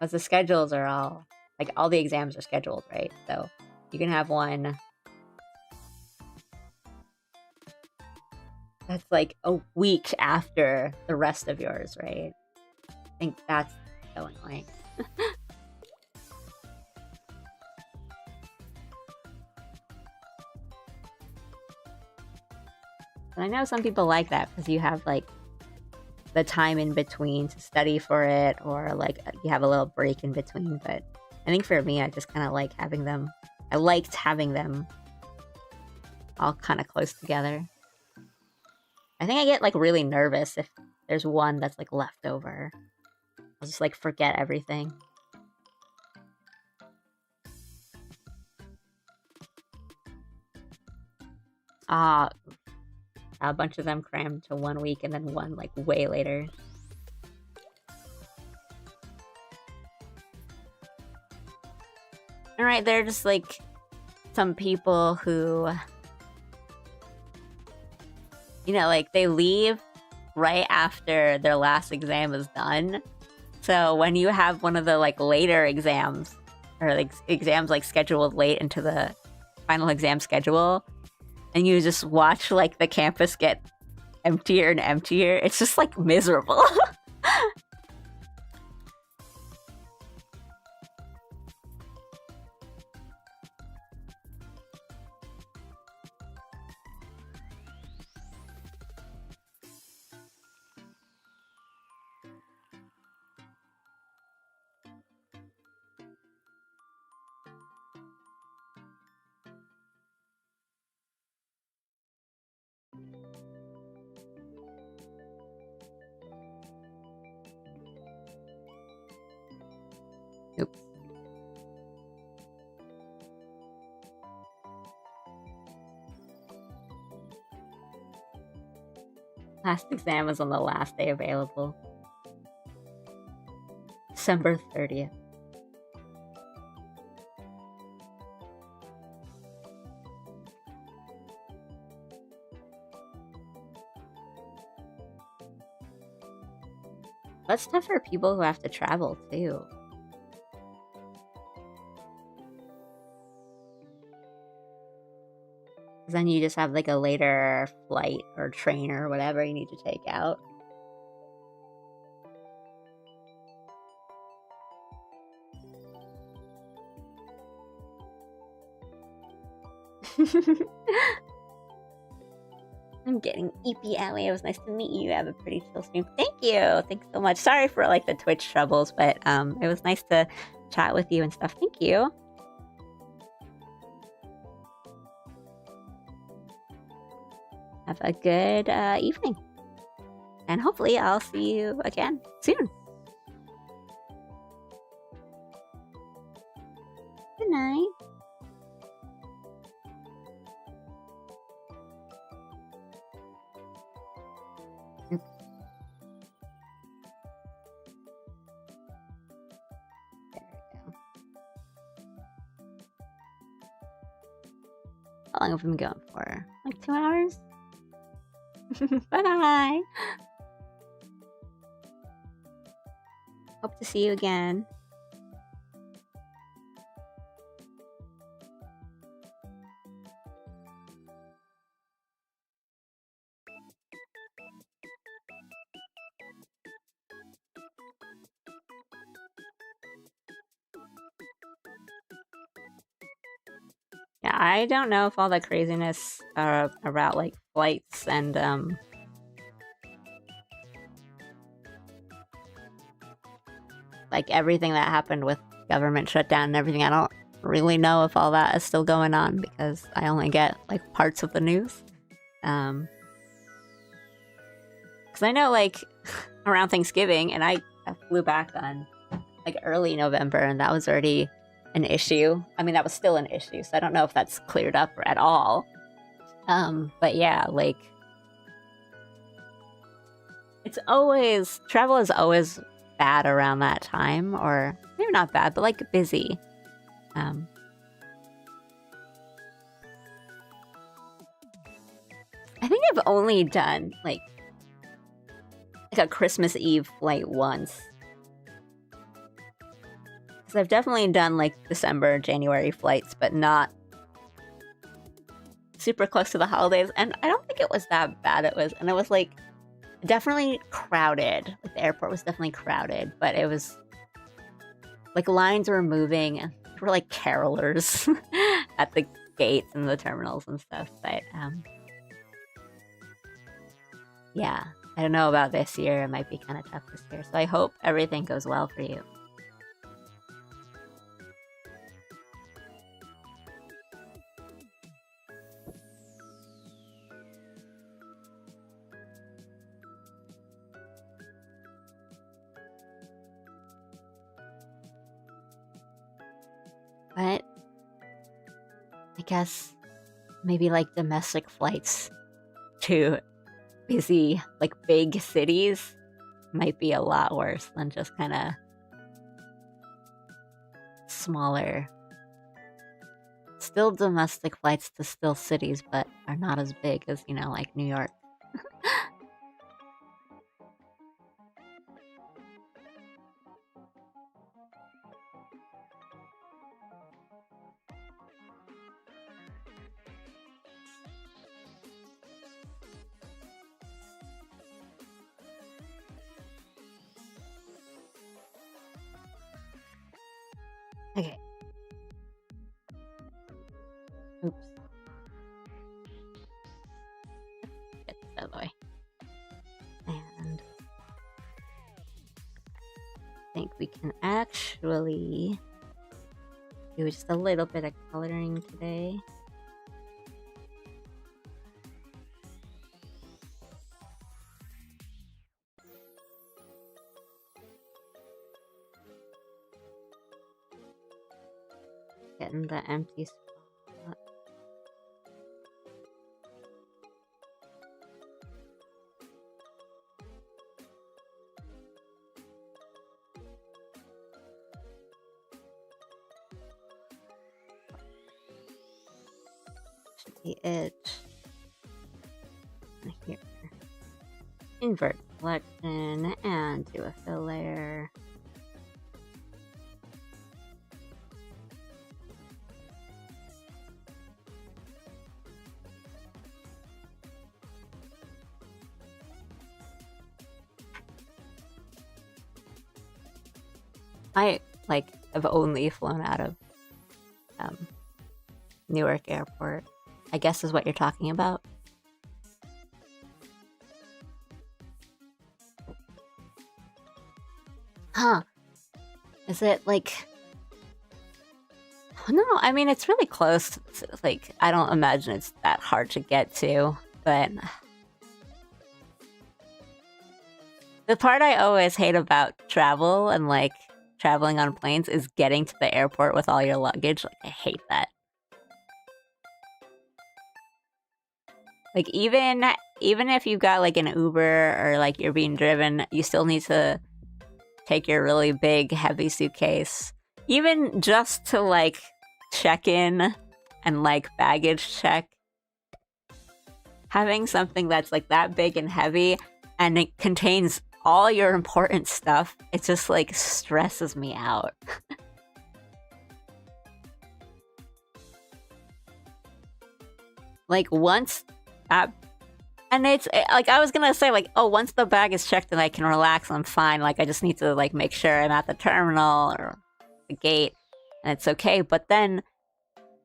because the schedules are all, like, all the exams are scheduled, right? So you can have one that's like a week after the rest of yours, right? I think that's so annoying. And I know some people like that because you have like the time in between to study for it, or like you have a little break in between. But I think for me, I just kind of like having them. I liked having them all kind of close together. I think I get like really nervous if there's one that's like left over. I'll just like forget everything. Ah, a bunch of them crammed to 1 week and then one like way later. Alright, they're just like some people who, you know, like they leave right after their last exam is done. So when you have one of the like later exams or like exams like scheduled late into the final exam schedule, and you just watch like the campus get emptier and emptier. It's just like miserable. Oops. Last exam was on the last day available. December 30th. That's tough for people who have to travel too. Then you just have like a later flight or train or whatever you need to take out. I'm getting EP Alley. It was nice to meet you. Have a pretty chill stream. Thank you. Thanks so much. Sorry for like the Twitch troubles, but it was nice to chat with you and stuff. Thank you. Have a good evening. And hopefully I'll see you again soon. Good night. How long have we been going for? Like 2 hours? Bye-bye! Hope to see you again. Yeah, I don't know if all the craziness about like flights and like everything that happened with government shutdown and everything. I don't really know if all that is still going on because I only get like parts of the news. Because I know like around Thanksgiving, and I flew back on like early November, and that was already an issue. I mean, that was still an issue, so I don't know if that's cleared up at all. But yeah, like travel is always bad around that time, or maybe not bad, but like busy. I think I've only done like a Christmas Eve flight once. Because I've definitely done like December, January flights, but not super close to the holidays. And I don't think it was that bad. It was like definitely crowded. Like the airport was definitely crowded, but it was like lines were moving and there were like carolers at the gates and the terminals and stuff. But yeah, I don't know about this year. It might be kind of tough this year. So I hope everything goes well for you. But I guess maybe like domestic flights to busy, like big cities might be a lot worse than just kind of smaller. Still domestic flights to still cities, but are not as big as, you know, like New York. Okay. Oops. Get this out of the way. And I think we can actually do just a little bit of coloring today. Getting the empty spot. The edge. And here. Invert selection and do a fill layer. I have only flown out of Newark Airport. I guess is what you're talking about. Huh. Is it like... No, I mean, it's really close. Like, I don't imagine it's that hard to get to, but... The part I always hate about travel and, like, traveling on planes is getting to the airport with all your luggage. Like, I hate that. Like, even if you've got, like, an Uber or, like, you're being driven, you still need to take your really big, heavy suitcase. Even just to, like, check in and, like, baggage check. Having something that's, like, that big and heavy and it contains all your important stuff, it just, like, stresses me out. Like, once that... And it's, like, I was gonna say, like, oh, once the bag is checked and I can relax, I'm fine. Like, I just need to, like, make sure I'm at the terminal or the gate, and it's okay. But then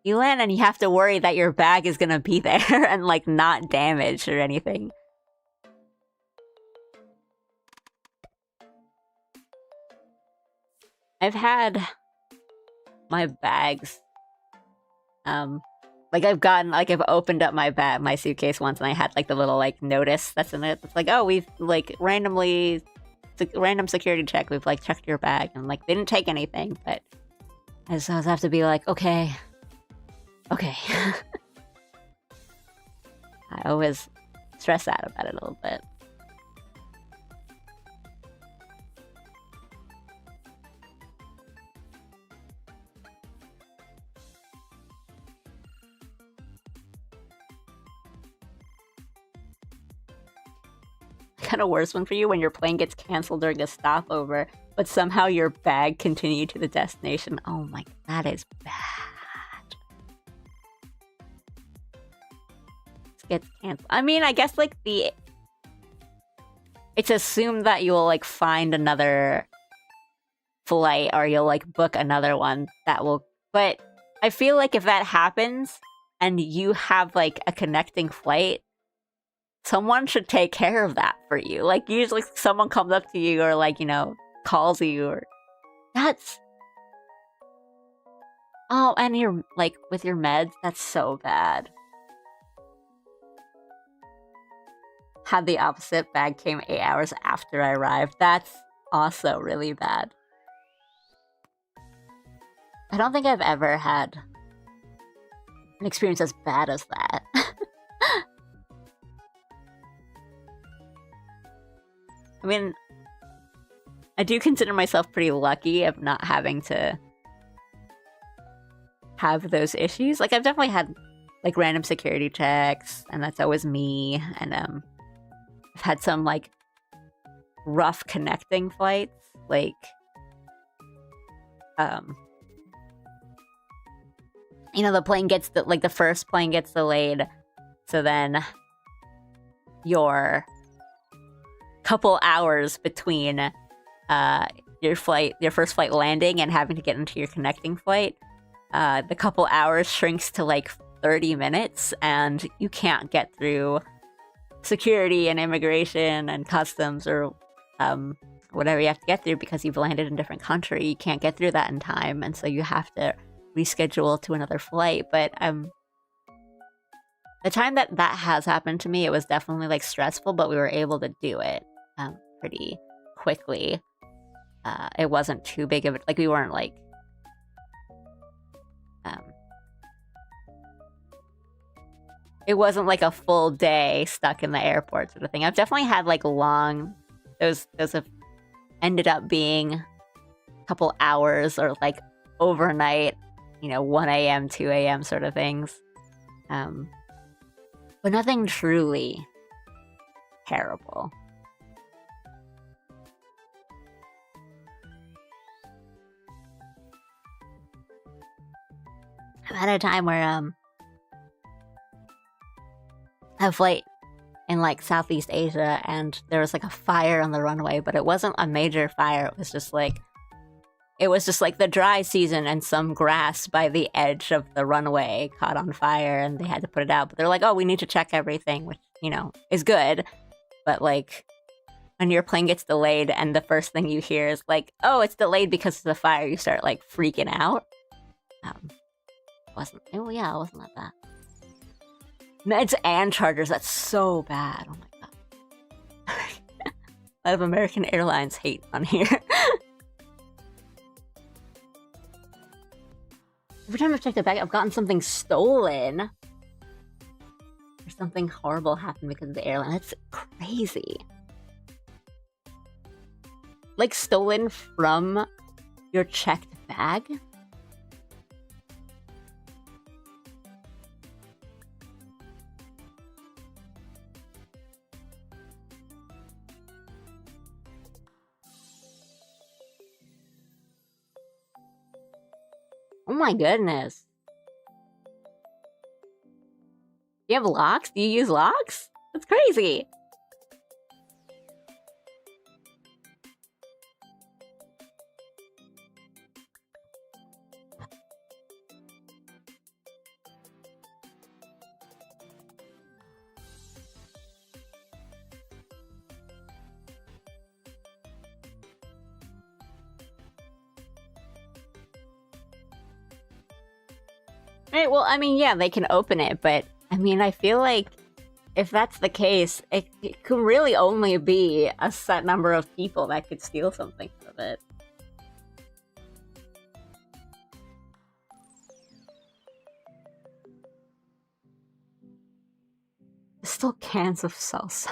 you land and you have to worry that your bag is gonna be there and, like, not damaged or anything. I've had my bags, like, I've opened up my suitcase once and I had, like, the little, like, notice that's in it. It's like, oh, we've, like, random security check. We've, like, checked your bag. And, like, they didn't take anything, but I just always have to be like, okay. I always stress out about it a little bit. Kind of worse one for you when your plane gets canceled during a stopover, but somehow your bag continued to the destination. Oh my, that is bad. It gets canceled. I mean, I guess, like, it's assumed that you'll, like, find another flight or you'll, like, book another one that will... But I feel like if that happens and you have, like, a connecting flight, someone should take care of that for you. Like, usually someone comes up to you or, like, you know, calls you or... That's... Oh, and you're, like, with your meds, that's so bad. Had the opposite. Bag came 8 hours after I arrived. That's also really bad. I don't think I've ever had an experience as bad as that. I mean, I do consider myself pretty lucky of not having to have those issues. Like, I've definitely had, like, random security checks, and that's always me. And I've had some, like, rough connecting flights. Like, you know, the plane gets the first plane gets delayed, so then your couple hours between your first flight landing and having to get into your connecting flight, the couple hours shrinks to like 30 minutes, and you can't get through security and immigration and customs or whatever you have to get through because you've landed in a different country. You can't get through that in time, and so you have to reschedule to another flight. But the time that has happened to me, it was definitely like stressful, but we were able to do it pretty quickly. It wasn't too big of it. Like, we weren't like it wasn't like a full day stuck in the airport sort of thing. I've definitely had like long, those have ended up being a couple hours or like overnight, 1 a.m., 2 a.m. sort of things. But nothing truly terrible. I've had a time where a flight in like Southeast Asia, and there was like a fire on the runway, but it wasn't a major fire. It was just like the dry season, and some grass by the edge of the runway caught on fire, and they had to put it out. But they're like, "Oh, we need to check everything," which is good. But like, when your plane gets delayed, and the first thing you hear is like, "Oh, it's delayed because of the fire," you start like freaking out. It wasn't like that. Meds and chargers, that's so bad. Oh my god. A lot of American Airlines hate on here. Every time I've checked the bag, I've gotten something stolen. Or something horrible happened because of the airline. That's crazy. Like, stolen from your checked bag? Oh my goodness. Do you have locks? Do you use locks? That's crazy. Right, well, I mean, yeah, they can open it, but I mean, I feel like if that's the case, it could really only be a set number of people that could steal something from it. There's still cans of salsa.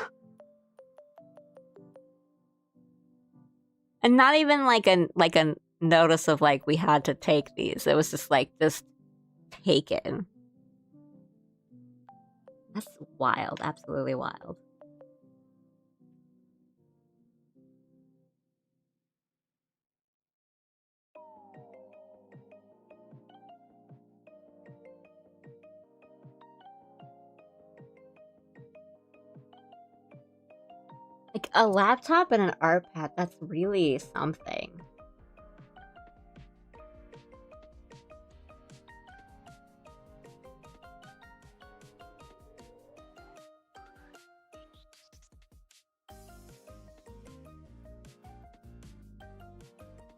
And not even like a notice of like, we had to take these. It was just like, just taken. That's wild. Absolutely wild. Like, a laptop and an art pad, that's really something.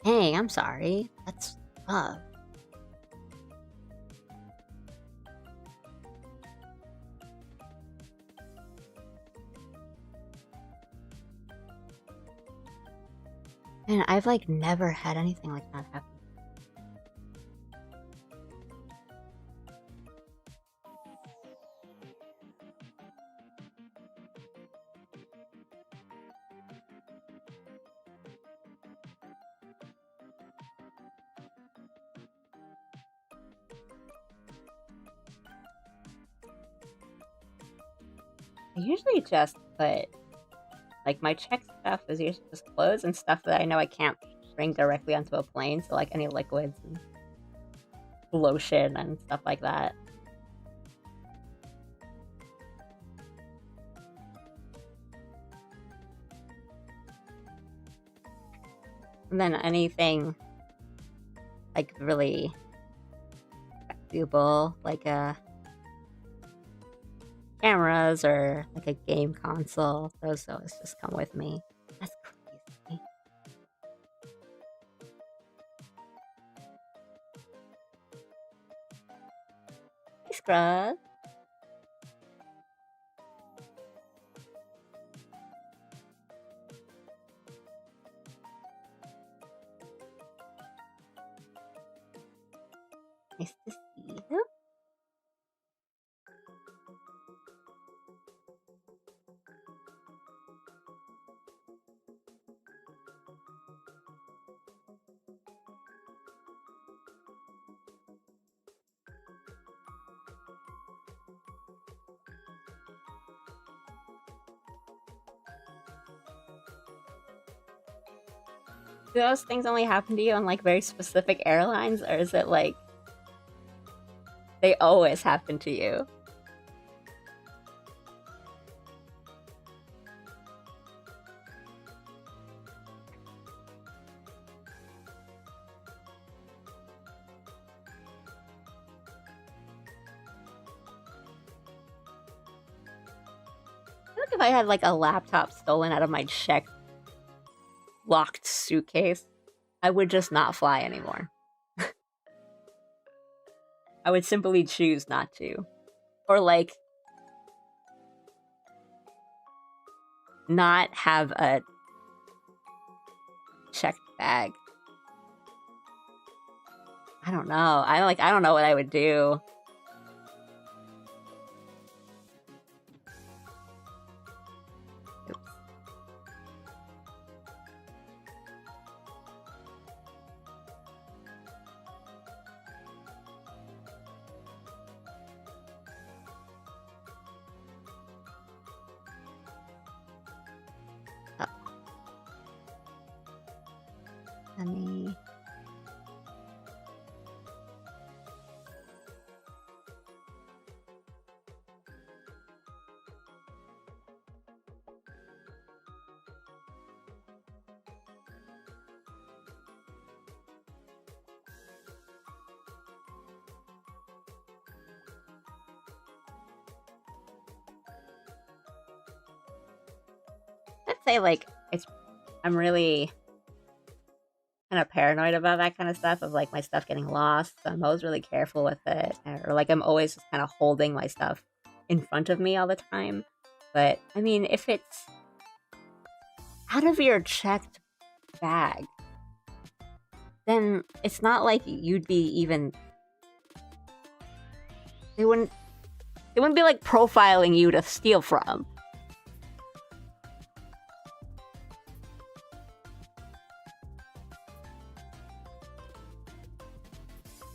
Hey, I'm sorry. That's tough. Man, I've like never had anything like that happen. I usually just put, like, my check stuff is usually just clothes and stuff that I know I can't bring directly onto a plane, so like any liquids and lotion and stuff like that. And then anything like really valuable, like cameras or like a game console, those always just come with me. That's crazy. Hey, Scrub. Nice to see you. Do those things only happen to you on like very specific airlines, or is it like they always happen to you? I feel like if I had like a laptop stolen out of my checked locked suitcase, I would just not fly anymore. I would simply choose not to. Or like not have a checked bag. I don't know. I don't know what I would do. Oops. Oh. Let me I'd say like I'm really kind of paranoid about that kind of stuff of like my stuff getting lost. So I'm always really careful with it, or like I'm always just kind of holding my stuff in front of me all the time. But I mean, if it's out of your checked bag, then it's not like you'd be even. They wouldn't be like profiling you to steal from.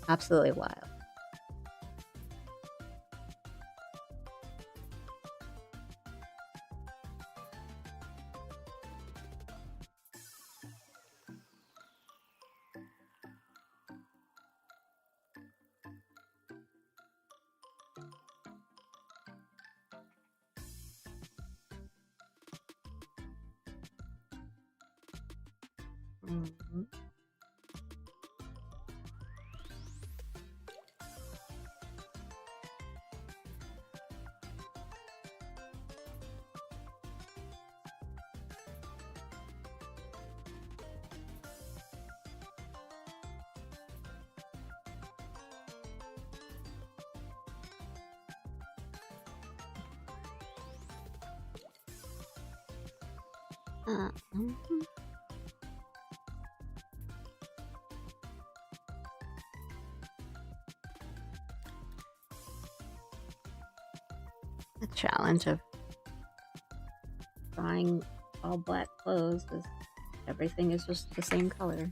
Absolutely wild. Mhm. Mhm. The challenge of buying all black clothes is everything is just the same color.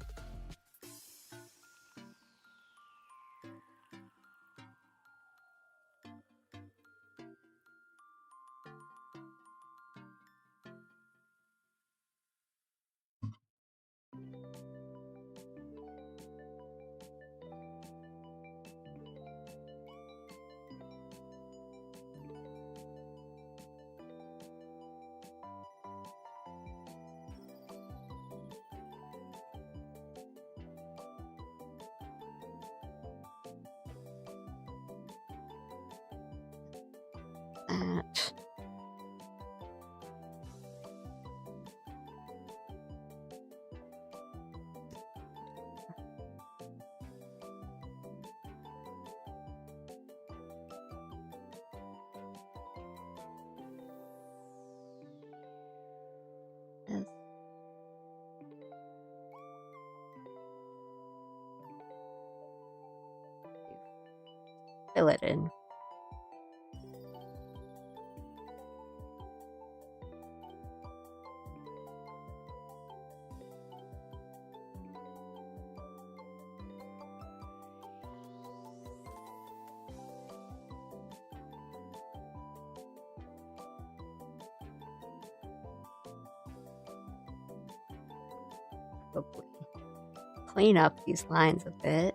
that. This. Fill it in. Probably clean up these lines a bit.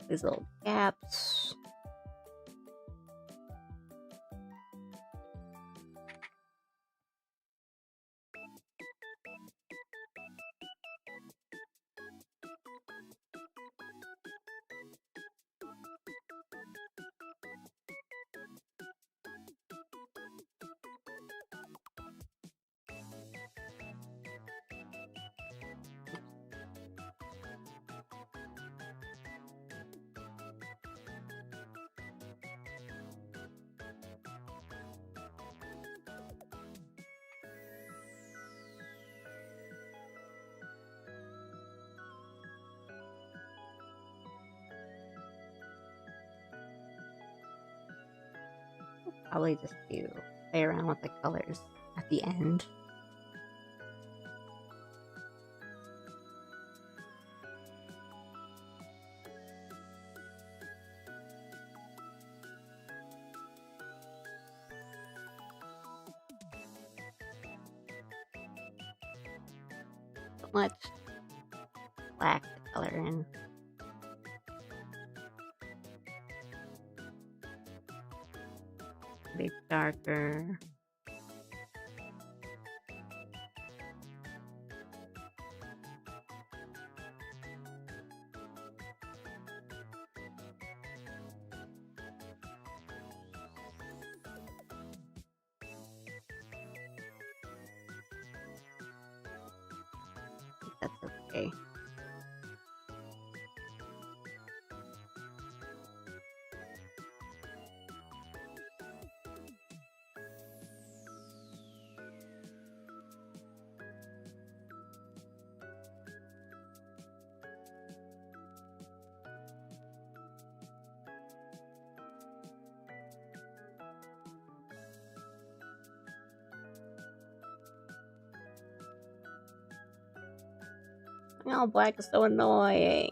These little gaps. Probably just do play around with the colors at the end. So much black to color in. A bit darker. That's okay. Oh, black is so annoying.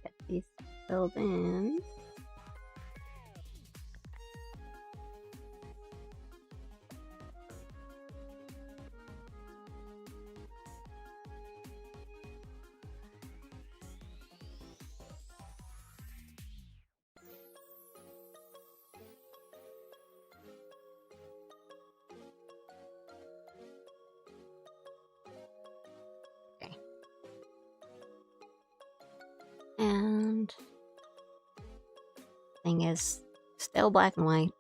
Get these filled in. And thing is still black and white.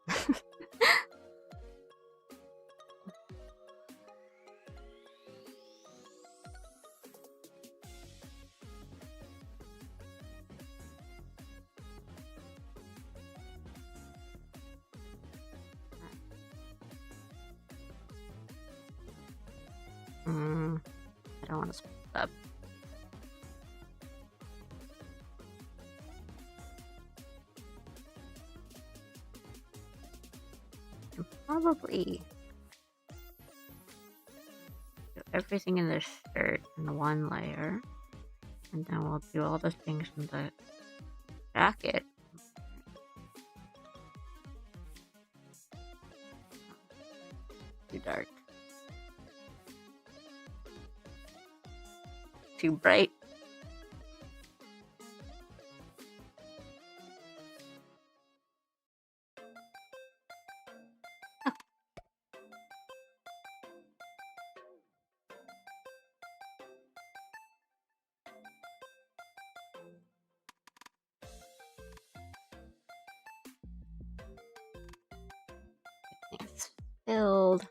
I don't want to split it up. And probably do everything in this shirt in one layer. And then we'll do all the things in the jacket. Too dark. Too bright. It's filled.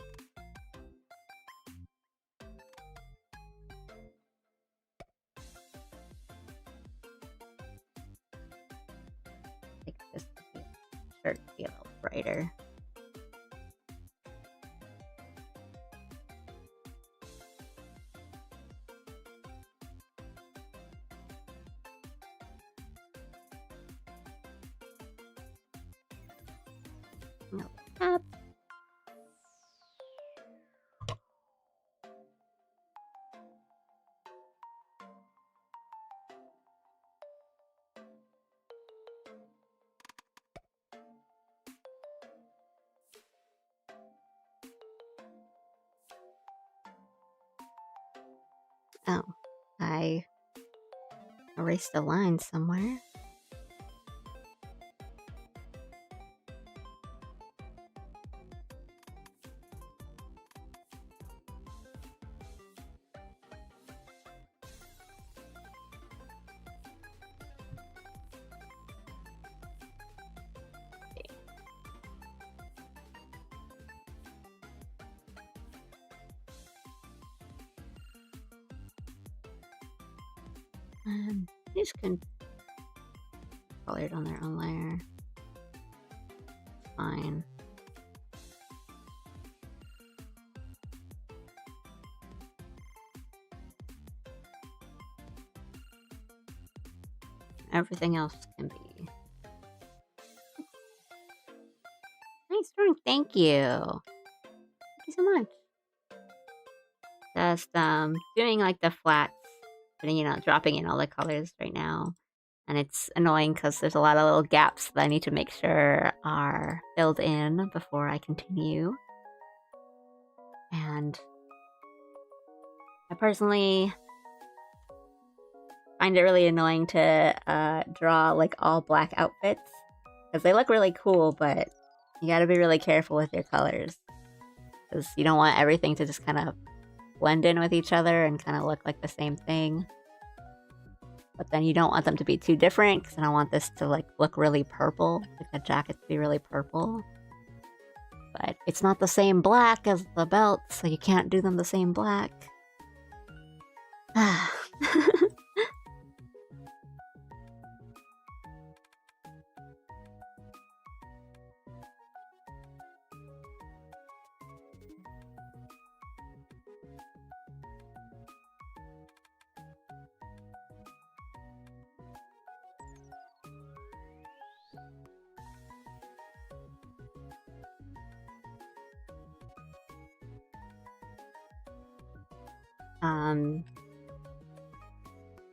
Like this shirt to be a little brighter. No cap. Oh, I erased a line somewhere. These can colored on their own layer. Fine. Everything else can be. Nice drawing, thank you. Thank you so much. Just doing like the flats, putting dropping in all the colors right now. And it's annoying because there's a lot of little gaps that I need to make sure are filled in before I continue. And I personally find it really annoying to draw like all black outfits because they look really cool, but you gotta be really careful with your colors because you don't want everything to just kind of blend in with each other and kind of look like the same thing. But then you don't want them to be too different because I don't want this to like look really purple, like the jacket to be really purple. But it's not the same black as the belt, so you can't do them the same black.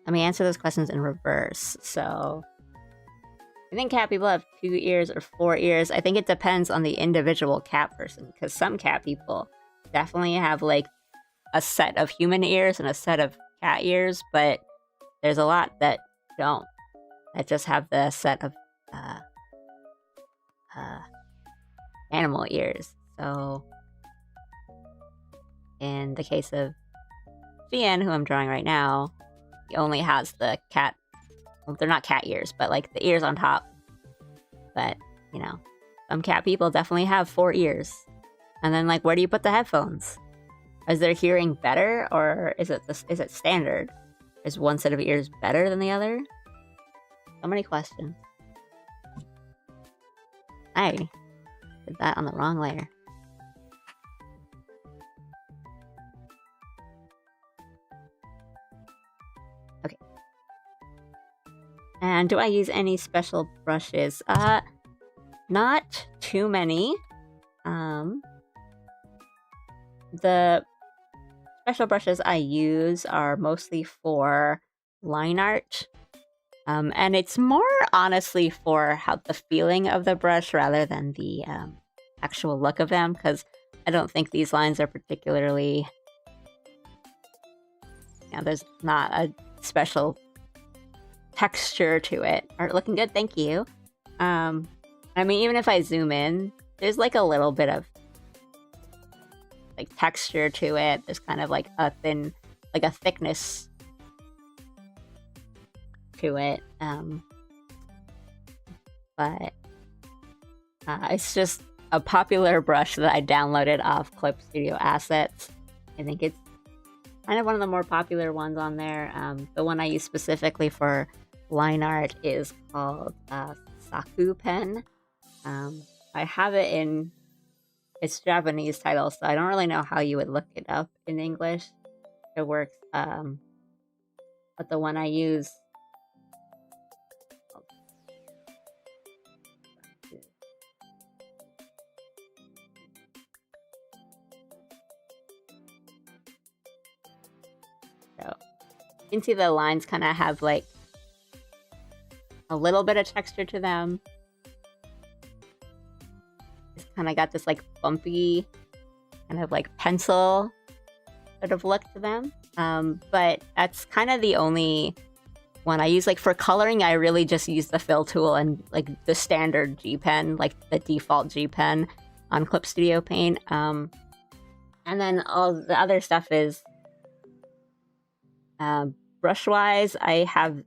Let me answer those questions in reverse. So, I think cat people have 2 ears or 4 ears. I think it depends on the individual cat person, because some cat people definitely have like a set of human ears and a set of cat ears, but there's a lot that don't. That just have the set of animal ears. So, in the case of Gian, who I'm drawing right now, he only has the cat. Well, they're not cat ears, but like the ears on top. But, some cat people definitely have 4 ears. And then, like, where do you put the headphones? Is their hearing better, or is it standard? Is one set of ears better than the other? So many questions. I did that on the wrong layer. And do I use any special brushes? Not too many. The special brushes I use are mostly for line art. And it's more honestly for how the feeling of the brush rather than the actual look of them, because I don't think these lines are particularly... Yeah, there's not a special texture to it. Art looking good, thank you. I mean, even if I zoom in, there's like a little bit of like texture to it. There's kind of like a thin, like a thickness to it. But it's just a popular brush that I downloaded off Clip Studio Assets. I think it's kind of one of the more popular ones on there. The one I use specifically for line art is called Saku Pen. I have it in its Japanese title, so I don't really know how you would look it up in English. It works, but the one I use... So, you can see the lines kind of have like a little bit of texture to them. It's kind of got this like bumpy kind of like pencil sort of look to them. But that's kind of the only one I use. Like for coloring, I really just use the fill tool and like the standard G pen, like the default G pen on Clip Studio Paint. And then all the other stuff is brush-wise, I have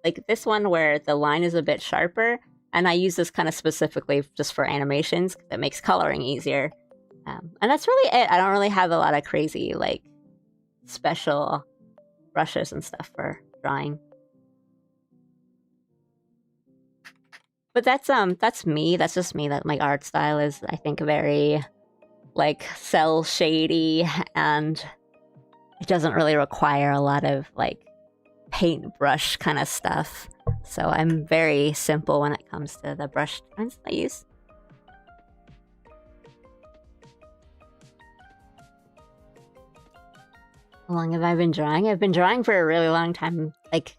like this one where the line is a bit sharper, and I use this kind of specifically just for animations because it makes coloring easier. And that's really it. I don't really have a lot of crazy like special brushes and stuff for drawing. But that's me. That's just me. That my art style is, I think, very like cell shady, and it doesn't really require a lot of like paintbrush kind of stuff. So I'm very simple when it comes to the brush kinds I use. How long have I been drawing? I've been drawing for a really long time. Like,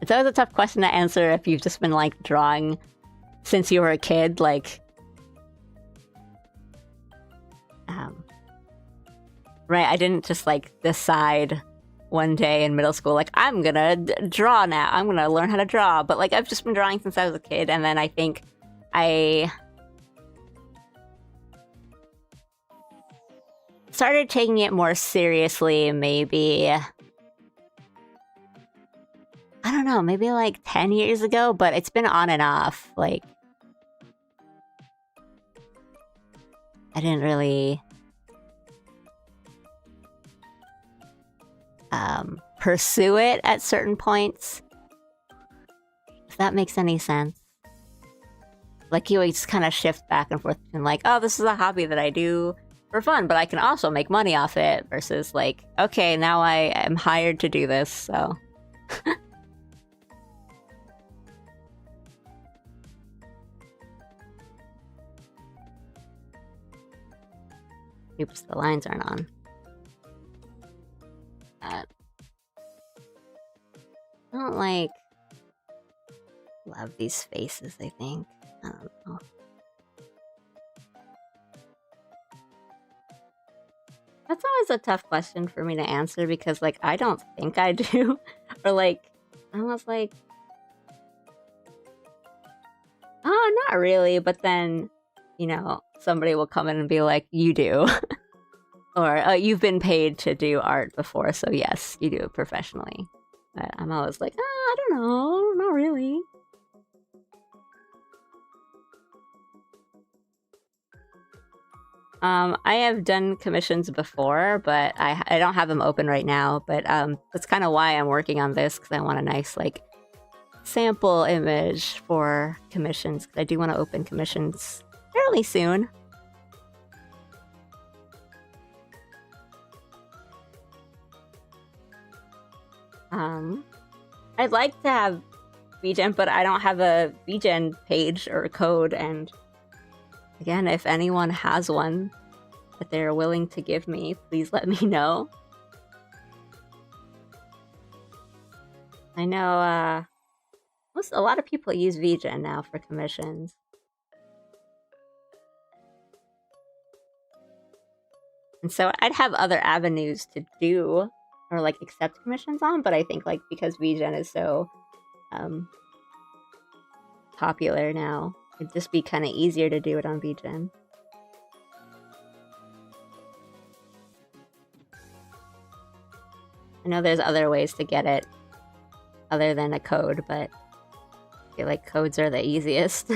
it's always a tough question to answer if you've just been like drawing since you were a kid. Like, right, I didn't just like decide one day in middle school, like, I'm gonna draw now. I'm gonna learn how to draw. But like, I've just been drawing since I was a kid, and then I think I started taking it more seriously maybe, I don't know, maybe like 10 years ago, but it's been on and off. Like, I didn't really pursue it at certain points, if that makes any sense. Like, you always kind of shift back and forth and like, oh, this is a hobby that I do for fun, but I can also make money off it, versus like, okay, now I am hired to do this, so. Oops, the lines aren't on. I don't like love these faces, I think. I don't know. That's always a tough question for me to answer because, like, I don't think I do. Or, like, I was like, oh, not really. But then, you know, somebody will come in and be like, you do. Or, you've been paid to do art before, so yes, you do it professionally. But I'm always like, oh, I don't know, not really. I have done commissions before, but I don't have them open right now. But that's kind of why I'm working on this, because I want a nice like sample image for commissions. Because I do want to open commissions fairly soon. I'd like to have VGen, but I don't have a VGen page or code, and again, if anyone has one that they're willing to give me, please let me know. I know a lot of people use VGen now for commissions. And so I'd have other avenues to do or like accept commissions on, but I think like because VGen is so popular now, it'd just be kind of easier to do it on VGen. I know there's other ways to get it other than a code, but I feel like codes are the easiest.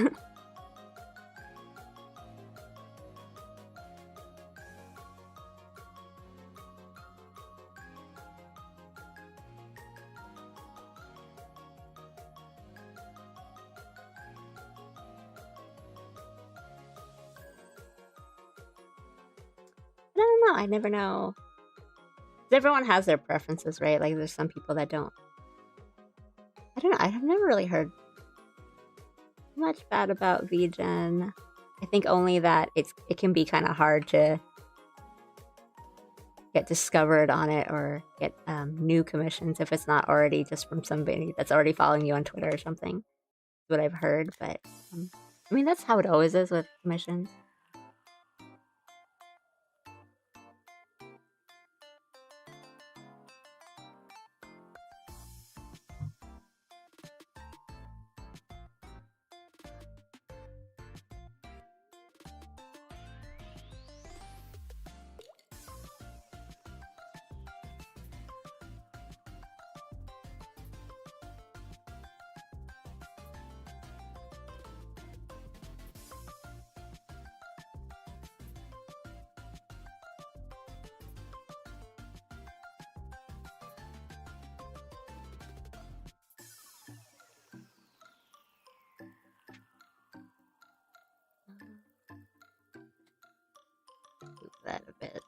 I don't know. I never know. 'Cause everyone has their preferences, right? Like, there's some people that don't. I don't know. I've never really heard much bad about VGen. I think only that it can be kind of hard to get discovered on it or get new commissions if it's not already just from somebody that's already following you on Twitter or something. That's what I've heard, but I mean, that's how it always is with commissions. Move that a bit.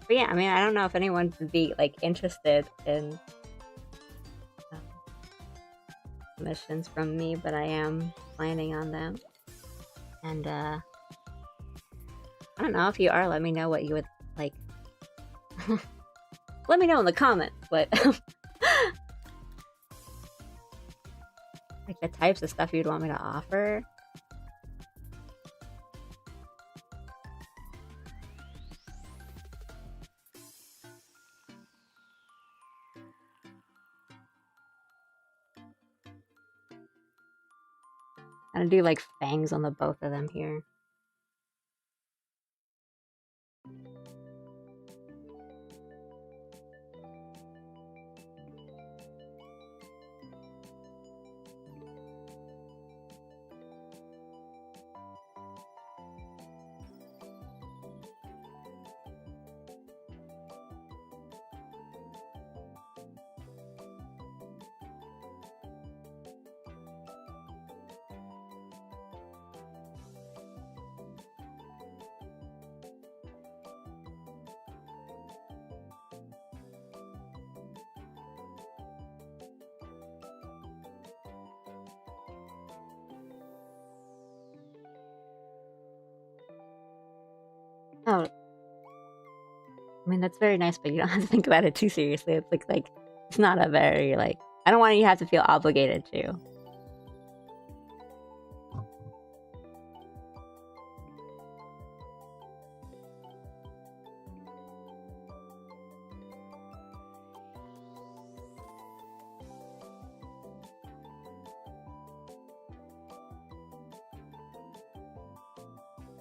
But yeah, I mean, I don't know if anyone would be like interested in commissions from me, but I am planning on them. And I don't know if you are. Let me know what you would like. Let me know in the comments what like the types of stuff you'd want me to offer. I'm gonna do like fangs on the both of them here. Oh, I mean, that's very nice, but you don't have to think about it too seriously. It's like it's not a very like. I don't want you to have to feel obligated to.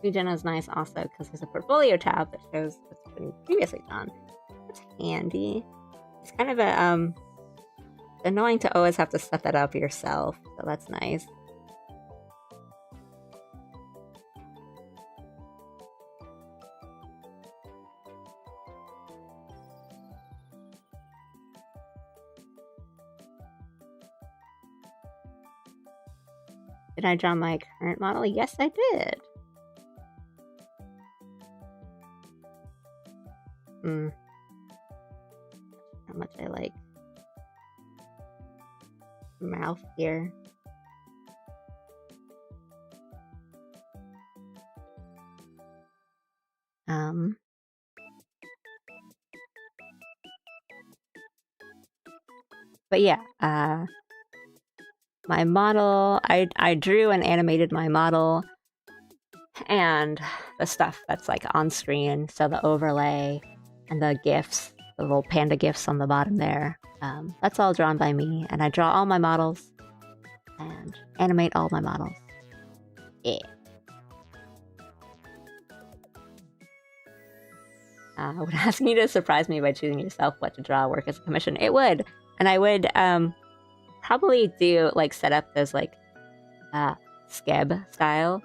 VGen is nice also because there's a portfolio tab that shows what's been previously done. That's handy. It's kind of a annoying to always have to set that up yourself, so that's nice. Did I draw my current model? Yes, I did. How much I like mouth here. But yeah, my model, I drew and animated my model and the stuff that's like on screen, so the overlay and the GIFs, the little panda GIFs on the bottom there. That's all drawn by me, and I draw all my models and animate all my models. Yeah. Would ask you to surprise me by choosing yourself what to draw, work as a commission. It would, and I would probably do like set up those like skeb style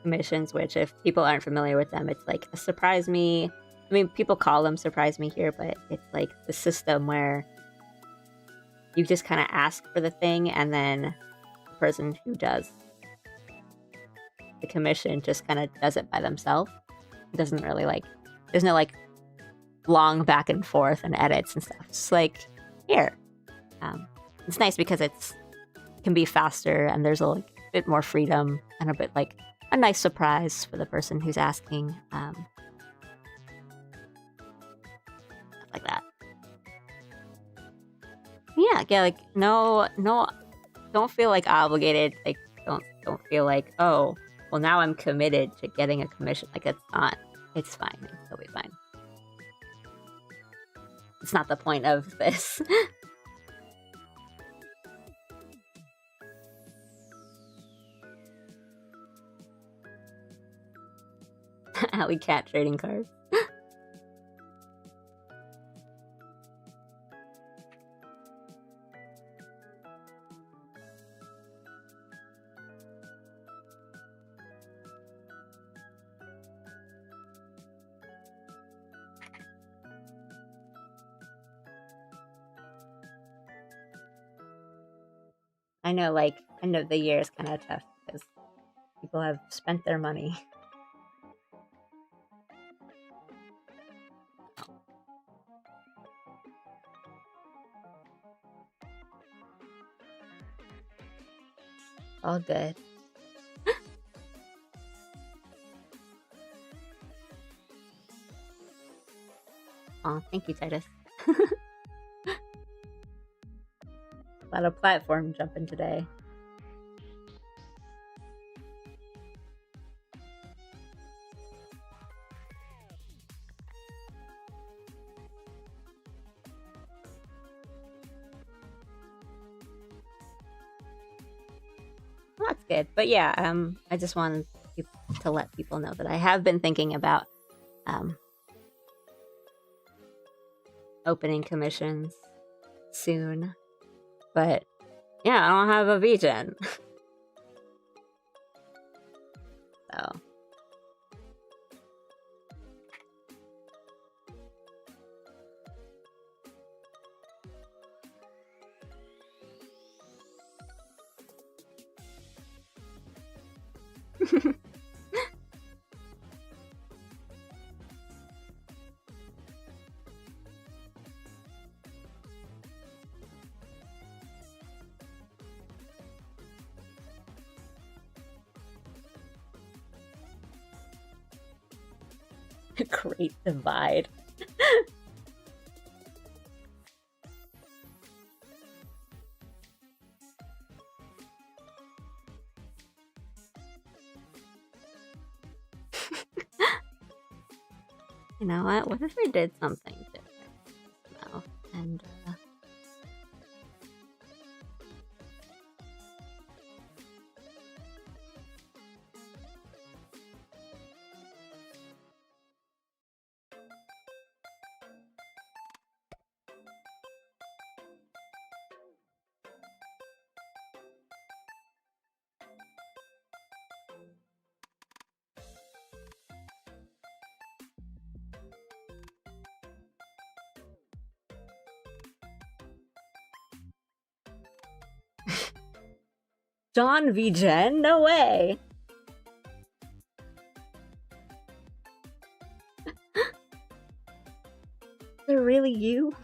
commissions, which if people aren't familiar with them, it's like a surprise me. I mean, people call them surprise me here, but it's like the system where you just kind of ask for the thing, and then the person who does the commission just kind of does it by themselves. It doesn't really like, there's no like long back and forth and edits and stuff. It's like, here. It's nice because it can be faster, and there's a like, bit more freedom and a bit like a nice surprise for the person who's asking. Stuff like that. Yeah, like no, don't feel like obligated. Like don't feel like, oh, well now I'm committed to getting a commission. Like it's not. It's fine. It'll be fine. It's not the point of this. Alley cat trading cards. I know, like, end of the year is kind of tough because people have spent their money. All good. Aw, thank you, Titus. A lot of platform jumping today. Well, that's good. But yeah, I just wanted to let people know that I have been thinking about opening commissions soon. But yeah, I don't have a VGen. So great divide. You know what? What if I did something different? No. And John v. Jen? No way! They're really you?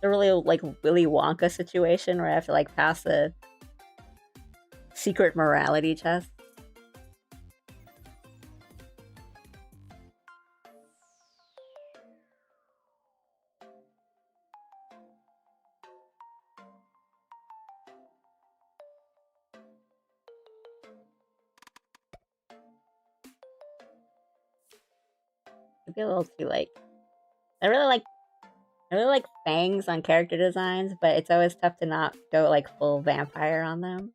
A really, like, Willy Wonka situation where I have to, like, pass a secret morality test. It'd be a little too, like... I really like fangs on character designs, but it's always tough to not go, like, full vampire on them.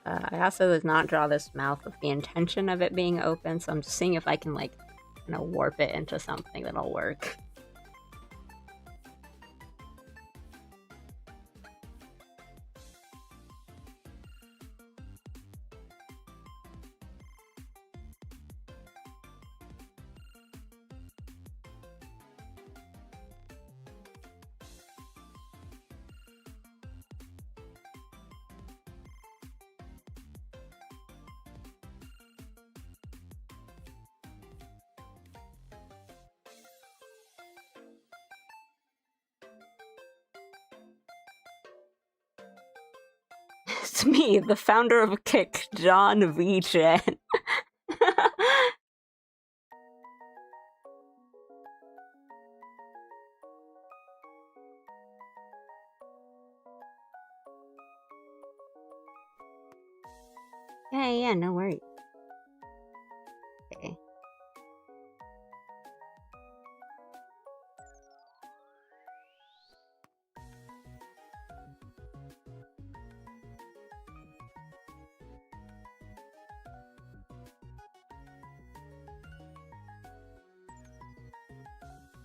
I also did not draw this mouth with the intention of it being open, so I'm just seeing if I can, like, kind of warp it into something that'll work. It's me, the founder of Kick, John V. Chen. Yeah, no worries. Okay.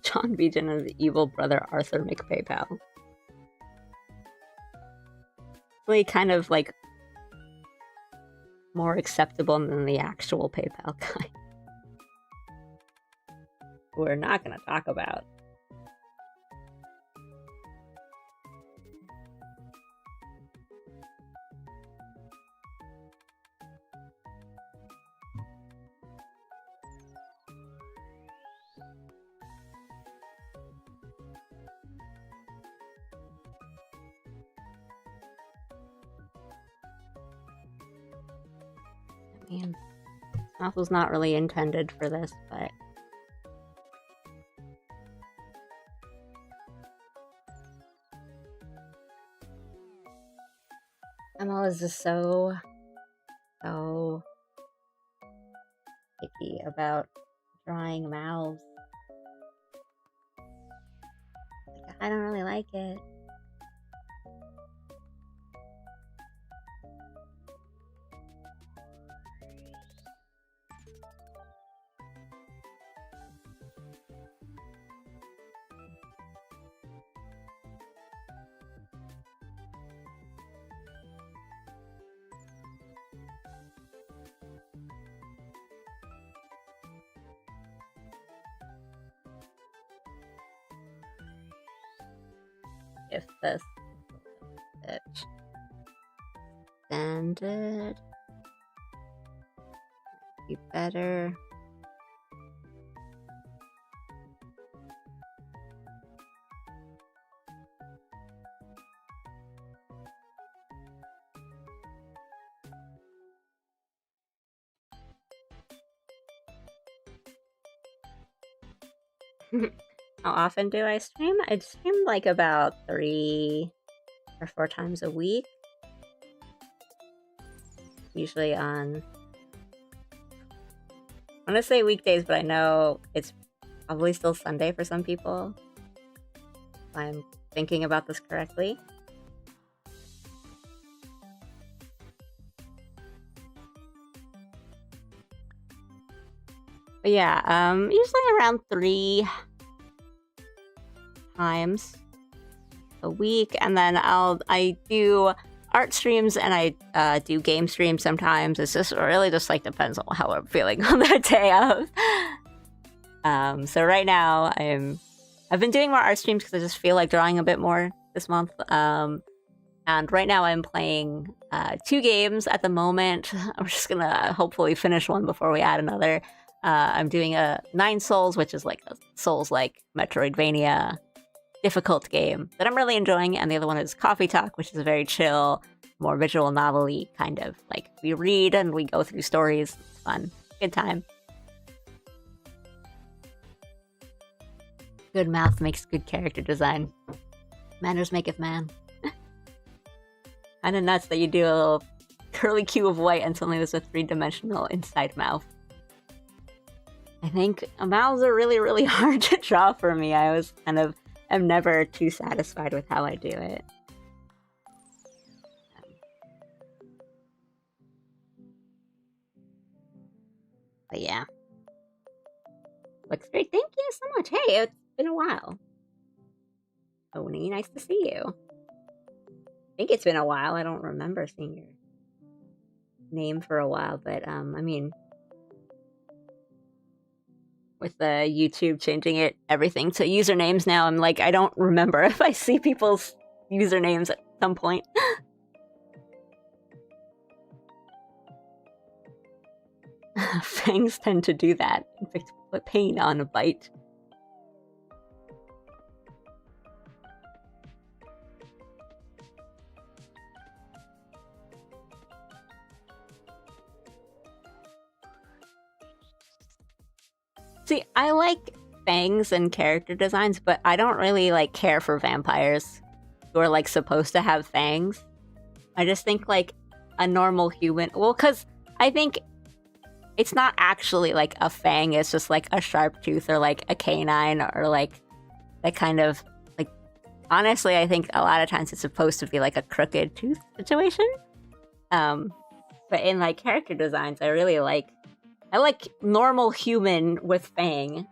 John V. Chen is the evil brother Arthur McPaypal. Really kind of, like, more acceptable than the actual PayPal guy. We're not gonna talk about. I mean, this was not really intended for this, but Emma is just so picky about drawing mouths. Like, I don't really like it. If this bitch extended, be better. How often do I stream? I stream like about 3 or 4 times a week. Usually on... I want to say weekdays, but I know it's probably still Sunday for some people. If I'm thinking about this correctly. But yeah, usually around 3 times a week, and then I do art streams and I do game streams sometimes. It's just really just like depends on how I'm feeling on that day of. So right now I've been doing more art streams because I just feel like drawing a bit more this month. And right now I'm playing 2 games at the moment. I'm just gonna hopefully finish one before we add another. I'm doing a 9 Souls, which is like a Souls-like Metroidvania difficult game that I'm really enjoying, and the other one is Coffee Talk, which is a very chill, more visual novel-y kind of like we read and we go through stories. It's fun, good time. Good math makes good character design. Manners maketh man. Kinda nuts that you do a little curly cue of white and suddenly there's a 3-dimensional inside mouth. I think mouths are really, really hard to draw for me. I was kind of am never too satisfied with how I do it. But yeah. Looks great. Thank you so much. Hey, it's been a while. Oni, nice to see you. I think it's been a while. I don't remember seeing your name for a while, but I mean, with the YouTube changing everything to usernames now, I'm like, I don't remember if I see people's usernames at some point. Fangs tend to do that. Inflict pain on a bite. See, I like fangs and character designs, but I don't really like care for vampires who are like supposed to have fangs. I just think like a normal human, well, because I think it's not actually like a fang, it's just like a sharp tooth or like a canine or like that kind of like, honestly, I think a lot of times it's supposed to be like a crooked tooth situation. But in like character designs, I like normal human with fang,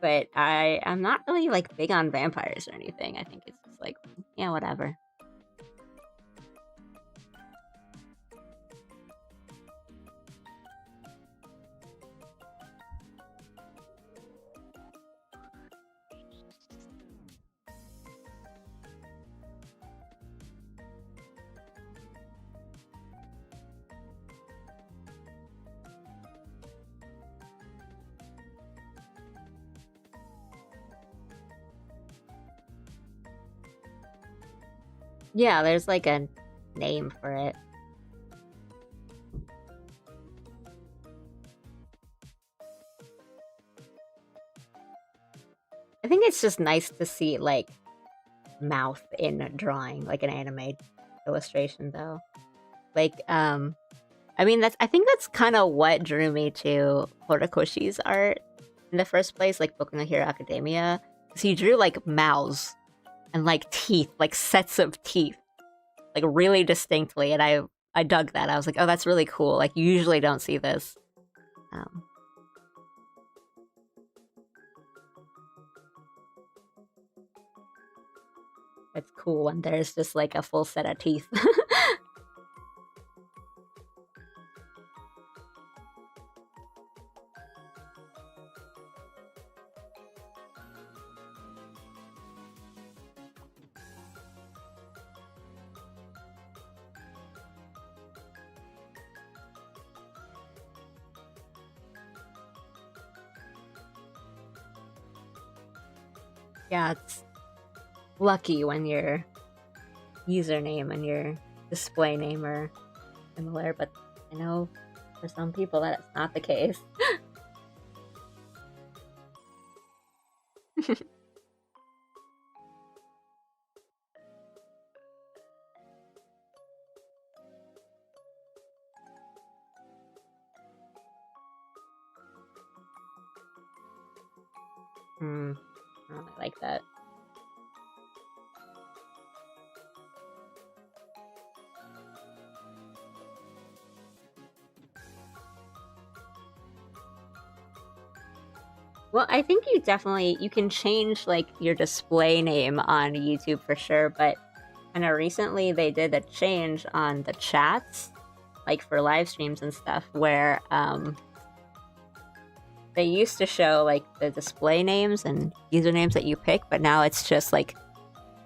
but I'm not really like big on vampires or anything. I think it's just like, yeah, whatever. Yeah, there's like a name for it. I think it's just nice to see like mouth in a drawing, like an anime illustration though. Like, I mean, I think that's kind of what drew me to Horikoshi's art in the first place, like Boku no Hero Academia. Because he drew like mouths and like teeth, like sets of teeth, like really distinctly, and I dug that. I was like, oh, that's really cool. Like, you usually don't see this. It's cool when there's just like a full set of teeth. Yeah, it's lucky when your username and your display name are similar, but I know for some people that it's not the case. I like that. Well, I think you can change like your display name on YouTube for sure, but kind of recently they did a change on the chats, like for live streams and stuff, where they used to show like the display names and usernames that you pick, but now it's just like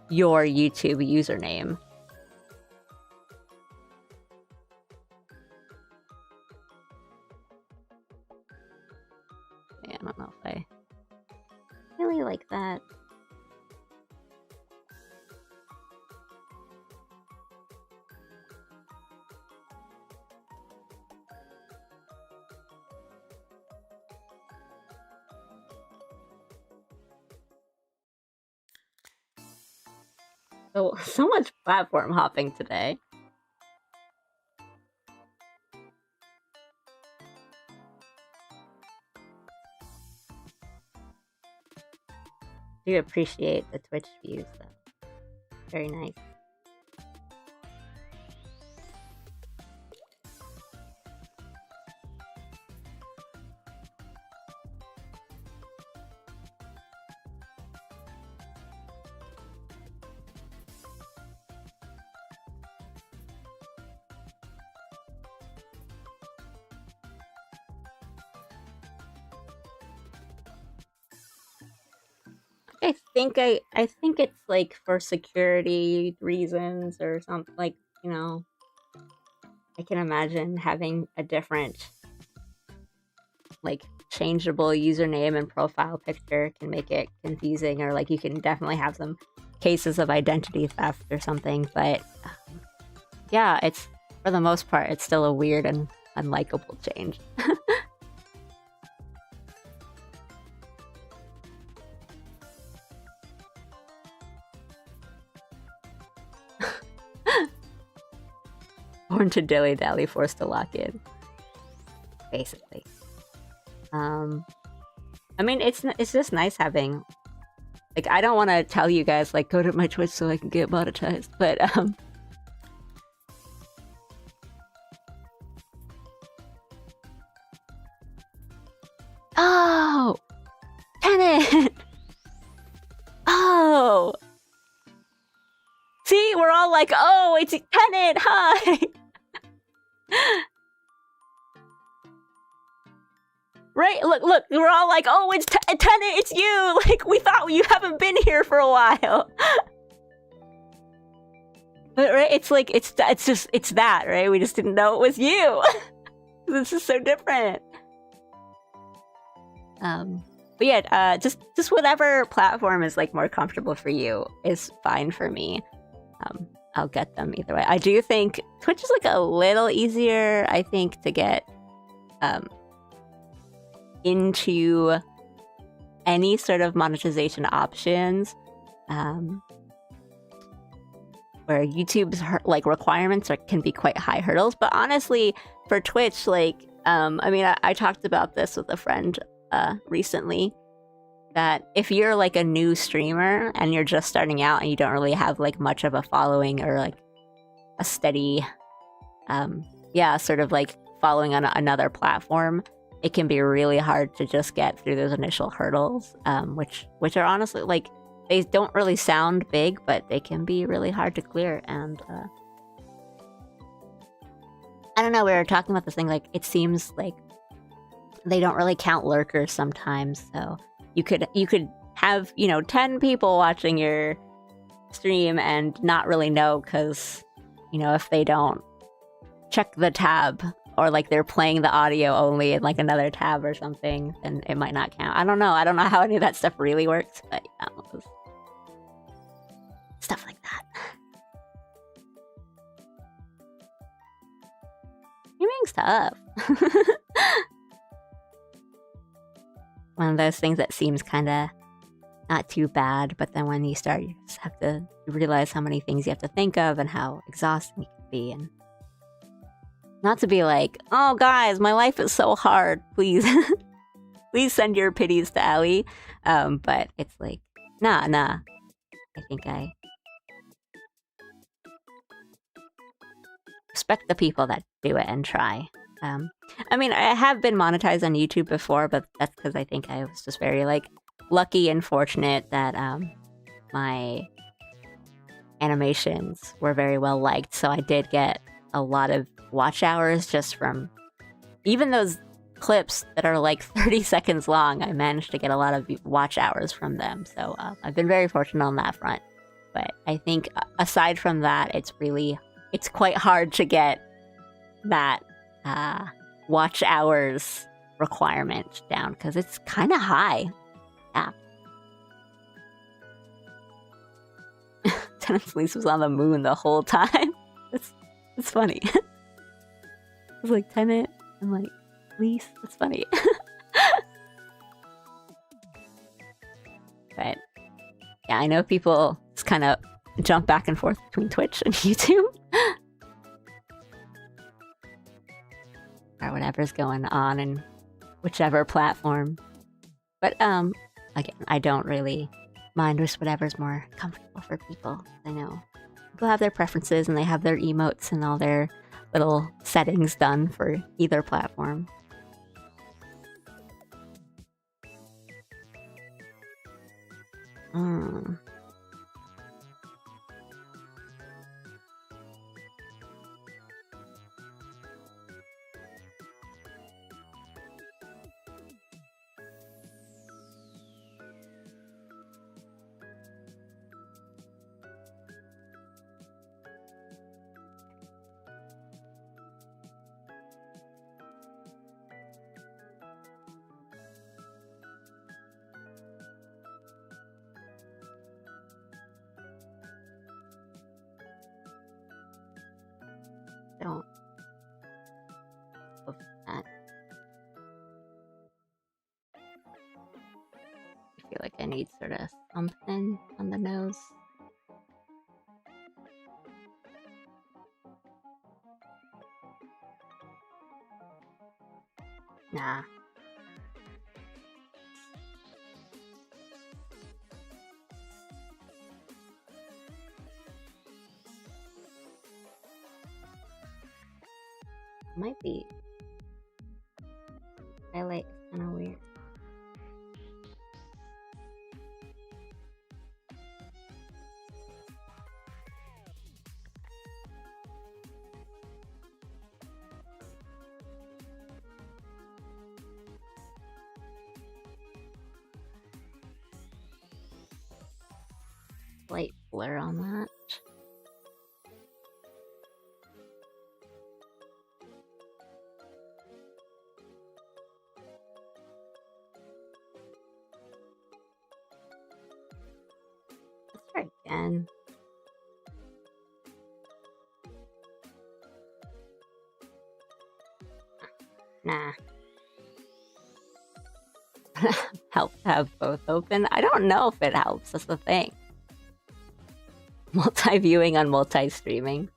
your YouTube username. Yeah, I don't know if I really like that. So much platform hopping today. I do appreciate the Twitch views, though. Very nice. I think it's like for security reasons or something, like, you know, I can imagine having a different, like, changeable username and profile picture can make it confusing, or like you can definitely have some cases of identity theft or something, but yeah, it's, for the most part, it's still a weird and unlikable change. Born to dilly dally, forced to lock in. Basically. I mean, it's just nice having, like, I don't want to tell you guys, like, go to my Twitch so I can get monetized, but, oh! Tenet! Oh! See, we're all like, oh, it's Tenet, hi! Right? Look, we're all like, oh, it's Tenet, it's you! Like, we thought you haven't been here for a while. But, right, it's like, it's that, right? We just didn't know it was you. This is so different. But yeah, just whatever platform is, like, more comfortable for you is fine for me. I'll get them either way. I do think Twitch is, like, a little easier, I think, to get into any sort of monetization options, where YouTube's like requirements can be quite high hurdles. But honestly, for Twitch, like, I mean, I talked about this with a friend recently, that if you're like a new streamer and you're just starting out and you don't really have like much of a following or like a steady, sort of like following on another platform, it can be really hard to just get through those initial hurdles, which are honestly, like, they don't really sound big, but they can be really hard to clear. And I don't know, we were talking about this thing, like, it seems like they don't really count lurkers sometimes, so you could have, 10 people watching your stream and not really know, because, if they don't check the tab, or like they're playing the audio only in like another tab or something, then it might not count. I don't know how any of that stuff really works, but yeah, stuff like that. Streaming's tough. One of those things that seems kind of not too bad, but then when you start, you just have to realize how many things you have to think of and how exhausting it can be. And not to be like, oh guys, my life is so hard, please please send your pities to Allie, but it's like, nah, I think I respect the people that do it and try. I mean, I have been monetized on YouTube before, but that's because I think I was just very, like, lucky and fortunate that my animations were very well liked, so I did get a lot of watch hours just from even those clips that are like 30 seconds long. I managed to get a lot of watch hours from them, so I've been very fortunate on that front. But I think aside from that, it's quite hard to get that watch hours requirement down because it's kind of high. Yeah. Tenant's Lease was on the moon the whole time. It's funny. It's like Tenant and like Lease. It's funny. But yeah, I know people just kind of jump back and forth between Twitch and YouTube. Or whatever's going on in whichever platform. But again, I don't really mind just whatever's more comfortable for people. I know people have their preferences and they have their emotes and all their little settings done for either platform. Don't look at that. I feel like I need sort of something on the nose. Nah. Might be. Highlight is kind of weird. Slight blur on that. Let's try again. Nah. Help to have both open? I don't know if it helps. That's the thing. Multi-viewing on multi-streaming.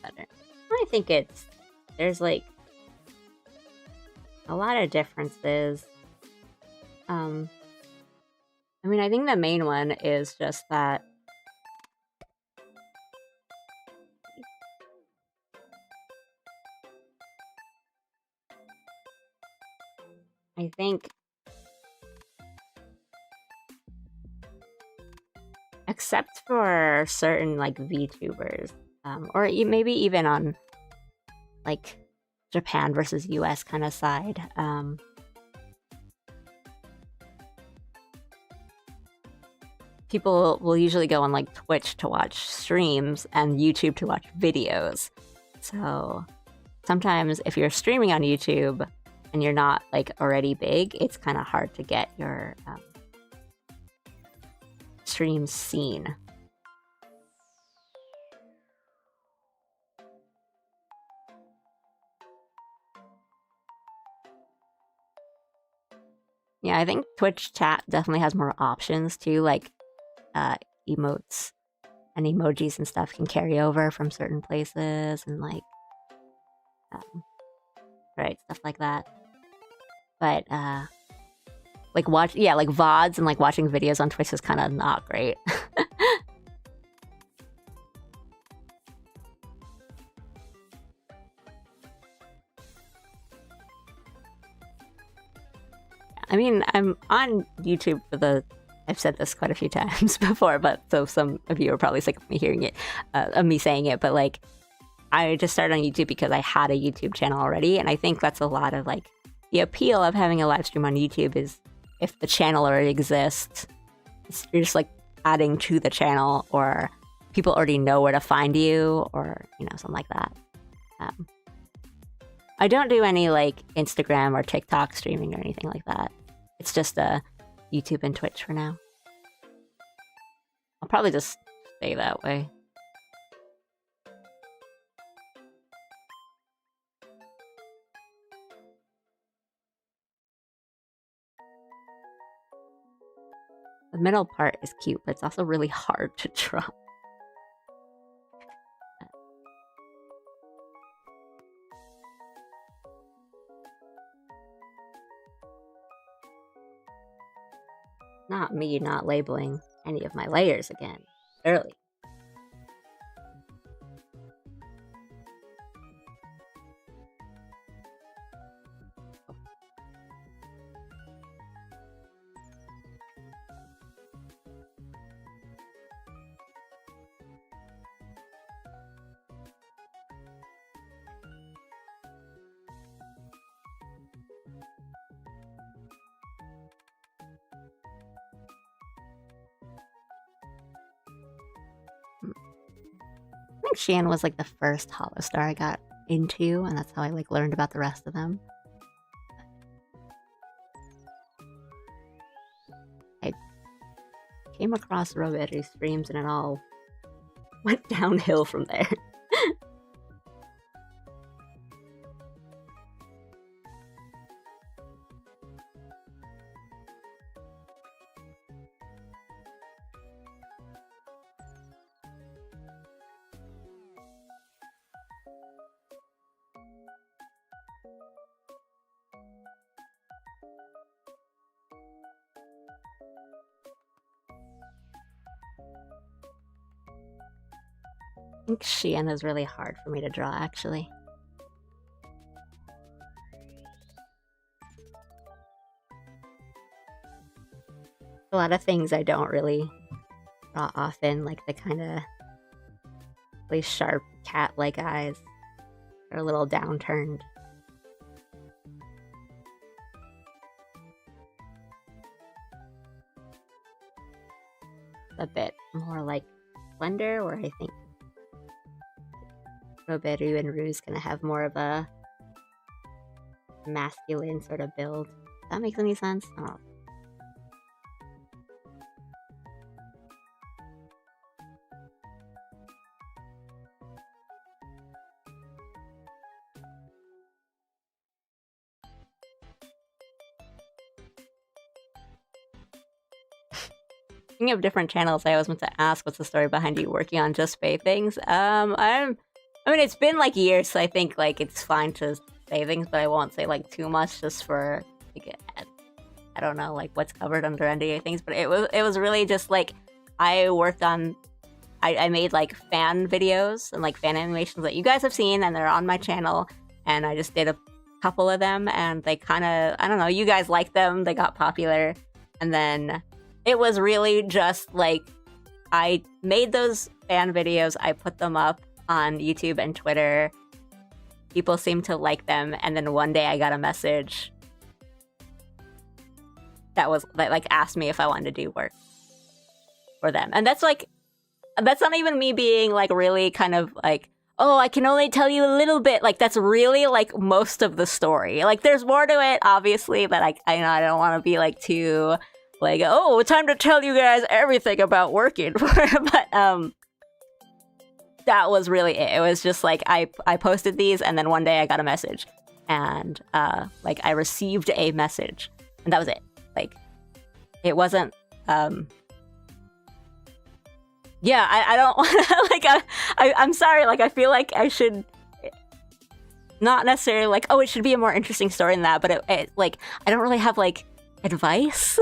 Better. I think there's like a lot of differences. I mean, I think the main one is just that I think except for certain like VTubers, or maybe even on like Japan versus US kind of side, people will usually go on like Twitch to watch streams and YouTube to watch videos. So sometimes if you're streaming on YouTube and you're not like already big, it's kind of hard to get your streams seen. Yeah, I think Twitch chat definitely has more options too, like emotes and emojis and stuff can carry over from certain places and like right, stuff like that. But like like VODs and like watching videos on Twitch is kind of not great. I mean, I'm on YouTube for the. I've said this quite a few times before, but so some of you are probably sick of me hearing it, of me saying it. But like, I just started on YouTube because I had a YouTube channel already, and I think that's a lot of like the appeal of having a live stream on YouTube is if the channel already exists, you're just like adding to the channel, or people already know where to find you, or something like that. I don't do any like Instagram or TikTok streaming or anything like that. It's just YouTube and Twitch for now. I'll probably just stay that way. The middle part is cute, but it's also really hard to draw. Not me not labeling any of my layers again early. I think Shan was like the first Hollow Star I got into, and that's how I like learned about the rest of them. I came across Robetti streams and it all went downhill from there. I think Xian is really hard for me to draw, actually. A lot of things I don't really draw often, like the kind of really sharp cat-like eyes. They're a little downturned. A bit more like Splendor, where I think Roberu and Ru's gonna have more of a masculine sort of build. Does that make any sense? I don't know. Speaking of different channels, I always want to ask, what's the story behind you working on Just Faye things? I mean, it's been like years, so I think like it's fine to say things, but I won't say like too much just for like, I don't know like what's covered under NDA things. But it was really just like I worked on. I made like fan videos and like fan animations that you guys have seen, and they're on my channel. And I just did a couple of them, and they kind of, I don't know, you guys liked them. They got popular, and then it was really just like I made those fan videos. I put them up on YouTube and Twitter. People seemed to like them, and then one day I got a message that was like asked me if I wanted to do work for them. And that's like, that's not even me being like really kind of like, oh, I can only tell you a little bit. Like that's really like most of the story. Like there's more to it, obviously, but like I don't want to be like too like, oh, time to tell you guys everything about working. But that was really it. It was just like I posted these, and then one day I got a message, and like I received a message, and that was it. Like, it wasn't, yeah, I don't want to, like, I'm sorry, like, I feel like I should not necessarily, like, oh, it should be a more interesting story than that, but it like, I don't really have, like, advice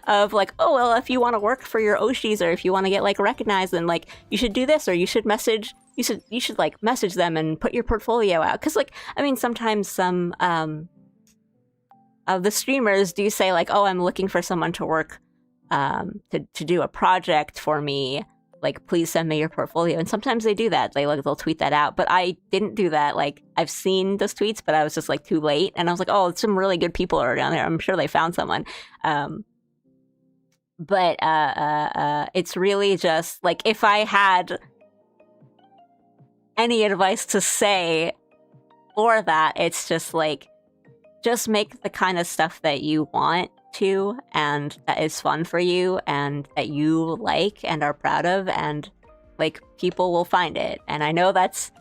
of, like, oh, well, if you want to work for your Oshis, or if you want to get, like, recognized, then, like, you should do this, or you should message, you should, like, message them and put your portfolio out. Because, like, I mean, sometimes some, of the streamers do say, like, oh, I'm looking for someone to work, to do a project for me, like, please send me your portfolio. And sometimes they do that. They'll tweet that out. But I didn't do that. Like, I've seen those tweets, but I was just, like, too late. And I was like, oh, some really good people are down there. I'm sure they found someone. But it's really just, like, if I had any advice to say for that, it's just, like, just make the kind of stuff that you want to, and that is fun for you, and that you like and are proud of, and, like, people will find it. And I know that's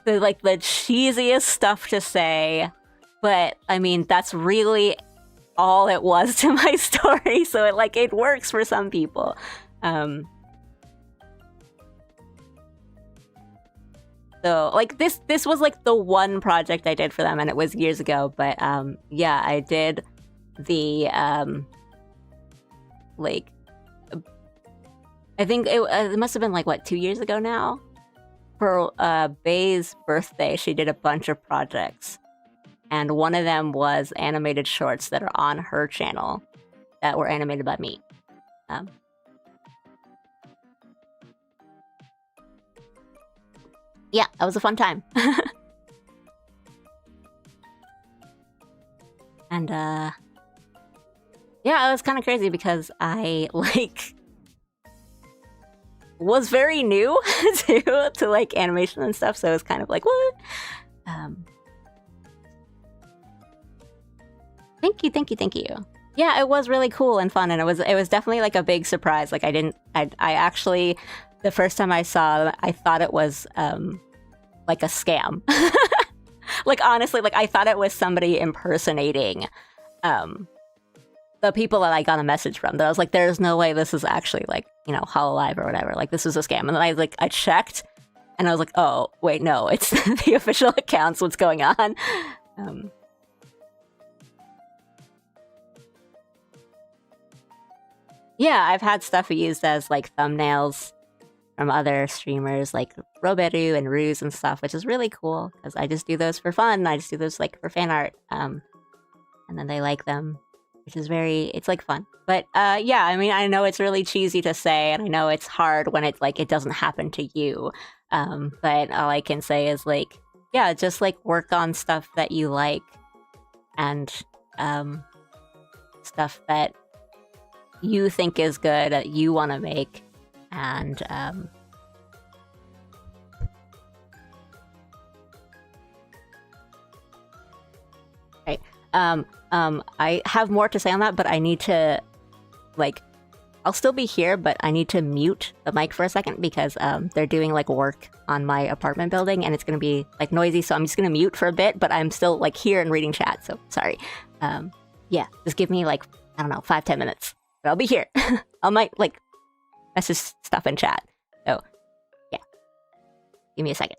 the cheesiest stuff to say, but I mean, that's really all it was to my story. So it works for some people. So, like, this was, like, the one project I did for them, and it was years ago, but, yeah, I did the, like, I think it must have been, like, what, 2 years ago now? For, Bay's birthday, she did a bunch of projects, and one of them was animated shorts that are on her channel that were animated by me. Yeah, that was a fun time. And, yeah, it was kind of crazy because I, like, was very new to, like, animation and stuff, so it was kind of like, what? Thank you. Yeah, it was really cool and fun, and it was definitely, like, a big surprise. Like, I actually, the first time I saw, I thought it was, like, a scam. Like, honestly, like, I thought it was somebody impersonating, the people that I got a message from. That I was like, there's no way this is actually, like, you know, Hololive or whatever. Like, this is a scam. And then I checked, and I was like, oh, wait, no, it's the official accounts. What's going on? Yeah, I've had stuff used as, like, thumbnails from other streamers, like Roberu and Ruse and stuff, which is really cool, because I just do those for fun. I just do those, like, for fan art, and then they like them, which is it's, like, fun. But, yeah, I mean, I know it's really cheesy to say, and I know it's hard when it's, like, it doesn't happen to you, but all I can say is, like, yeah, just, like, work on stuff that you like, and, stuff that you think is good, that you want to make, and, right. I have more to say on that, but I need to, like, I'll still be here, but I need to mute the mic for a second because, they're doing, like, work on my apartment building, and it's gonna be, like, noisy, so I'm just gonna mute for a bit, but I'm still, like, here and reading chat, so sorry. Yeah, just give me, like, I don't know, 5-10 minutes, but I'll be here. I might, like, message stuff in chat, so, yeah. Give me a second.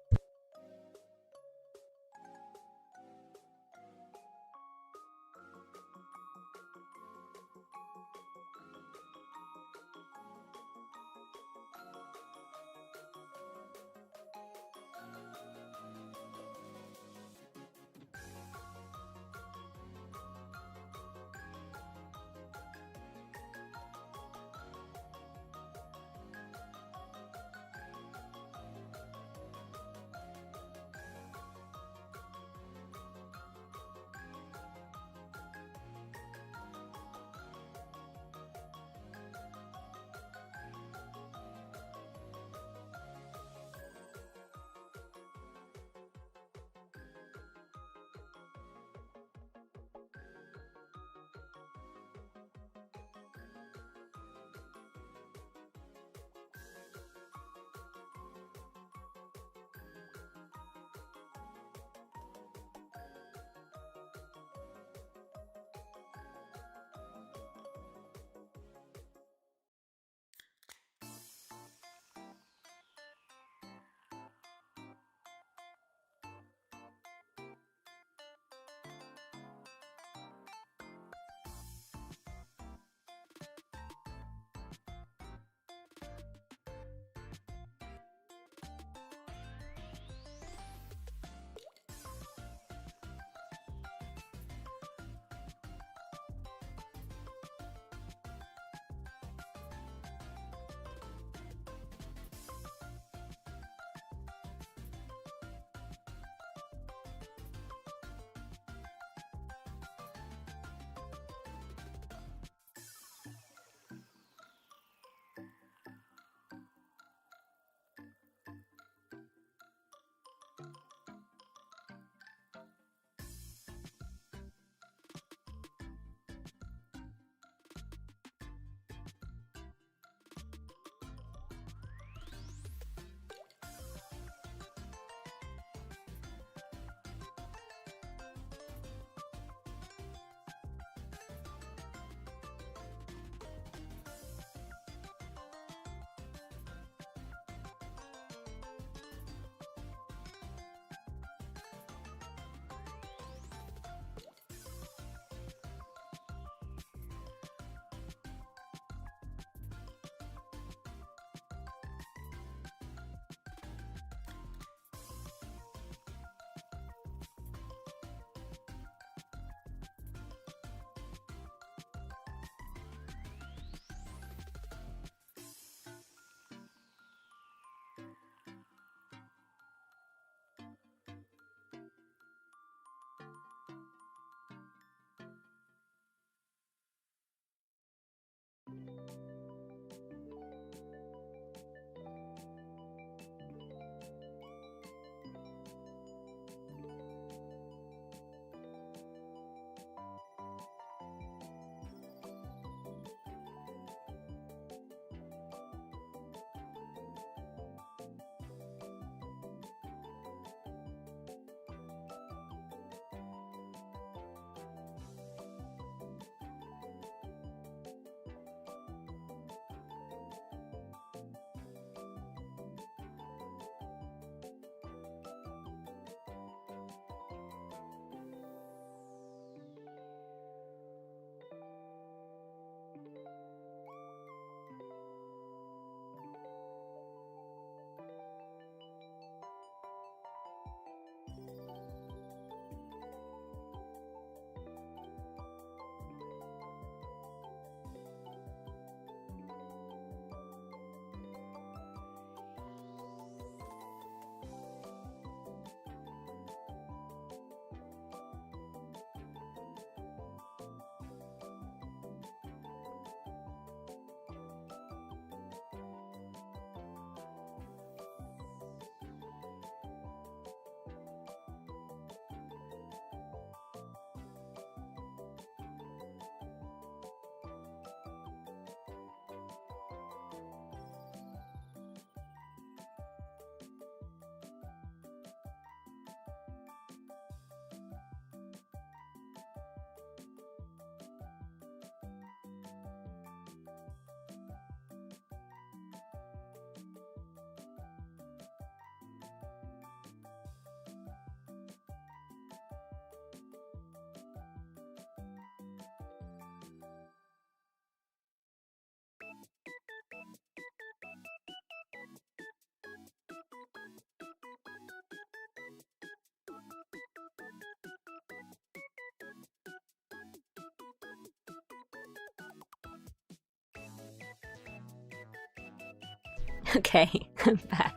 Okay, I'm back.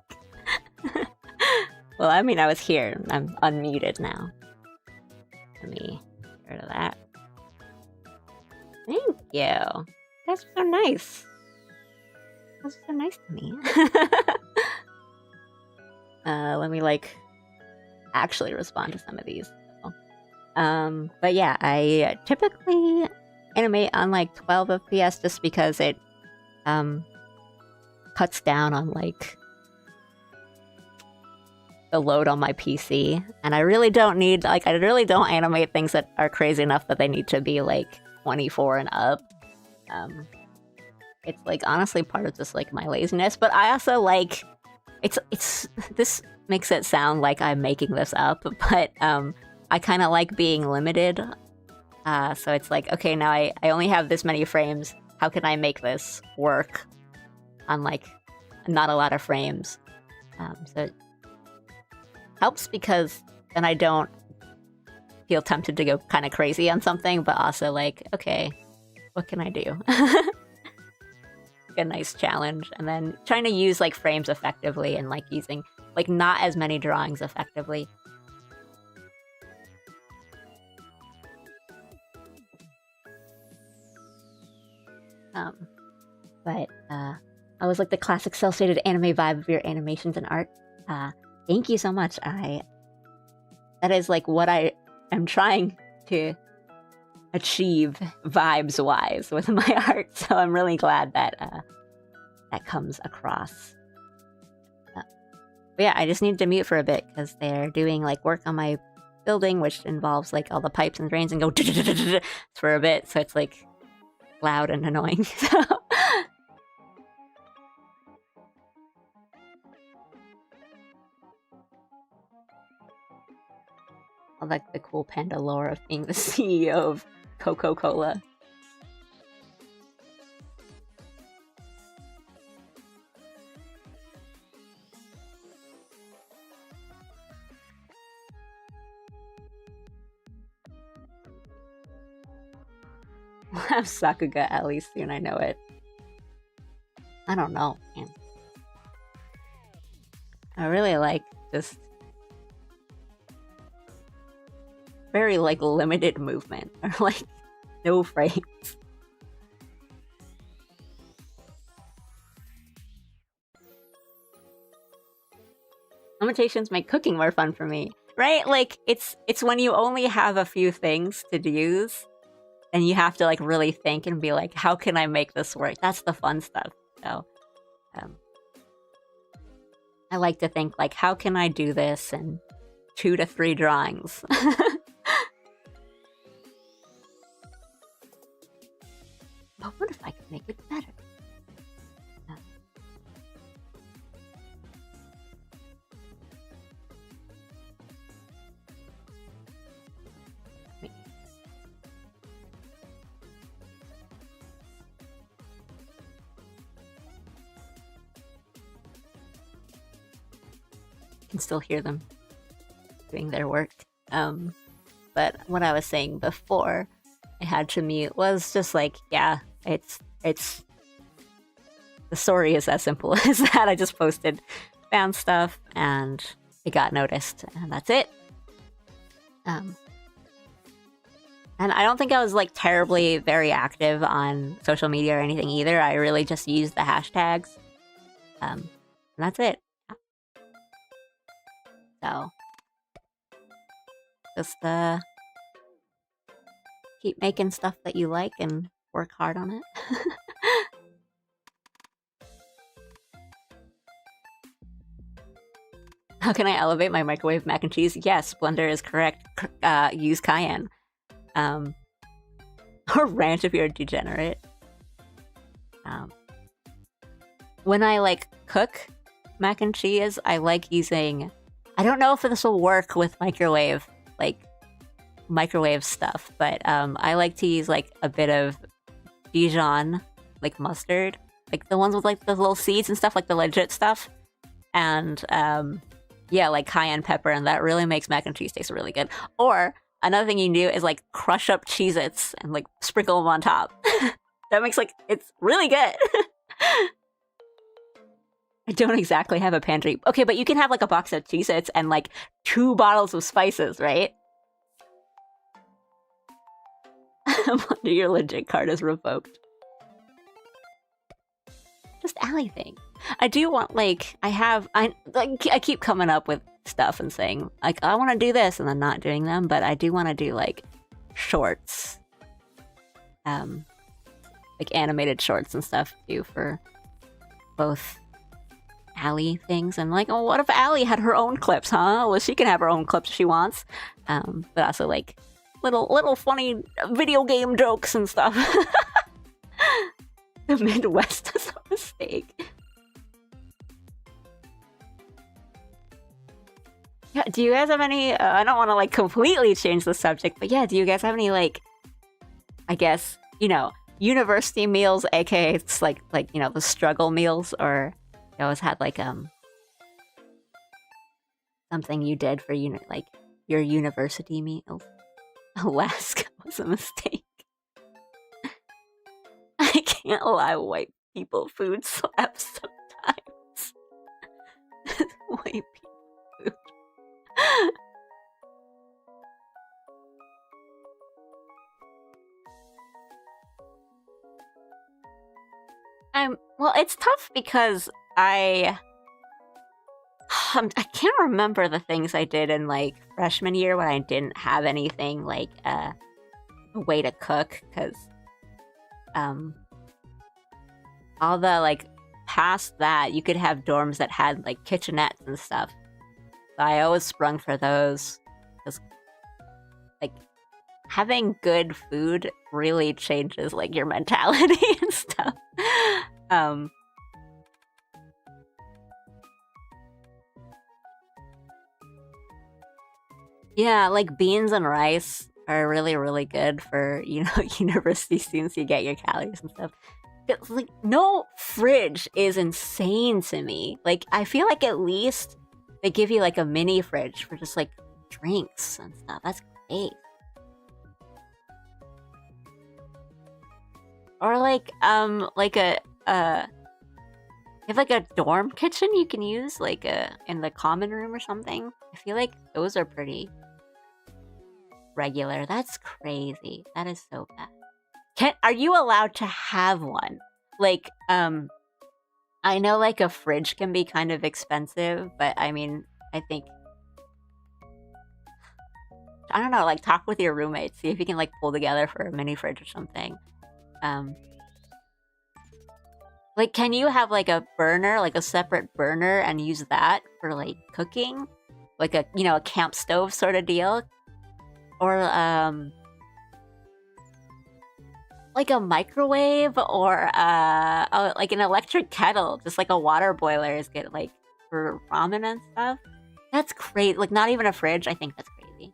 Well, I mean, I was here. I'm unmuted now. Let me get rid of that. Thank you. You guys are so nice. You guys are so nice to me. Let me, like, actually respond to some of these. But yeah, I typically animate on, like, 12 FPS just because it, cuts down on, like, the load on my PC. And I really don't need, like, I really don't animate things that are crazy enough that they need to be, like, 24 and up. It's, like, honestly part of just, like, my laziness. But I also, like, it's this makes it sound like I'm making this up, but, I kind of like being limited. So it's like, okay, now I only have this many frames. How can I make this work on, like, not a lot of frames? So it helps because then I don't feel tempted to go kind of crazy on something, but also like, okay, what can I do? A nice challenge. And then trying to use, like, frames effectively and, like, using, like, not as many drawings effectively. But I was like the classic cel-shaded anime vibe of your animations and art. Thank you so much. That is, like, what I am trying to achieve vibes-wise with my art, so I'm really glad that that comes across. But yeah, I just need to mute for a bit because they're doing, like, work on my building, which involves, like, all the pipes and drains and go for a bit, so it's, like, loud and annoying. So I like the cool panda lore of being the CEO of Coca-Cola. I'll have Sakuga at least soon, I know it. I don't know, man. I really like just very, like, limited movement, or, like, no frames. Limitations make cooking more fun for me, right? Like, it's when you only have a few things to use, and you have to, like, really think and be like, how can I make this work? That's the fun stuff. So, I like to think, like, how can I do this in 2 to 3 drawings? But what if I could make it better? Can still hear them doing their work. But what I was saying before I had to mute was just like, yeah, it's the story is as simple as that. I just posted, found stuff, and it got noticed, and that's it. And I don't think I was, like, terribly very active on social media or anything either. I really just used the hashtags. And that's it. So just keep making stuff that you like and work hard on it. How can I elevate my microwave mac and cheese? Yes, Blender is correct. Use cayenne. Or ranch if you're a degenerate. When I, like, cook mac and cheese, I like using... I don't know if this will work with microwave stuff, but I like to use, like, a bit of Dijon, like, mustard. Like, the ones with, like, the little seeds and stuff, like the legit stuff. And, yeah, like, cayenne pepper, and that really makes mac and cheese taste really good. Or, another thing you can do is, like, crush up Cheez-Its and, like, sprinkle them on top. That makes, like, it's really good. I don't exactly have a pantry. Okay, but you can have like a box of Cheez-Its and like 2 bottles of spices, right? Your legit card is revoked. Just Allie thing. I do want like I keep coming up with stuff and saying like I want to do this and then not doing them, but I do want to do like shorts, like animated shorts and stuff too for both Allie things and like, oh, what if Allie had her own clips, huh? Well, she can have her own clips if she wants, but also like little funny video game jokes and stuff. The Midwest is a mistake. Yeah, do you guys have any, I don't want to like completely change the subject, but yeah, do you guys have any like, I guess, you know, university meals, aka it's like, you know, the struggle meals, or you always had like, something you did for, like your university meals? Alaska was a mistake. I can't lie, white people food slaps sometimes. White people food. Well, it's tough because I can't remember the things I did in like freshman year when I didn't have anything like a way to cook, because all the like past that you could have dorms that had like kitchenettes and stuff. So I always sprung for those, because like having good food really changes like your mentality and stuff. Yeah, like beans and rice are really, really good for, you know, university students. You get your calories and stuff. But, like, no fridge is insane to me. Like, I feel like at least they give you like a mini fridge for just like drinks and stuff. That's great. Or like you have like a dorm kitchen you can use like in the common room or something. I feel like those are pretty regular. That's crazy. That is so bad. Are you allowed to have one? Like, I know like a fridge can be kind of expensive, but I mean, I think, I don't know, like talk with your roommate, see if you can like pull together for a mini fridge or something. Like, can you have like a burner, like a separate burner, and use that for like cooking? Like a, you know, a camp stove sort of deal? Or, like a microwave, or like an electric kettle, just like a water boiler is good, like for ramen and stuff. That's great. Like, not even a fridge. I think that's crazy.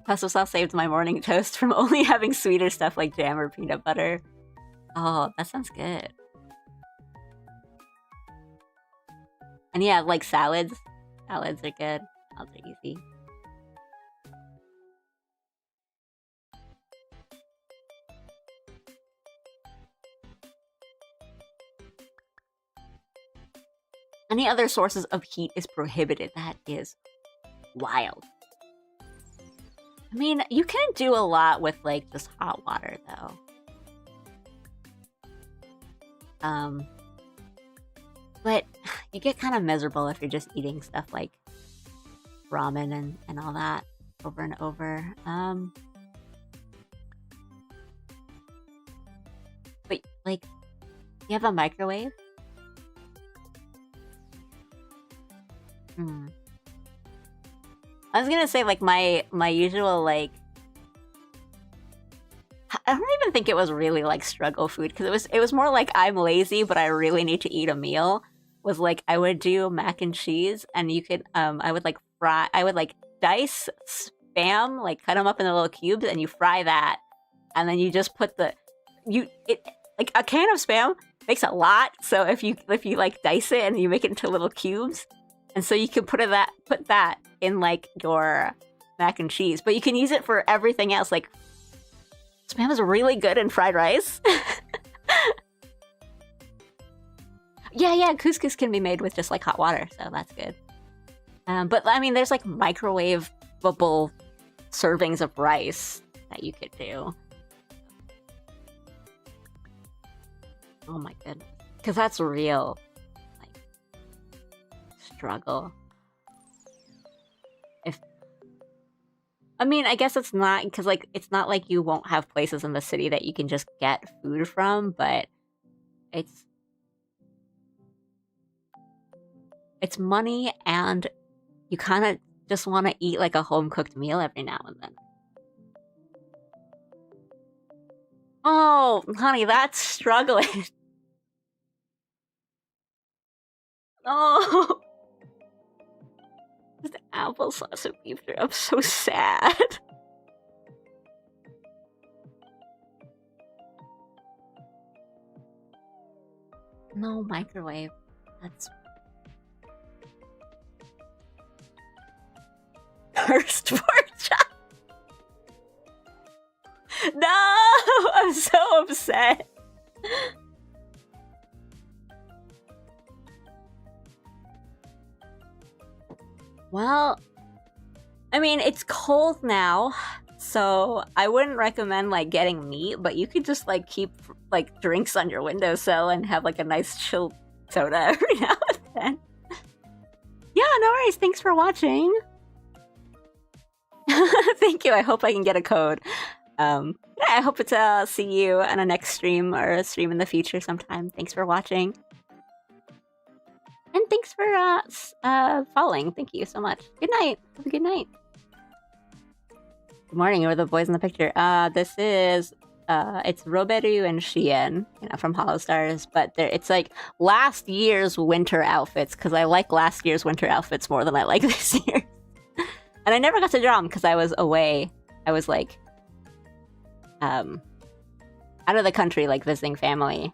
Pesto sauce saved my morning toast from only having sweeter stuff like jam or peanut butter. Oh, that sounds good. And yeah, like salads. Salads are good. Salads are easy. Any other sources of heat is prohibited. That is wild. I mean, you can do a lot with like just hot water though. But you get kind of miserable if you're just eating stuff like ramen and all that over and over. But like, you have a microwave? I was gonna say like my usual like, I don't even think it was really like struggle food, because it was more like I'm lazy but I really need to eat a meal. Was like I would do mac and cheese, and you could I would like dice Spam, like cut them up into little cubes, and you fry that, and then you just put like a can of Spam makes a lot. So if you like dice it and you make it into little cubes, and so you can put that in like your mac and cheese, but you can use it for everything else. Like Spam is really good in fried rice. Yeah, couscous can be made with just like hot water, so that's good. But I mean, there's like microwavable servings of rice that you could do. Oh my goodness. Because that's real, like, struggle. I mean, I guess it's not, because, like, it's not like you won't have places in the city that you can just get food from, but it's money, and you kind of just want to eat, like, a home-cooked meal every now and then. Oh, honey, that's struggling. Oh, the applesauce and beef jerky. I'm so sad. No microwave. That's first pork chop. No, I'm so upset. Well, I mean, it's cold now, so I wouldn't recommend, like, getting meat, but you could just, like, keep, like, drinks on your windowsill and have, like, a nice chilled soda every now and then. Yeah, no worries. Thanks for watching. Thank you. I hope I can get a code. Yeah, I hope to see you on a next stream or a stream in the future sometime. Thanks for watching. And thanks for following. Thank you so much. Good night. Have a good night. Good morning, you're the boys in the picture. This is it's Roberu and Shien, from Hollow Stars, but it's like last year's winter outfits, because I like last year's winter outfits more than I like this year. And I never got to draw them because I was away. I was like out of the country, like visiting family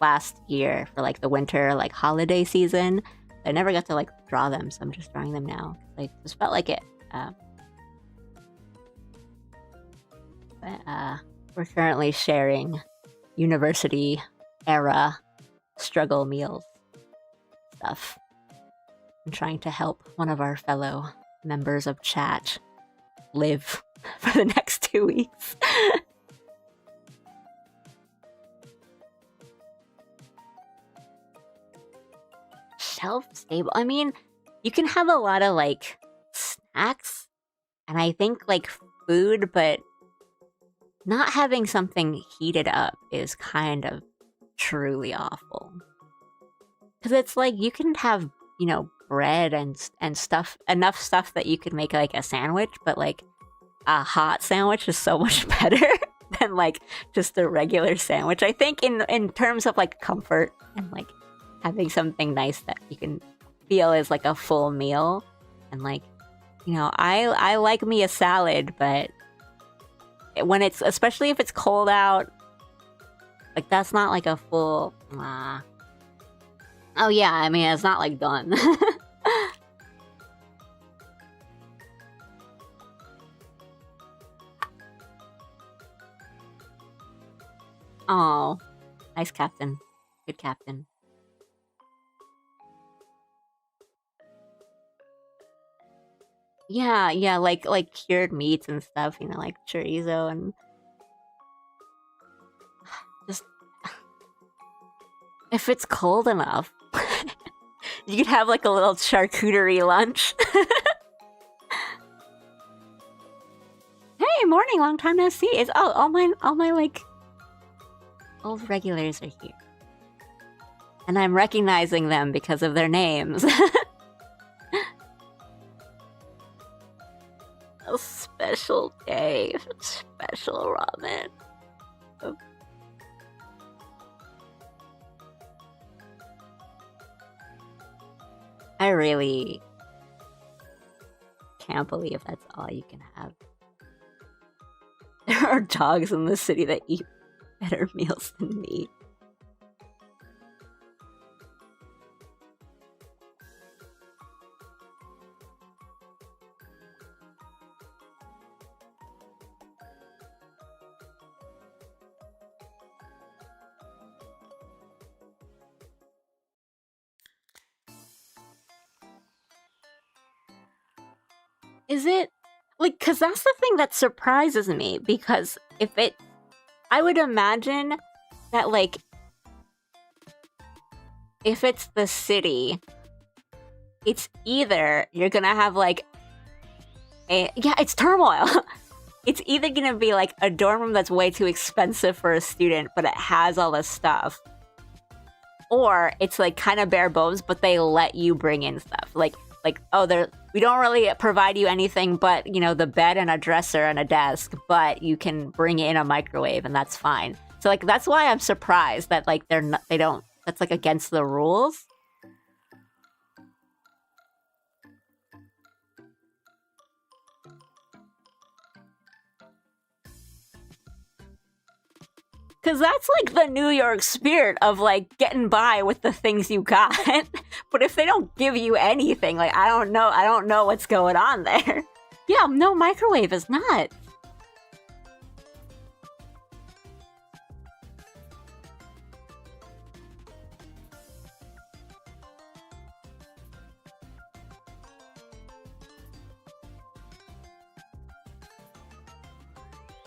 last year for like the winter like holiday season. I never got to like draw them, so I'm just drawing them now. I just felt like it. But we're currently sharing university era struggle meals stuff. I'm trying to help one of our fellow members of chat live for the next 2 weeks. Shelf stable. I mean, you can have a lot of like snacks and I think like food, but not having something heated up is kind of truly awful. Because it's like you can have, bread and stuff, enough stuff that you could make like a sandwich, but like a hot sandwich is so much better than like just a regular sandwich. I think in terms of like comfort and like having something nice that you can feel is like a full meal, and like I like me a salad, but when it's, especially if it's cold out, like that's not like a full oh yeah, I mean it's not like done. Oh, nice captain. Good captain. Yeah, like cured meats and stuff, like chorizo and just if it's cold enough, you could have like a little charcuterie lunch. Hey, morning, long time no see. It's all my like old regulars are here, and I'm recognizing them because of their names. A special day, special ramen. I really can't believe that's all you can have. There are dogs in the city that eat better meals than me. Is it like, because that's the thing that surprises me, because I would imagine that, like, if it's the city, it's either you're gonna have like it's turmoil. It's either gonna be like a dorm room that's way too expensive for a student, but it has all this stuff, or it's like kind of bare bones, but they let you bring in stuff. Like we don't really provide you anything but, you know, the bed and a dresser and a desk, but you can bring in a microwave and that's fine. So like that's why I'm surprised that like they don't. That's like against the rules. Because that's like the New York spirit of like getting by with the things you got. But if they don't give you anything, like I don't know what's going on there. Yeah, no, microwave is not.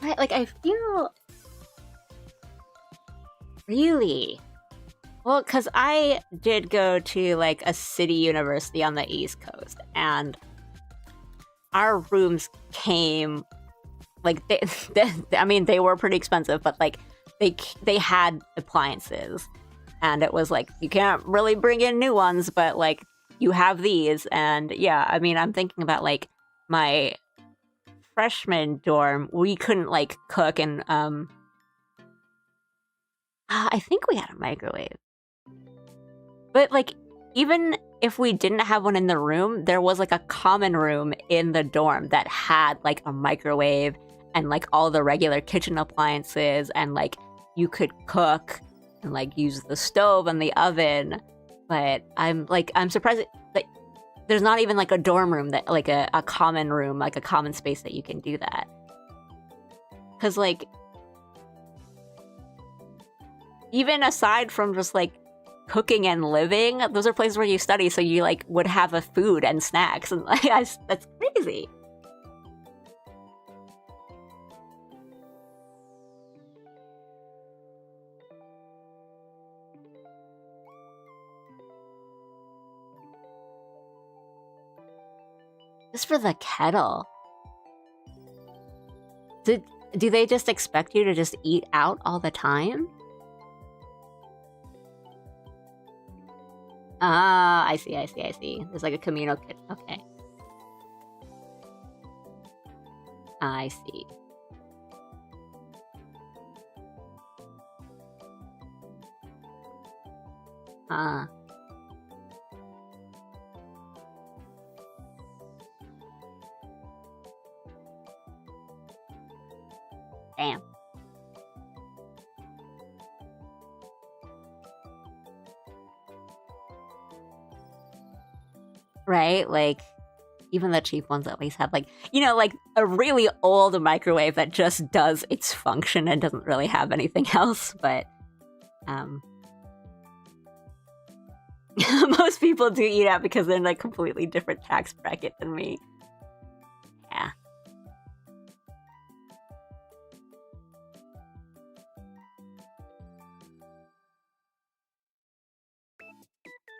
Right, like I feel really well, because I did go to like a city university on the East Coast, and our rooms came like I mean they were pretty expensive, but like they had appliances, and it was like you can't really bring in new ones, but like you have these. And yeah, I mean I'm thinking about like my freshman dorm, we couldn't like cook, and I think we had a microwave. But like even if we didn't have one in the room, there was like a common room in the dorm that had like a microwave and like all the regular kitchen appliances, and like you could cook and like use the stove and the oven. But I'm surprised that there's not even like a dorm room that like a common room, like a common space that you can do that. Because like even aside from just like cooking and living, those are places where you study, so you like would have a food and snacks, and like that's crazy. Just for the kettle. Do they just expect you to just eat out all the time? Ah, I see. There's like a communal kitchen. Okay. I see. Ah. Damn. Right? Like, even the cheap ones at least have like, you know, like a really old microwave that just does its function and doesn't really have anything else. But most people do eat out because they're in a completely different tax bracket than me. Yeah.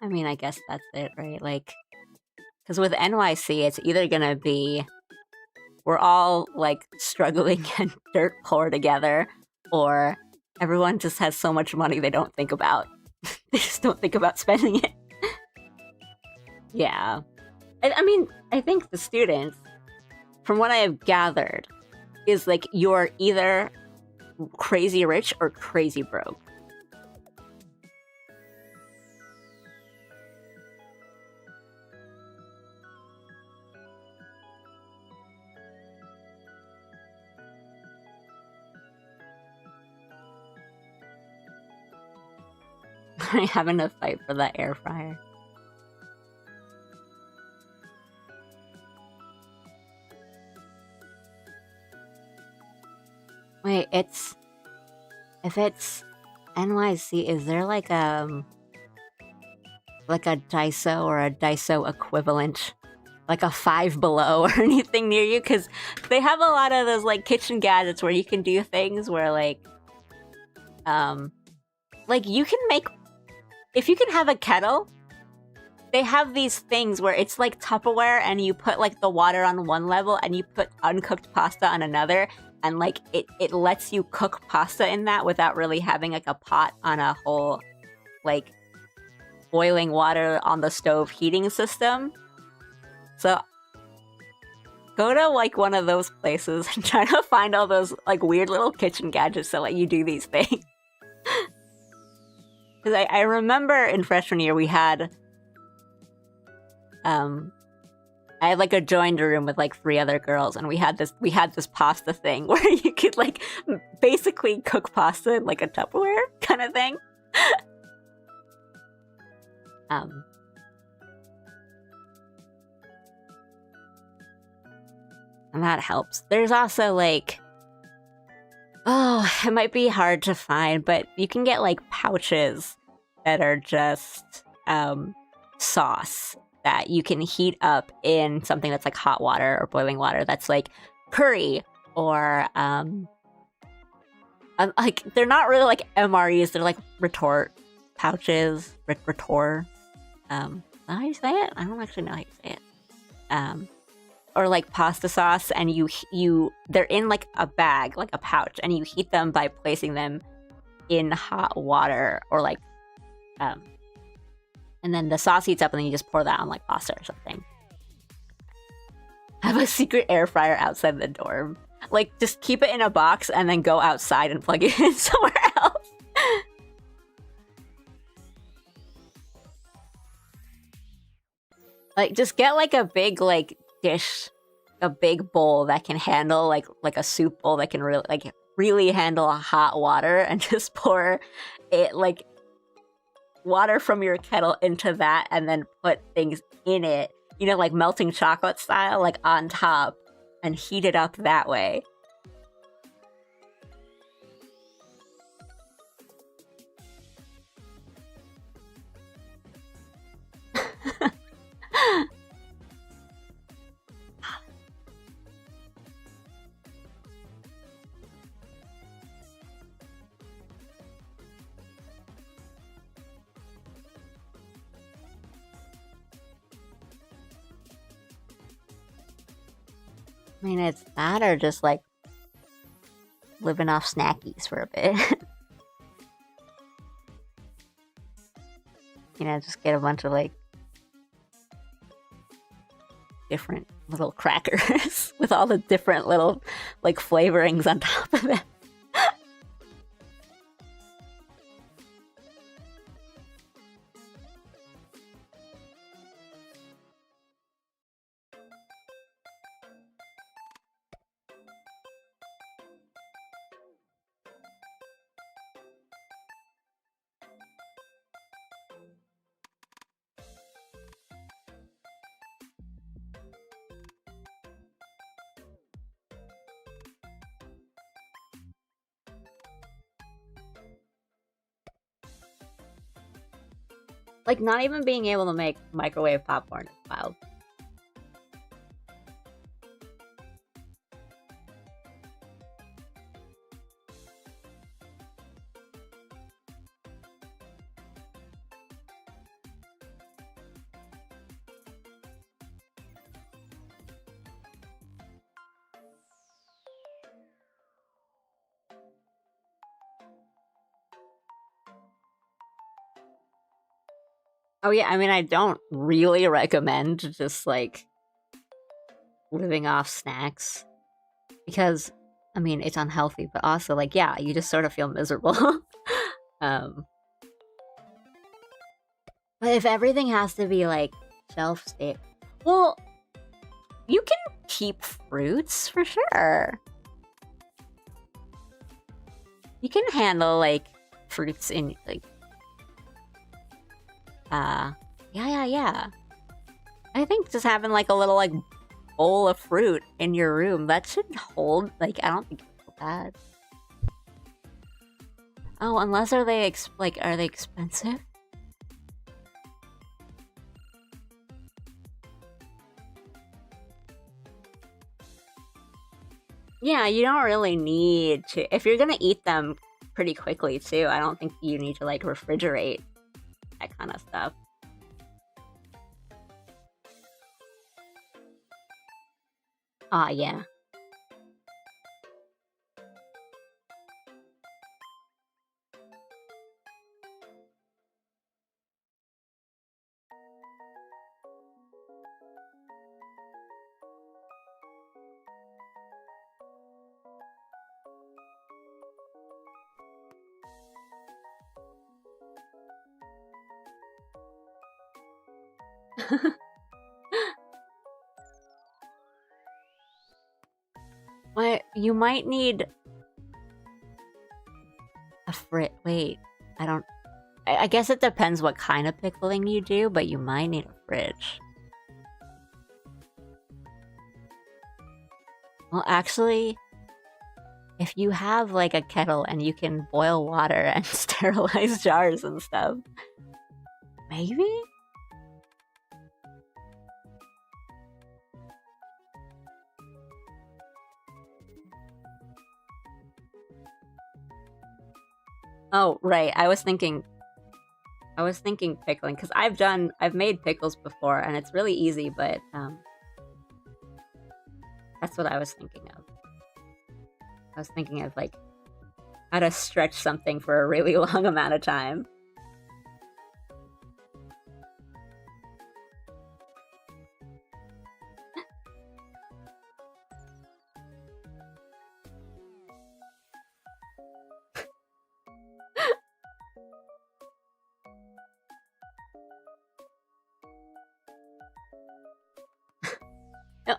I mean, I guess that's it, right? Like, because with NYC, it's either gonna be we're all like struggling and dirt poor together, or everyone just has so much money they don't think about. They just don't think about spending it. Yeah. I mean, I think the students, from what I have gathered, is like you're either crazy rich or crazy broke. Having to fight for that air fryer. Wait, if it's NYC, is there like a Daiso or a Daiso equivalent like a Five Below or anything near you, because they have a lot of those like kitchen gadgets where you can do things where like you can make, if you can have a kettle, they have these things where it's like Tupperware and you put like the water on one level and you put uncooked pasta on another, and like it lets you cook pasta in that without really having like a pot on a whole like boiling water on the stove heating system. So go to like one of those places and try to find all those like weird little kitchen gadgets that let you do these things. Because I remember in freshman year we had I had like a joined room with like 3 other girls, and we had this pasta thing where you could like basically cook pasta in like a Tupperware kind of thing. And that helps. There's also like, oh, it might be hard to find, but you can get like pouches that are just sauce that you can heat up in something that's like hot water or boiling water. That's like curry or like they're not really like MREs. They're like retort pouches. Retort. How you say it? I don't actually know how you say it. Or like pasta sauce, and they're in like a bag, like a pouch, and you heat them by placing them in hot water or like and then the sauce heats up, and then you just pour that on like pasta or something. Have a secret air fryer outside the dorm. Like, just keep it in a box and then go outside and plug it in somewhere else. Like, just get like a big like dish, a big bowl that can handle like a soup bowl that can really handle hot water, and just pour it like water from your kettle into that, and then put things in it, you know, like melting chocolate style, like on top, and heat it up that way. I mean, it's that or just like living off snackies for a bit. You know, just get a bunch of like different little crackers with all the different little like flavorings on top of it. Like, not even being able to make microwave popcorn is wild. Oh yeah, I mean, I don't really recommend just like living off snacks because, I mean, it's unhealthy, but also like, yeah, you just sort of feel miserable. But if everything has to be like shelf stable, well, you can keep fruits for sure. You can handle like fruits in like yeah. I think just having like a little like bowl of fruit in your room, that should hold. Like, I don't think it's bad. Oh, unless are they expensive? Yeah, you don't really need to. If you're gonna eat them pretty quickly too, I don't think you need to like refrigerate that kind of stuff. Ah, yeah. What you might need a wait, I don't. I guess it depends what kind of pickling you do, but you might need a fridge. Well, actually, if you have like a kettle and you can boil water and sterilize jars and stuff, maybe? Oh, right. I was thinking pickling because I've made pickles before and it's really easy, but that's what I was thinking of. I was thinking of like how to stretch something for a really long amount of time.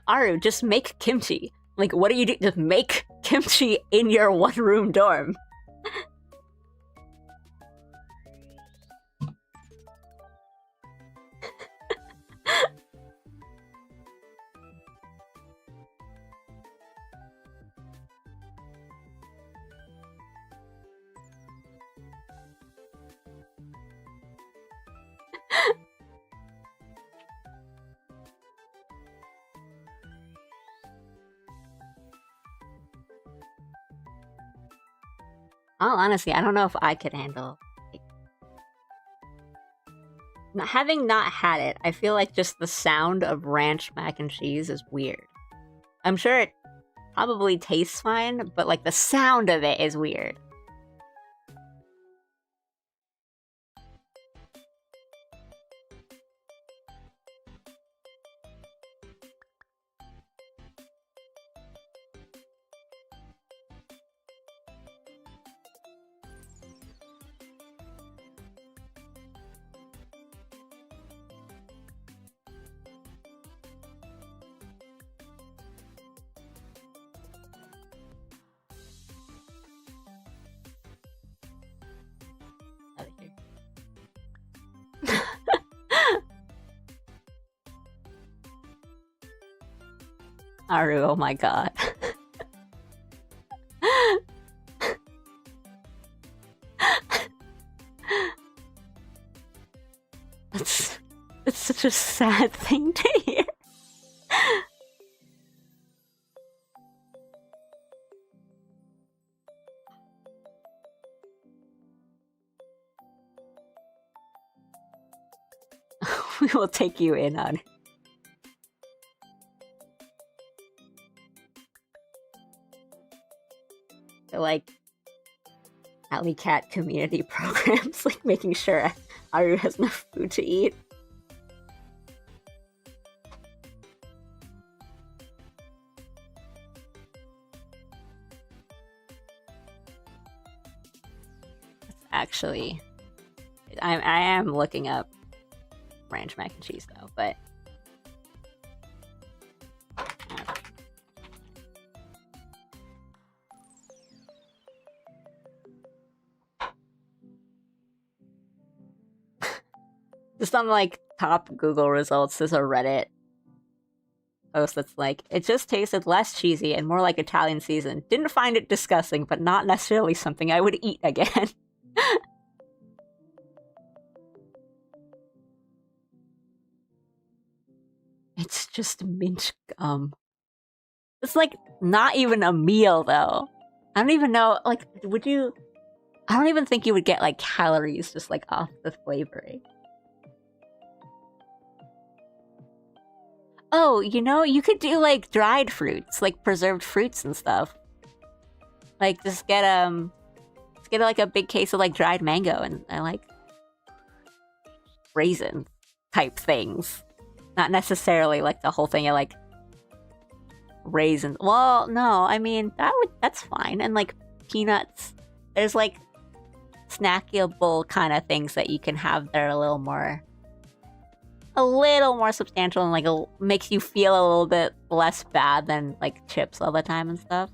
Aru, just make kimchi. Like, what do you do? Just make kimchi in your one-room dorm. Oh, honestly, I don't know if I could handle having not had it. I feel like just the sound of ranch mac and cheese is weird. I'm sure it probably tastes fine, but like the sound of it is weird. Aru, oh my god. It's such a sad thing to hear. We will take you in on it. Like alley cat community programs, like making sure Aru has enough food to eat. Actually, I am looking up ranch mac and cheese though, but just on like top Google results, there's a Reddit post that's like, it just tasted less cheesy and more like Italian season. Didn't find it disgusting, but not necessarily something I would eat again. It's just mint gum. It's like not even a meal though. I don't even know, like, would you... I don't even think you would get like calories just like off the flavoring. Oh, you know, you could do like dried fruits, like preserved fruits and stuff. Like just get like a big case of like dried mango and like raisin type things. Not necessarily like the whole thing of like raisins. Well, no, I mean that's fine. And like peanuts. There's like snackable kind of things that you can have that are a little more substantial and like makes you feel a little bit less bad than like chips all the time and stuff.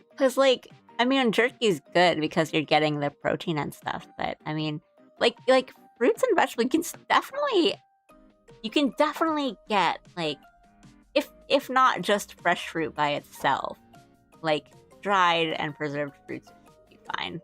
Because like, I mean, jerky's good because you're getting the protein and stuff, but I mean, like fruits and vegetables, you can definitely get like, if not just fresh fruit by itself, like dried and preserved fruits would be fine.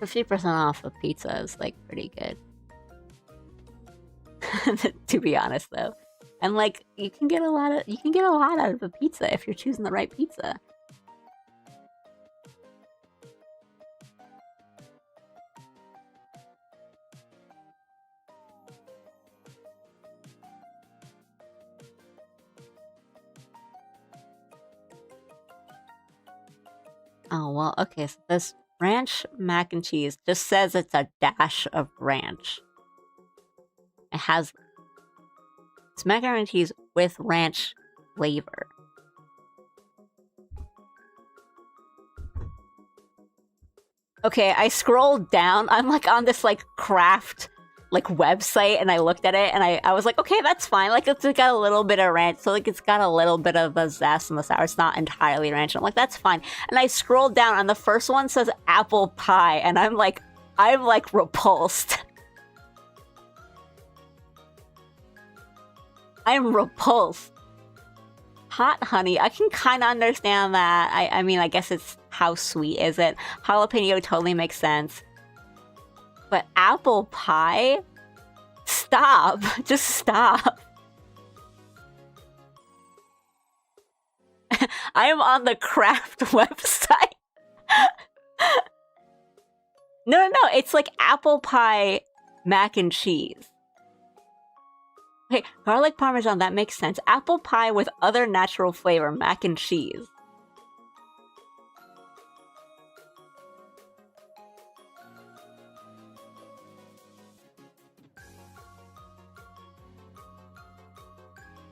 $50% off of pizza is like pretty good. To be honest though. And like you can get a lot out of a pizza if you're choosing the right pizza. Oh well, okay, so this ranch mac and cheese just says it's a dash of ranch. It's macaroni and cheese with ranch flavor. Okay, I scrolled down. I'm like on this like craft like website and I looked at it and I was like, okay, that's fine. Like it's got a little bit of ranch, so like it's got a little bit of the zest and the sour. It's not entirely ranch. I'm like, that's fine. And I scrolled down and the first one says apple pie, and I'm like repulsed. I'm repulsed. Hot honey, I can kind of understand that. I mean, I guess it's how sweet is it? Jalapeno totally makes sense. But apple pie? Stop. Just stop. I am on the craft website. No, it's like apple pie mac and cheese. Okay, garlic parmesan, that makes sense. Apple pie with other natural flavor, mac and cheese.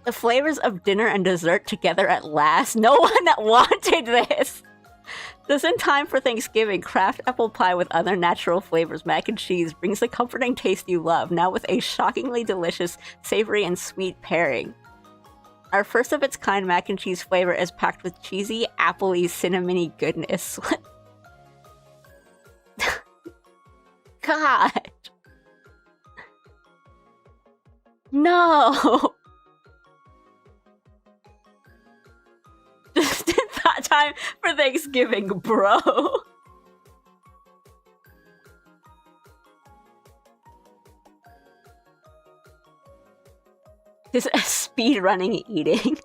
The flavors of dinner and dessert together at last. No one wanted this. Just in time for Thanksgiving, craft apple pie with other natural flavors, mac and cheese, brings the comforting taste you love, now with a shockingly delicious, savory and sweet pairing. Our first of its kind mac and cheese flavor is packed with cheesy, appley, cinnamony goodness. God! No! Just in that time for Thanksgiving, bro. Just speed running eating.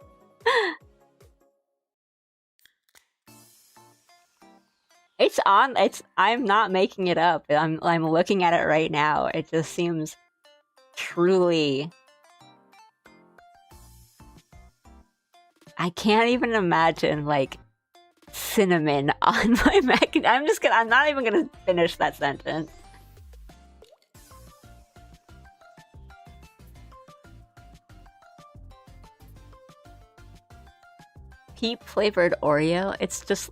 It's on. I'm not making it up. I'm looking at it right now. It just seems truly. I can't even imagine like cinnamon on my mac. I'm not even gonna finish that sentence. Peep flavored Oreo. It's just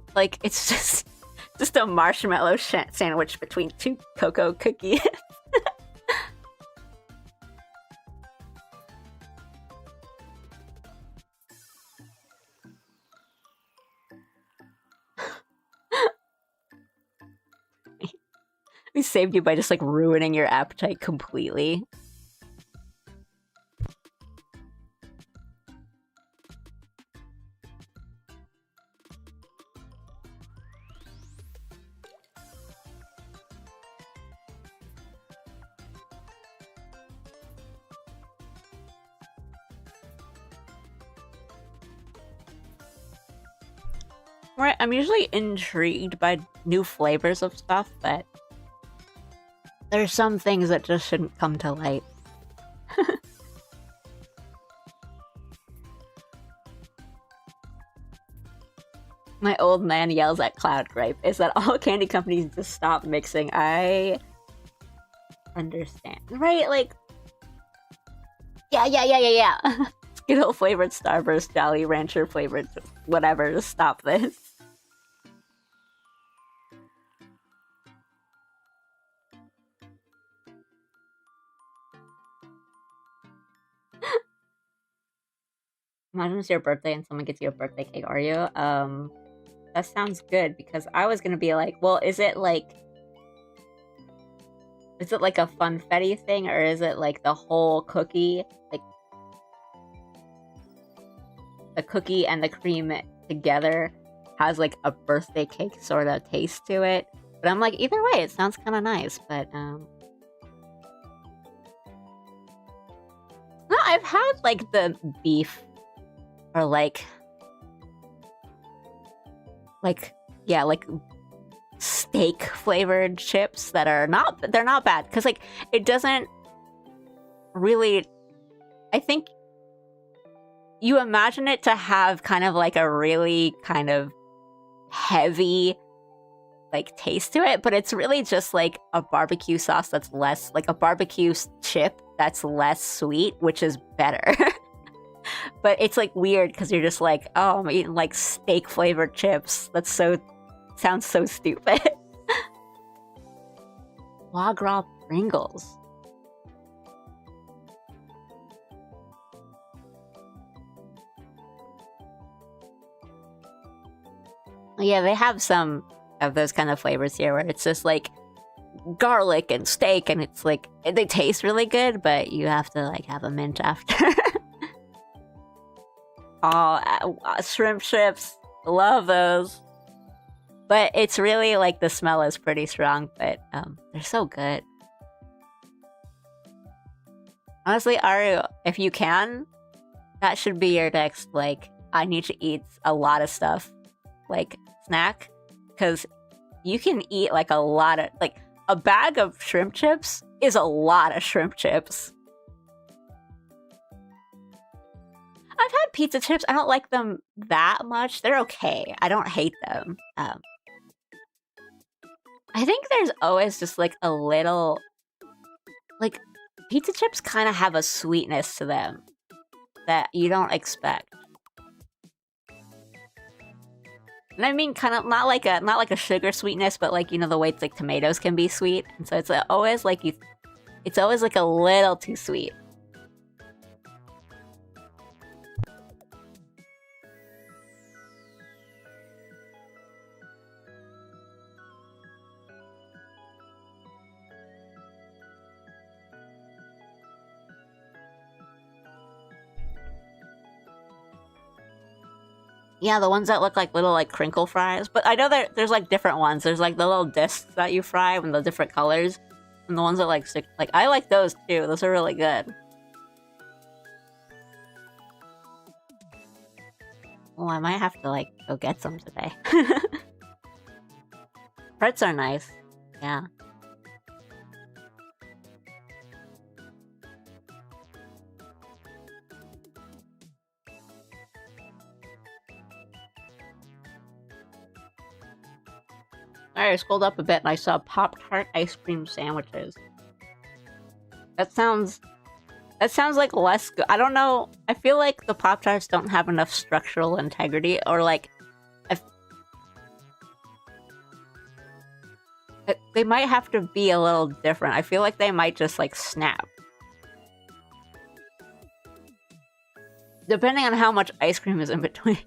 a marshmallow sandwich between two cocoa cookies. We saved you by just like ruining your appetite completely. Right, I'm usually intrigued by new flavors of stuff, but there's some things that just shouldn't come to light. My old man yells at Cloud Gripe. Is that all candy companies just stop mixing? I understand. Right, like... Yeah. Skittle flavored Starburst, Jolly Rancher flavored whatever, just stop this. Imagine it's your birthday and someone gets you a birthday cake, are you? That sounds good, because I was gonna be like, well, is it like a funfetti thing, or is it like the whole cookie? Like, the cookie and the cream together has like a birthday cake sort of taste to it. But I'm like, either way, it sounds kind of nice, but no, I've had like the beef or like steak flavored chips that are they're not bad, because like it doesn't really, I think you imagine it to have kind of like a really kind of heavy like taste to it, but it's really just like a barbecue sauce that's less, like a barbecue chip that's less sweet, which is better. But it's like weird because you're just like, oh, I'm eating like steak flavored chips. That's sounds so stupid. Foie gras Pringles. Yeah, they have some of those kind of flavors here where it's just like garlic and steak, and it's like they taste really good, but you have to like have a mint after. Oh, shrimp chips. Love those. But it's really like the smell is pretty strong, but they're so good. Honestly, Aru, if you can, that should be your next, like, I need to eat a lot of stuff, like, snack. Because you can eat like a lot of, like, a bag of shrimp chips is a lot of shrimp chips. I've had pizza chips. I don't like them that much. They're okay. I don't hate them. I think there's always just like a little, like, pizza chips kind of have a sweetness to them that you don't expect. And I mean, kind of not like a sugar sweetness, but like, you know, the way it's like tomatoes can be sweet, and so it's always like it's always like a little too sweet. Yeah, the ones that look like little like crinkle fries. But I know there's like different ones. There's like the little discs that you fry with the different colors, and the ones that like stick. Like, I like those too. Those are really good. Oh, I might have to like go get some today. Pretz are nice. Yeah. Alright, I scrolled up a bit and I saw Pop-Tart ice cream sandwiches. That sounds like less good. I don't know. I feel like the Pop-Tarts don't have enough structural integrity, or like, they might have to be a little different. I feel like they might just like snap. Depending on how much ice cream is in between.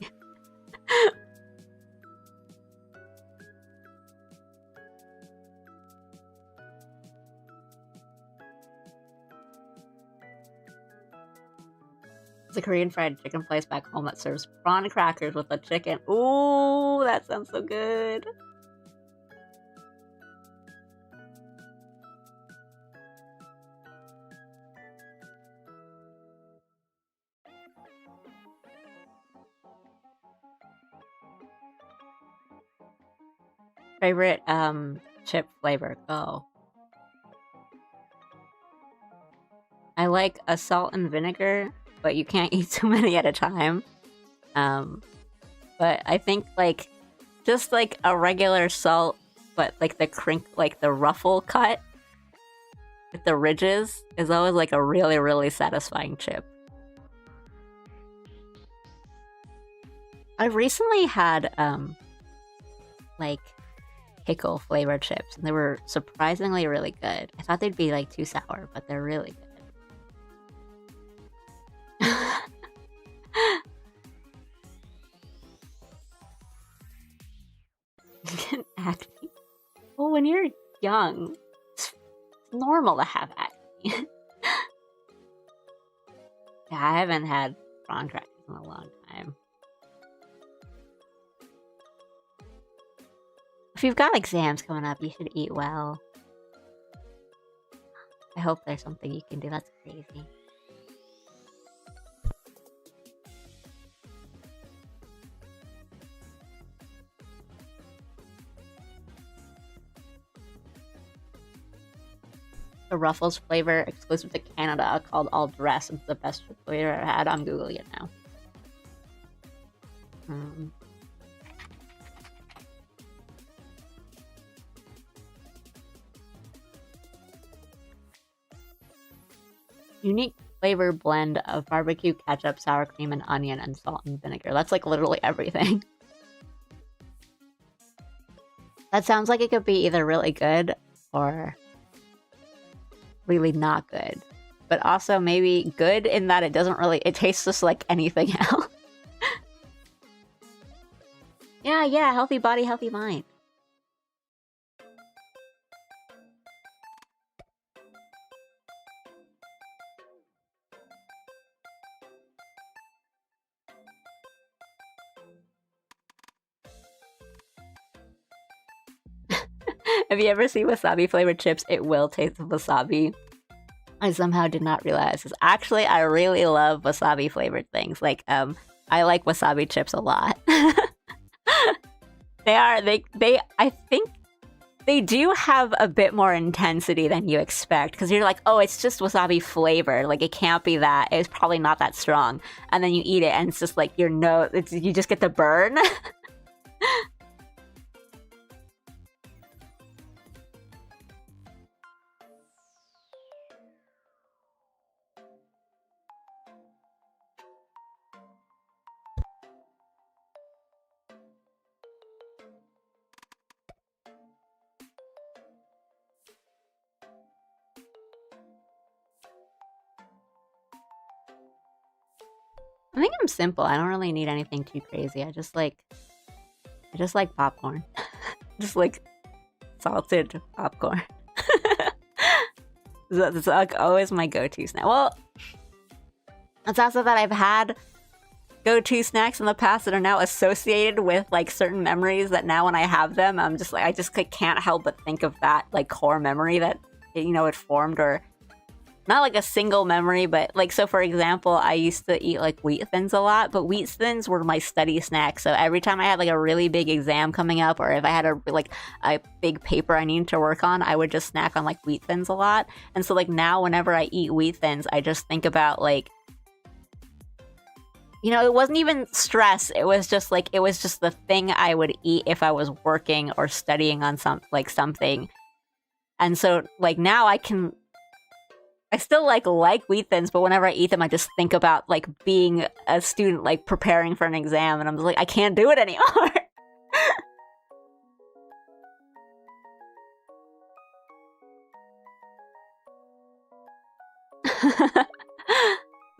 There's a Korean fried chicken place back home that serves prawn crackers with a chicken. Ooh, that sounds so good. Favorite chip flavor? Go. I like a salt and vinegar, but you can't eat too many at a time. But I think like just like a regular salt, but like the ruffle cut with the ridges is always like a really, really satisfying chip. I recently had like pickle flavored chips, and they were surprisingly really good. I thought they'd be like too sour, but they're really good. Acne. Well, when you're young, it's normal to have acne. Yeah, I haven't had prawn crackers in a long time. If you've got exams coming up, you should eat well. I hope there's something you can do. That's crazy. The Ruffles flavor exclusive to Canada called All Dress. It's the best flavor I've ever had. I'm Googling it now. Unique flavor blend of barbecue, ketchup, sour cream, and onion, and salt and vinegar. That's like literally everything. That sounds like it could be either really good or really not good. But also maybe good in that it tastes just like anything else. Yeah, healthy body, healthy mind. If you ever see wasabi flavored chips, it will taste of wasabi. I somehow did not realize this. Actually, I really love wasabi flavored things. Like, I like wasabi chips a lot. I think they do have a bit more intensity than you expect, because you're like, oh, it's just wasabi flavor. Like, it can't be that. It's probably not that strong. And then you eat it, and it's just like you just get the burn. I think I'm simple. I don't really need anything too crazy. I just like popcorn. Just like salted popcorn. That's like always my go-to snack. Well, it's also that I've had go-to snacks in the past that are now associated with like certain memories that now when I have them, I'm just like, I just like, can't help but think of that like core memory that it formed, or not like a single memory, but like, so for example, I used to eat like Wheat Thins a lot, but Wheat Thins were my study snack. So every time I had like a really big exam coming up, or if I had a big paper I needed to work on, I would just snack on like Wheat Thins a lot. And so like now whenever I eat Wheat Thins, I just think about like, it wasn't even stress. It was just the thing I would eat if I was working or studying on something. And so like now I still like Wheat Thins, but whenever I eat them, I just think about like being a student, like preparing for an exam, and I'm just like, I can't do it anymore.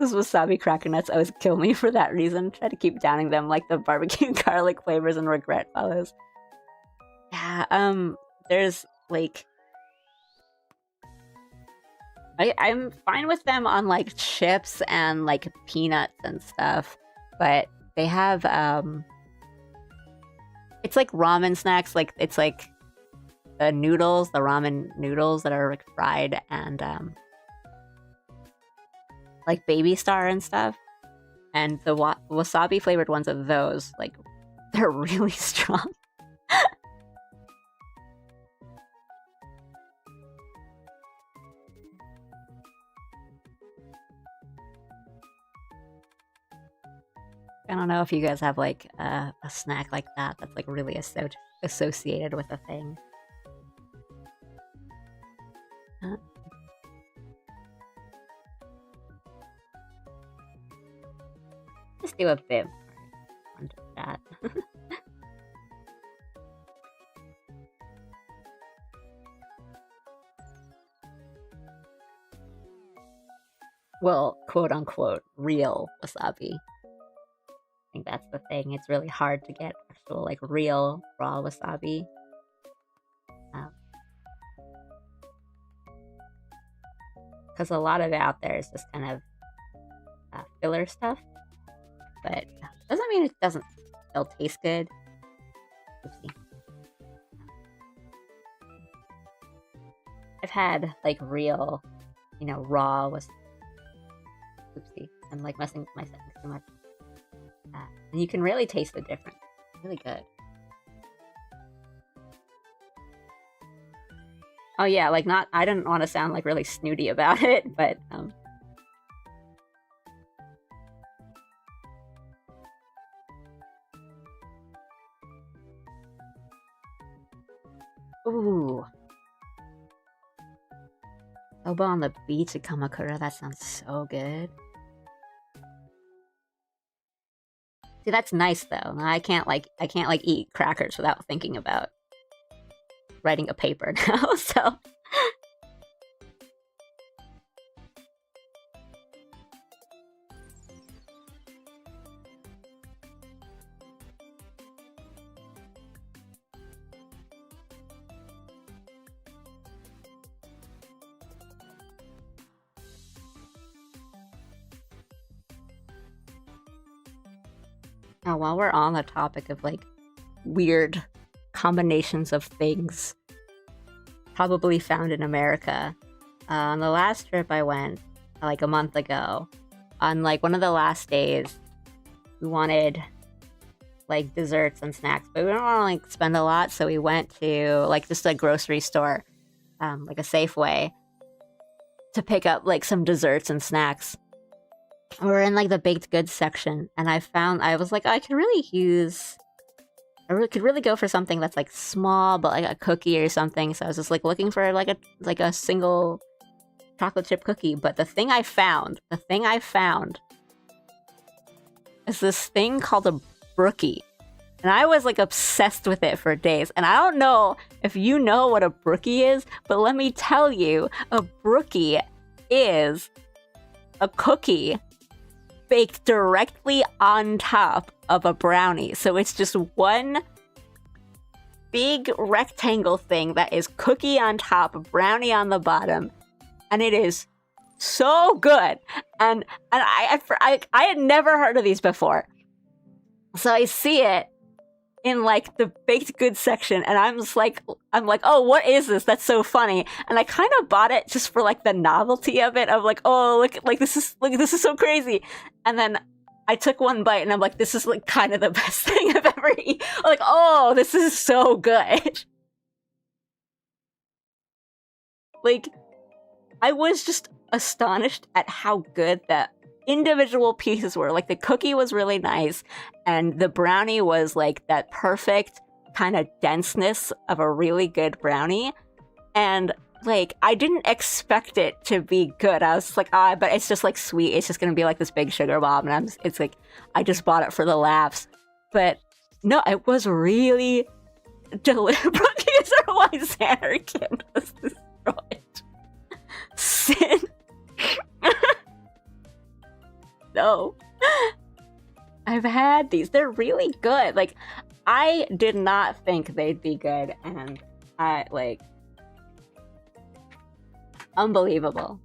Those wasabi cracker nuts always kill me for that reason. Try to keep downing them like the barbecue garlic flavors, and regret follows. Yeah, there's like I'm fine with them on like chips and like peanuts and stuff, but they have it's like ramen snacks, like it's like the noodles, the ramen noodles that are like fried and like baby star and stuff. And the wasabi flavored ones of those, like, they're really strong. I don't know if you guys have like a snack like that that's like really associated with a thing. Just do a bit more under that. Well, quote unquote, real wasabi. I think that's the thing. It's really hard to get actual, like, real raw wasabi. Because a lot of it out there is just kind of filler stuff. But doesn't mean it doesn't still taste good. Oopsie. I've had, like, real, you know, raw was. Oopsie. I'm, like, messing with my settings too much. And you can really taste the difference. It's really good. Oh yeah, like not. I didn't want to sound like really snooty about it, but ooh, Soba on the beach at Kamakura. That sounds so good. See, that's nice though. I can't eat crackers without thinking about writing a paper now. So. Now, while we're on the topic of like weird combinations of things probably found in America, on the last trip I went like a month ago, on like one of the last days, we wanted like desserts and snacks, but we don't want to like spend a lot, so we went to like just a grocery store, like a Safeway, to pick up like some desserts and snacks. We're in like the baked goods section, and I was like, I could really go for something that's like small, but like a cookie or something. So I was just like looking for like a single chocolate chip cookie. But the thing I found is this thing called a brookie, and I was like obsessed with it for days. And I don't know if you know what a brookie is, but let me tell you, a brookie is a cookie baked directly on top of a brownie. So it's just one big rectangle thing that is cookie on top, brownie on the bottom, and it is so good. And I had never heard of these before, so I see it in like the baked goods section, and I'm like, oh, what is this? That's so funny. And I kind of bought it just for like the novelty of it, of like, oh, look, this is so crazy. And then I took one bite, and I'm like, this is like kind of the best thing I've ever eaten. I'm like, oh, this is so good. Like, I was just astonished at how good the individual pieces were. Like, the cookie was really nice, and the brownie was like that perfect kind of denseness of a really good brownie. And like, I didn't expect it to be good. I was like, but it's just like sweet. It's just gonna be like this big sugar bomb, and it's like, I just bought it for the laughs. But no, it was really delicious. Brookies are why Xanarkin was destroyed. Sin. No. I've had these. They're really good. Like, I did not think they'd be good, and I, like, unbelievable.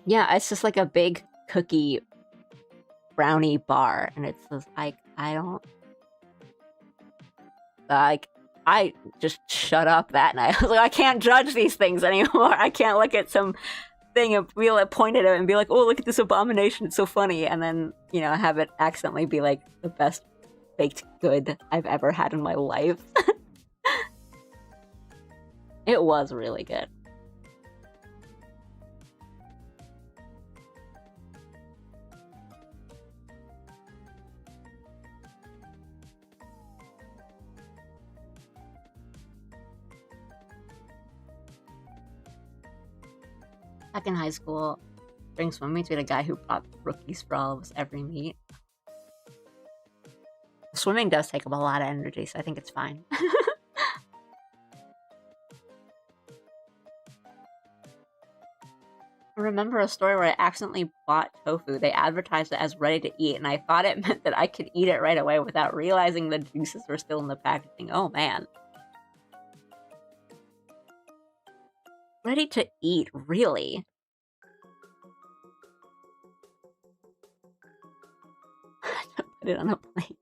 Yeah, it's just like a big cookie brownie bar, and it's just like I don't like. I just shut up that night. I was like, I can't judge these things anymore. I can't look at some thing and be like, point at it and be like, oh, look at this abomination. It's so funny, and then have it accidentally be like the best baked good I've ever had in my life. It was really good. Back in high school, during swim meets, we had a guy who brought rookies for all of us every meet. Swimming does take up a lot of energy, so I think it's fine. I remember a story where I accidentally bought tofu. They advertised it as ready to eat, and I thought it meant that I could eat it right away without realizing the juices were still in the packaging. Oh man. Ready to eat, really? Put it on a plate.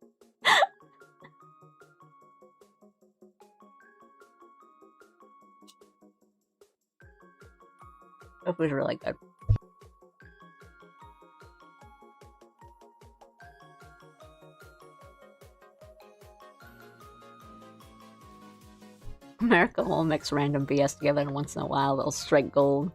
Tofu's really good. America will mix random BS together, and once in a while they'll strike gold.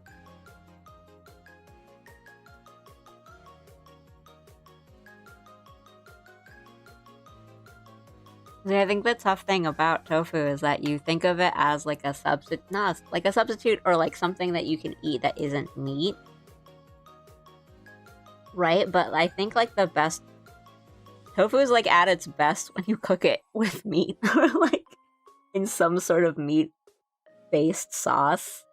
I think the tough thing about tofu is that you think of it as like a substitute, not like a substitute or like something that you can eat that isn't meat, right? But I think like the best tofu is like at its best when you cook it with meat or like in some sort of meat-based sauce.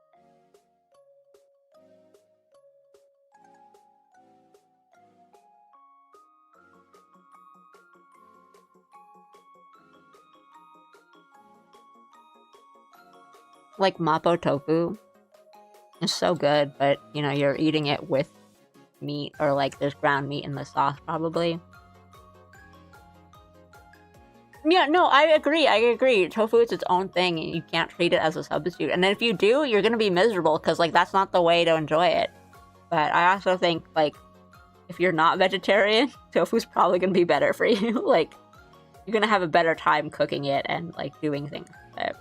Like mapo tofu is so good, but you're eating it with meat or like there's ground meat in the sauce probably. Yeah, no, I agree. Tofu is its own thing, and you can't treat it as a substitute. And if you do, you're gonna be miserable, because, like, that's not the way to enjoy it. But I also think, like, if you're not vegetarian, tofu's probably gonna be better for you. Like, you're gonna have a better time cooking it and, like, doing things with it.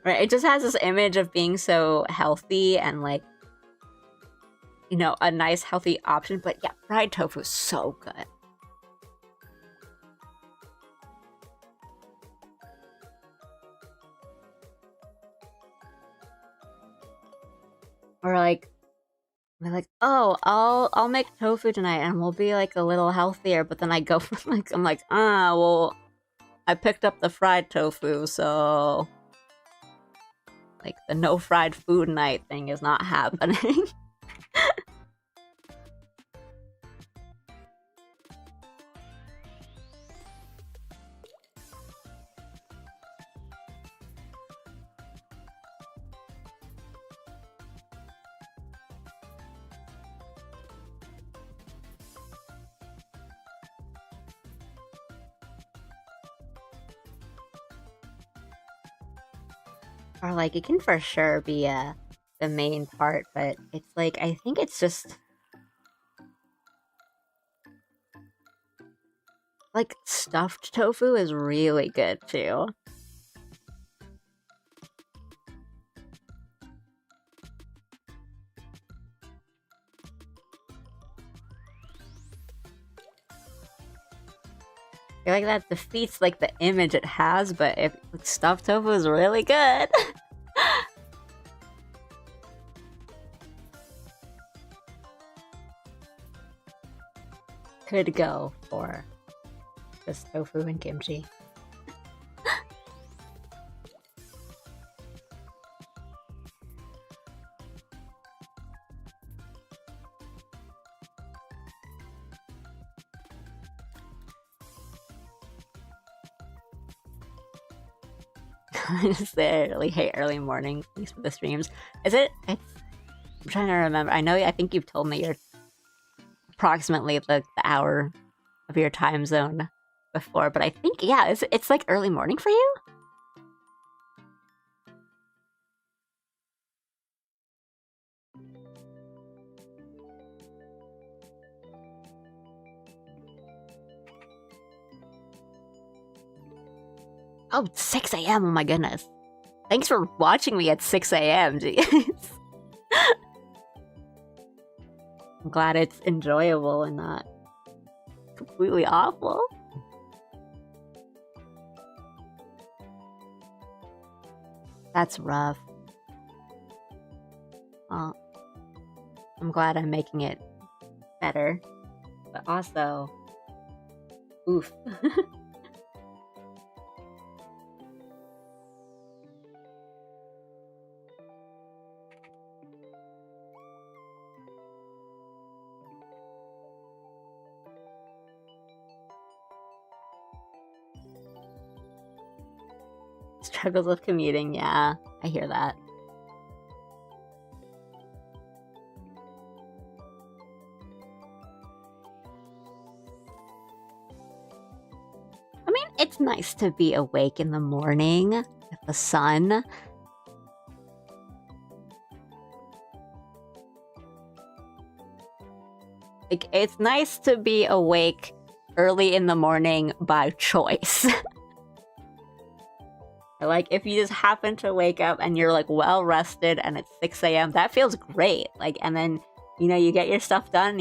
Right, it just has this image of being so healthy and, like, a nice, healthy option. But yeah, fried tofu is so good. Or like, they're like, oh, I'll make tofu tonight, and we'll be like a little healthier. But then I go for like, I'm like, well, I picked up the fried tofu, so like the no fried food night thing is not happening. Or like, it can for sure be the main part, but it's like, I think it's just like stuffed tofu is really good too. I feel like that defeats like the image it has, but if stuffed tofu is really good. Could go for just tofu and kimchi. I just really hate early mornings, at least for the streams. Is it? I'm trying to remember. I think you've told me you're approximately the hour of your time zone before, but I think, yeah, it's like early morning for you? Oh, 6 a.m. Oh my goodness. Thanks for watching me at 6 a.m. Jeez. I'm glad it's enjoyable and not completely awful. That's rough. Well, I'm glad I'm making it better. But also, oof. Struggles with commuting, yeah. I hear that. I mean, it's nice to be awake in the morning with the sun. Like, it's nice to be awake early in the morning by choice. Like, if you just happen to wake up and you're, like, well-rested and it's 6 a.m., that feels great. Like, and then, you know, you get your stuff done,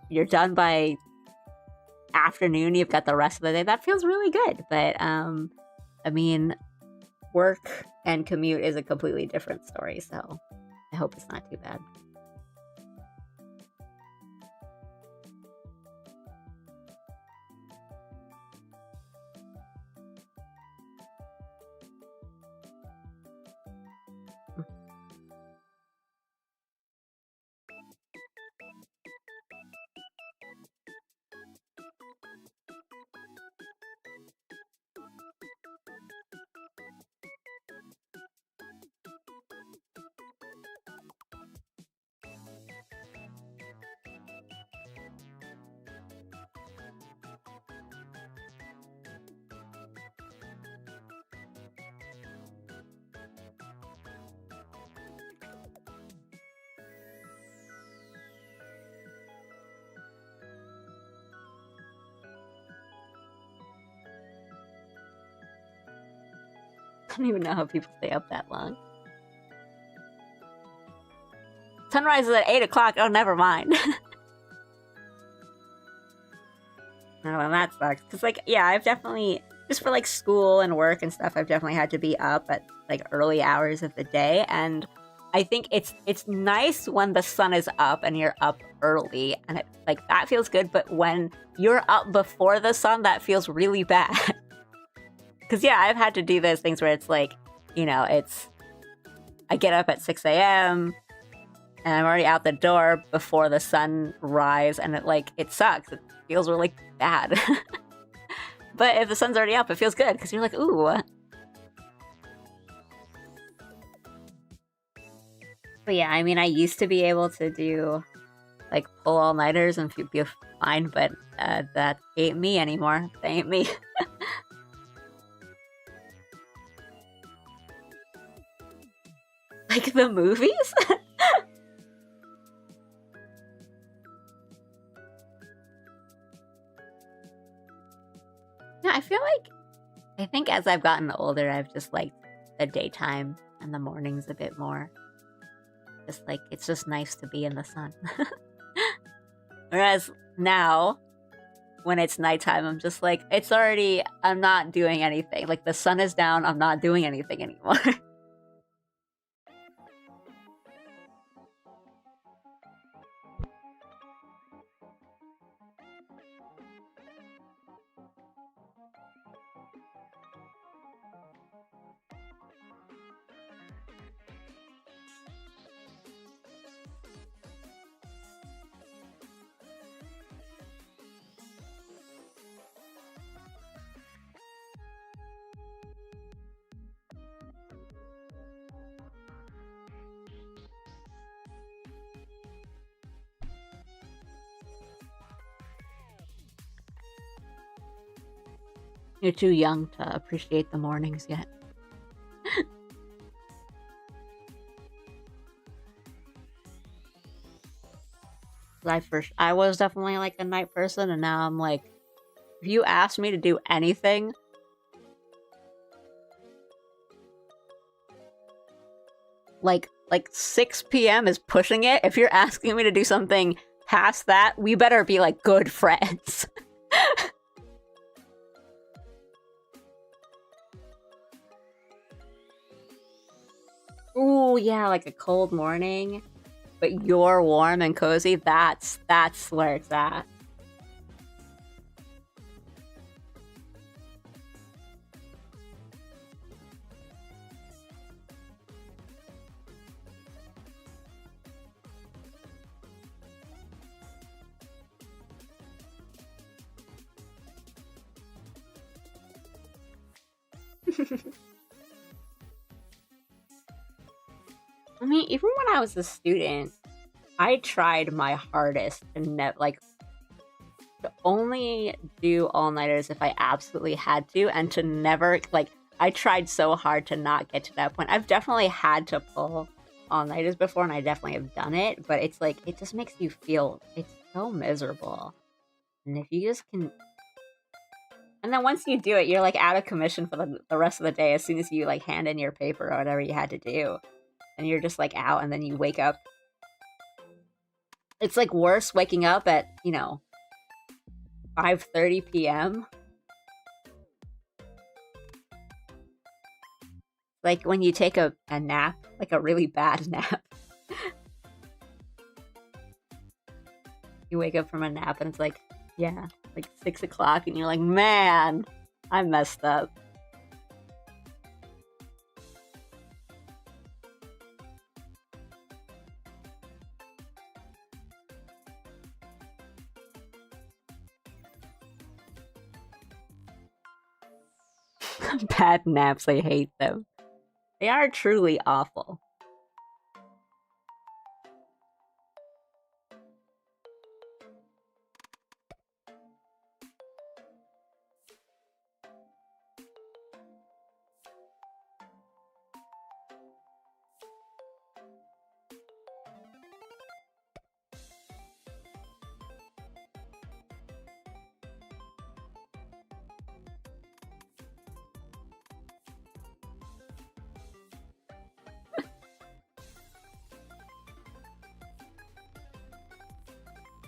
you're done by afternoon, you've got the rest of the day. That feels really good. But, I mean, work and commute is a completely different story, so I hope it's not too bad. I don't even know how people stay up that long. Sunrise is at 8 o'clock. Oh, never mind. No, and that sucks. Because, like, yeah, I've definitely, just for, like, school and work and stuff, I've definitely had to be up at, like, early hours of the day. And I think it's nice when the sun is up and you're up early. And, like, that feels good. But when you're up before the sun, that feels really bad. Because, yeah, I've had to do those things where it's like, you know, I get up at 6 a.m. and I'm already out the door before the sun rise, and it sucks. It feels really bad. But if the sun's already up, it feels good, because you're like, ooh. But yeah, I mean, I used to be able to do, like, pull all-nighters and be fine, but that ain't me anymore. That ain't me. Like the movies? No, I think as I've gotten older, I've just liked the daytime and the mornings a bit more. Just like, it's just nice to be in the sun. Whereas now, when it's nighttime, I'm just like, I'm not doing anything. Like, the sun is down, I'm not doing anything anymore. You're too young to appreciate the mornings yet. I was definitely like a night person, and now I'm like, if you ask me to do anything, like 6 p.m. is pushing it. If you're asking me to do something past that, we better be like good friends. Ooh, yeah, like a cold morning, but you're warm and cozy. That's where it's at. I mean, even when I was a student, I tried my hardest to only do all-nighters if I absolutely had to, and to never, like, I tried so hard to not get to that point. I've definitely had to pull all-nighters before, and I definitely have done it, but it's like, it just makes you feel, it's so miserable. And if you just can... And then once you do it, you're, like, out of commission for the rest of the day as soon as you, like, hand in your paper or whatever you had to do. And you're just, like, out, and then you wake up. It's, like, worse waking up at, 5:30 p.m. Like, when you take a nap, like a really bad nap. You wake up from a nap, and it's like, yeah, like 6 o'clock, and you're like, man, I messed up. Bad naps, I hate them. They are truly awful.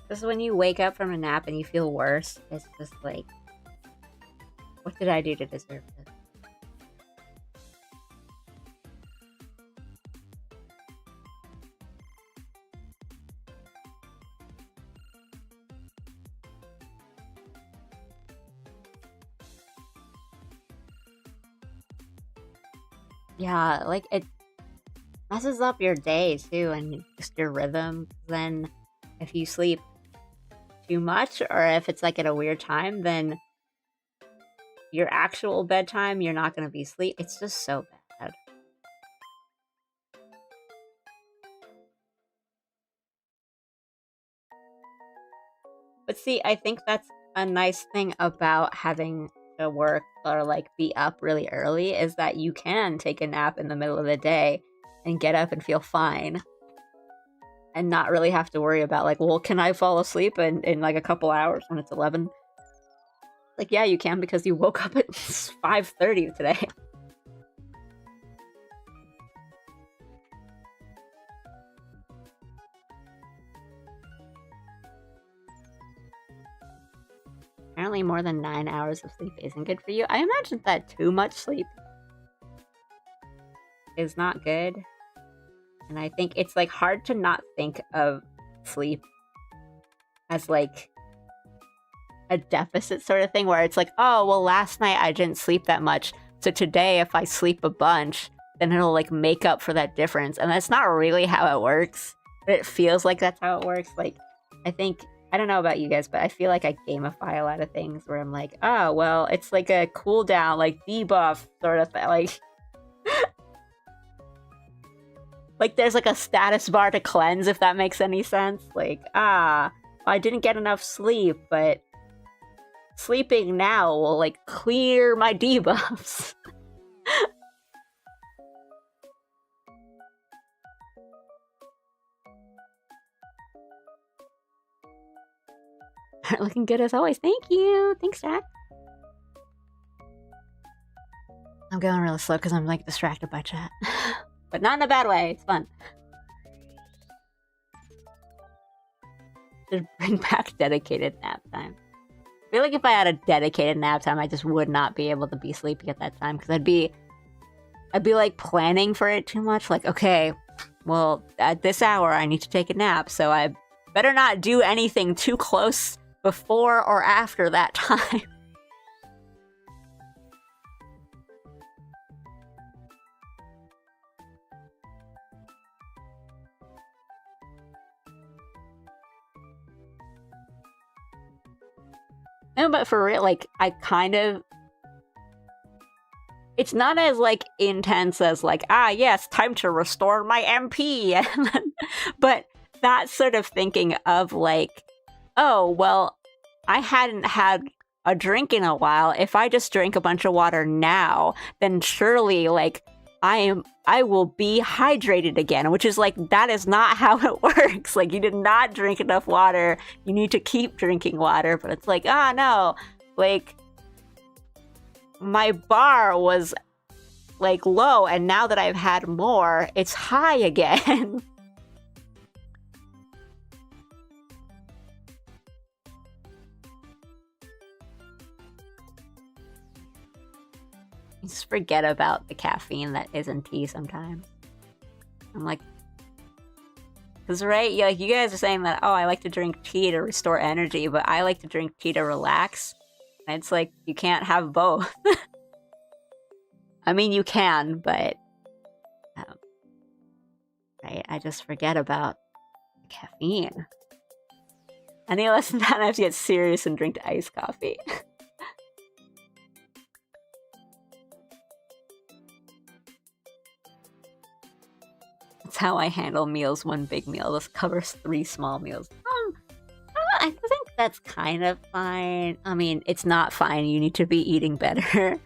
Just when you wake up from a nap and you feel worse, it's just like, what did I do to deserve this? Yeah, like, it messes up your day too, and just your rhythm. Then if you sleep too much, or if it's like at a weird time, then your actual bedtime, you're not going to be asleep. It's just so bad. But see, I think that's a nice thing about having to work or like be up really early, is that you can take a nap in the middle of the day and get up and feel fine. And not really have to worry about, like, well, can I fall asleep in like a couple hours when it's 11? Like, yeah, you can, because you woke up at 5:30 today. Apparently more than 9 hours of sleep isn't good for you. I imagine that too much sleep is not good. And I think it's, like, hard to not think of sleep as, like, a deficit sort of thing, where it's like, oh, well, last night I didn't sleep that much, so today if I sleep a bunch, then it'll, like, make up for that difference. And that's not really how it works, but it feels like that's how it works. Like, I don't know about you guys, but I feel like I gamify a lot of things where I'm like, oh, well, it's like a cooldown, like, debuff sort of thing, like... Like, there's, like, a status bar to cleanse, if that makes any sense. Like, I didn't get enough sleep, but sleeping now will, like, clear my debuffs. Looking good as always. Thank you. Thanks, Jack. I'm going really slow because I'm, like, distracted by chat. But not in a bad way. It's fun. Just bring back dedicated nap time. I feel like if I had a dedicated nap time, I just would not be able to be sleepy at that time because I'd be like planning for it too much. Like, okay, well, at this hour I need to take a nap, so I better not do anything too close before or after that time. No, but for real, like, I kind of... It's not as, like, intense as, like, yes, time to restore my MP! But that sort of thinking of, like, oh, well, I hadn't had a drink in a while. If I just drink a bunch of water now, then surely, like, I will be hydrated again, which is, like, that is not how it works. Like, you did not drink enough water. You need to keep drinking water. But it's like, no. Like, my bar was, like, low, and now that I've had more, it's high again. I just forget about the caffeine that is in tea sometimes. I'm like... Because, right, like, you guys are saying that, oh, I like to drink tea to restore energy, but I like to drink tea to relax. And it's like, you can't have both. I mean, you can, but... right, I just forget about caffeine. Any less than that, I have to get serious and drink iced coffee. That's how I handle meals. One big meal. This covers 3 small meals. I think that's kind of fine. I mean, it's not fine. You need to be eating better.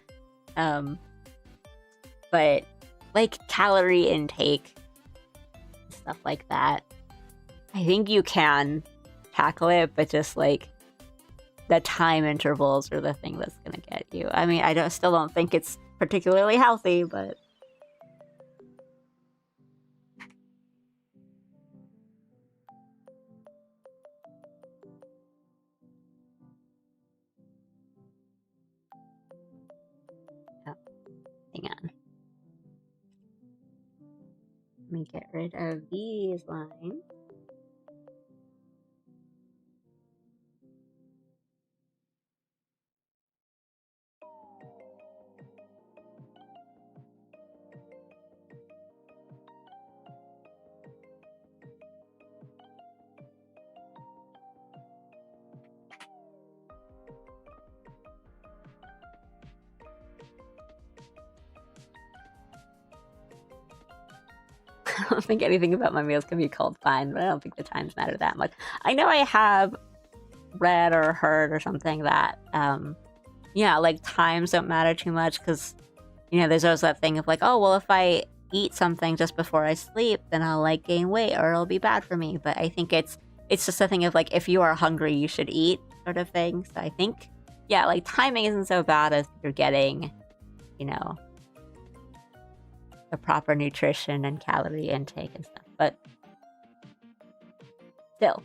But, like, calorie intake, stuff like that, I think you can tackle it, but just, like, the time intervals are the thing that's gonna get you. I mean, I still don't think it's particularly healthy, but... Hang on. Let me get rid of these lines. I don't think anything about my meals can be called fine, but I don't think the times matter that much. I know I have read or heard or something that, yeah, like, times don't matter too much because, you know, there's always that thing of, like, oh, well, if I eat something just before I sleep, then I'll, like, gain weight or it'll be bad for me. But I think it's just a thing of, like, if you are hungry, you should eat sort of thing. So I think, yeah, like, timing isn't so bad as you're getting, you know, the proper nutrition and calorie intake and stuff, but still.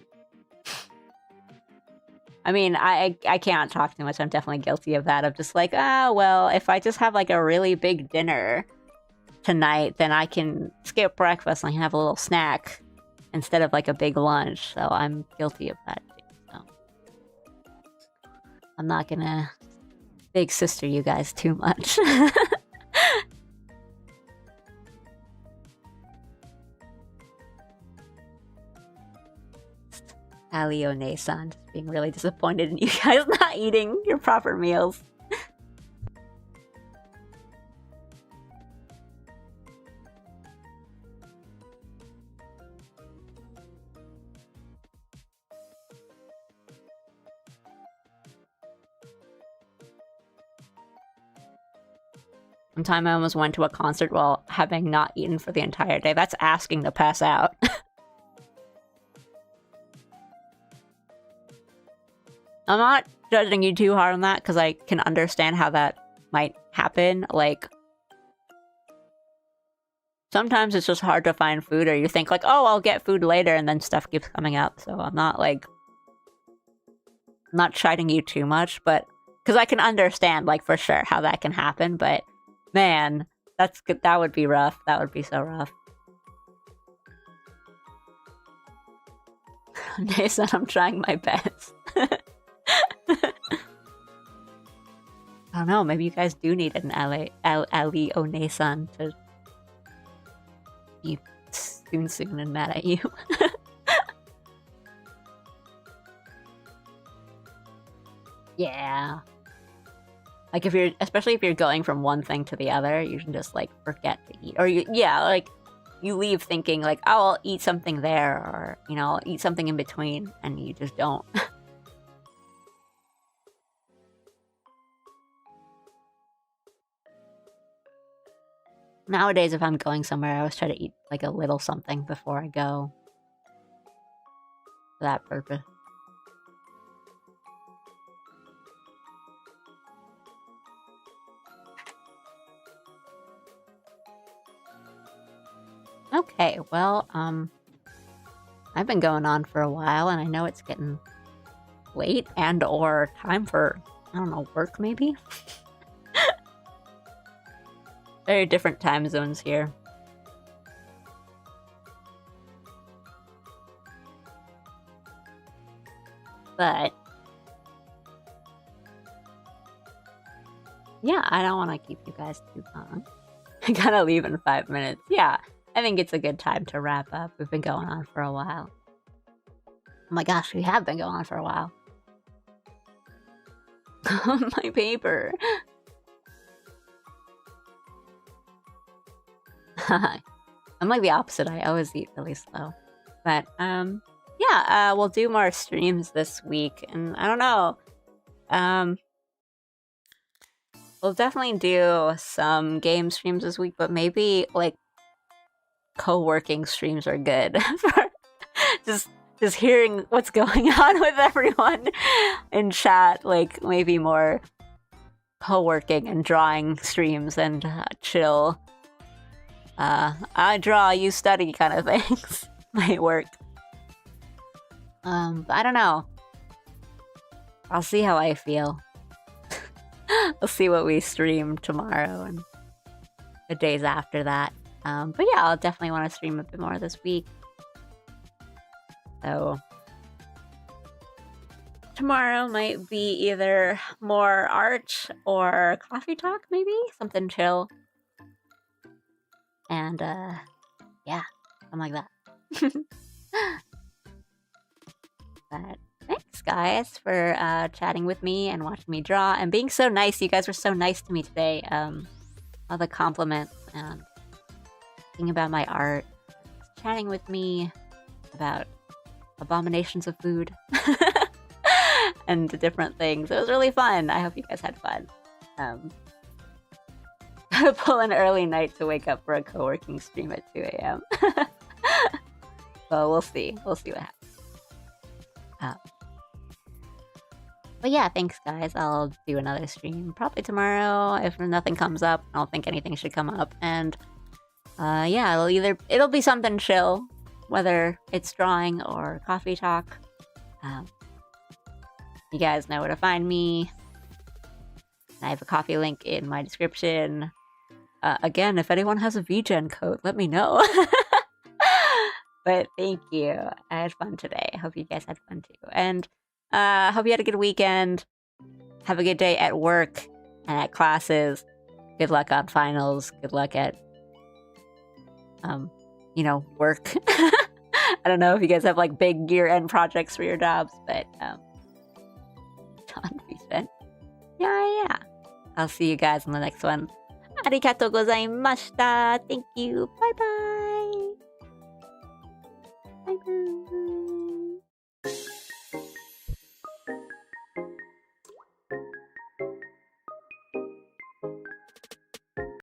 I mean, I can't talk too much. I'm definitely guilty of that, of just like, well, if I just have, like, a really big dinner tonight, then I can skip breakfast and I can have a little snack instead of, like, a big lunch. So I'm guilty of that too. So I'm not gonna big sister you guys too much. Alione-san just being really disappointed in you guys not eating your proper meals. One time I almost went to a concert while having not eaten for the entire day. That's asking to pass out. I'm not judging you too hard on that, because I can understand how that might happen. Like, sometimes it's just hard to find food, or you think like, oh, I'll get food later, and then stuff keeps coming up. So I'm not like, not chiding you too much, but because I can understand, like, for sure how that can happen. But man, that's good. That would be rough. That would be so rough. Nathan, I'm trying my best. I don't know, maybe you guys do need an Ali Onesan to be soon and mad at you. Yeah. Like, especially if you're going from one thing to the other, you can just, like, forget to eat. Or, like, you leave thinking, like, oh, I'll eat something there, or, you know, I'll eat something in between, and you just don't. Nowadays, if I'm going somewhere, I always try to eat, like, a little something before I go. For that purpose. Okay, well, I've been going on for a while, and I know it's getting late and or time for, I don't know, work maybe? Very different time zones here. But yeah, I don't want to keep you guys too long. I gotta leave in 5 minutes. Yeah, I think it's a good time to wrap up. We've been going on for a while. Oh my gosh, we have been going on for a while. My paper. I'm like the opposite. I always eat really slow. But, yeah, we'll do more streams this week. And I don't know. We'll definitely do some game streams this week, but maybe, like, co-working streams are good. For just hearing what's going on with everyone in chat. Like, maybe more co-working and drawing streams and chill. I draw, you study kind of things might work. But I don't know. I'll see how I feel. I'll see what we stream tomorrow and the days after that. But yeah, I'll definitely want to stream a bit more this week. So tomorrow might be either more art or coffee talk, maybe? Something chill. And, yeah, something like that. But thanks, guys, for chatting with me and watching me draw and being so nice. You guys were so nice to me today. All the compliments and thinking about my art, chatting with me about abominations of food and different things. It was really fun. I hope you guys had fun. Gotta pull an early night to wake up for a co-working stream at 2 a.m. Well, we'll see. We'll see what happens. But yeah, thanks, guys. I'll do another stream probably tomorrow. If nothing comes up, I don't think anything should come up. And yeah, it'll be something chill, whether it's drawing or coffee talk. You guys know where to find me. I have a coffee link in my description. Again, if anyone has a VGen code, let me know. But thank you. I had fun today. I hope you guys had fun too. And hope you had a good weekend. Have a good day at work and at classes. Good luck on finals. Good luck at, work. I don't know if you guys have like big year-end projects for your jobs, but John Beeson. Yeah. I'll see you guys on the next one. Arigatou gozaimashita. Thank you. Bye-bye.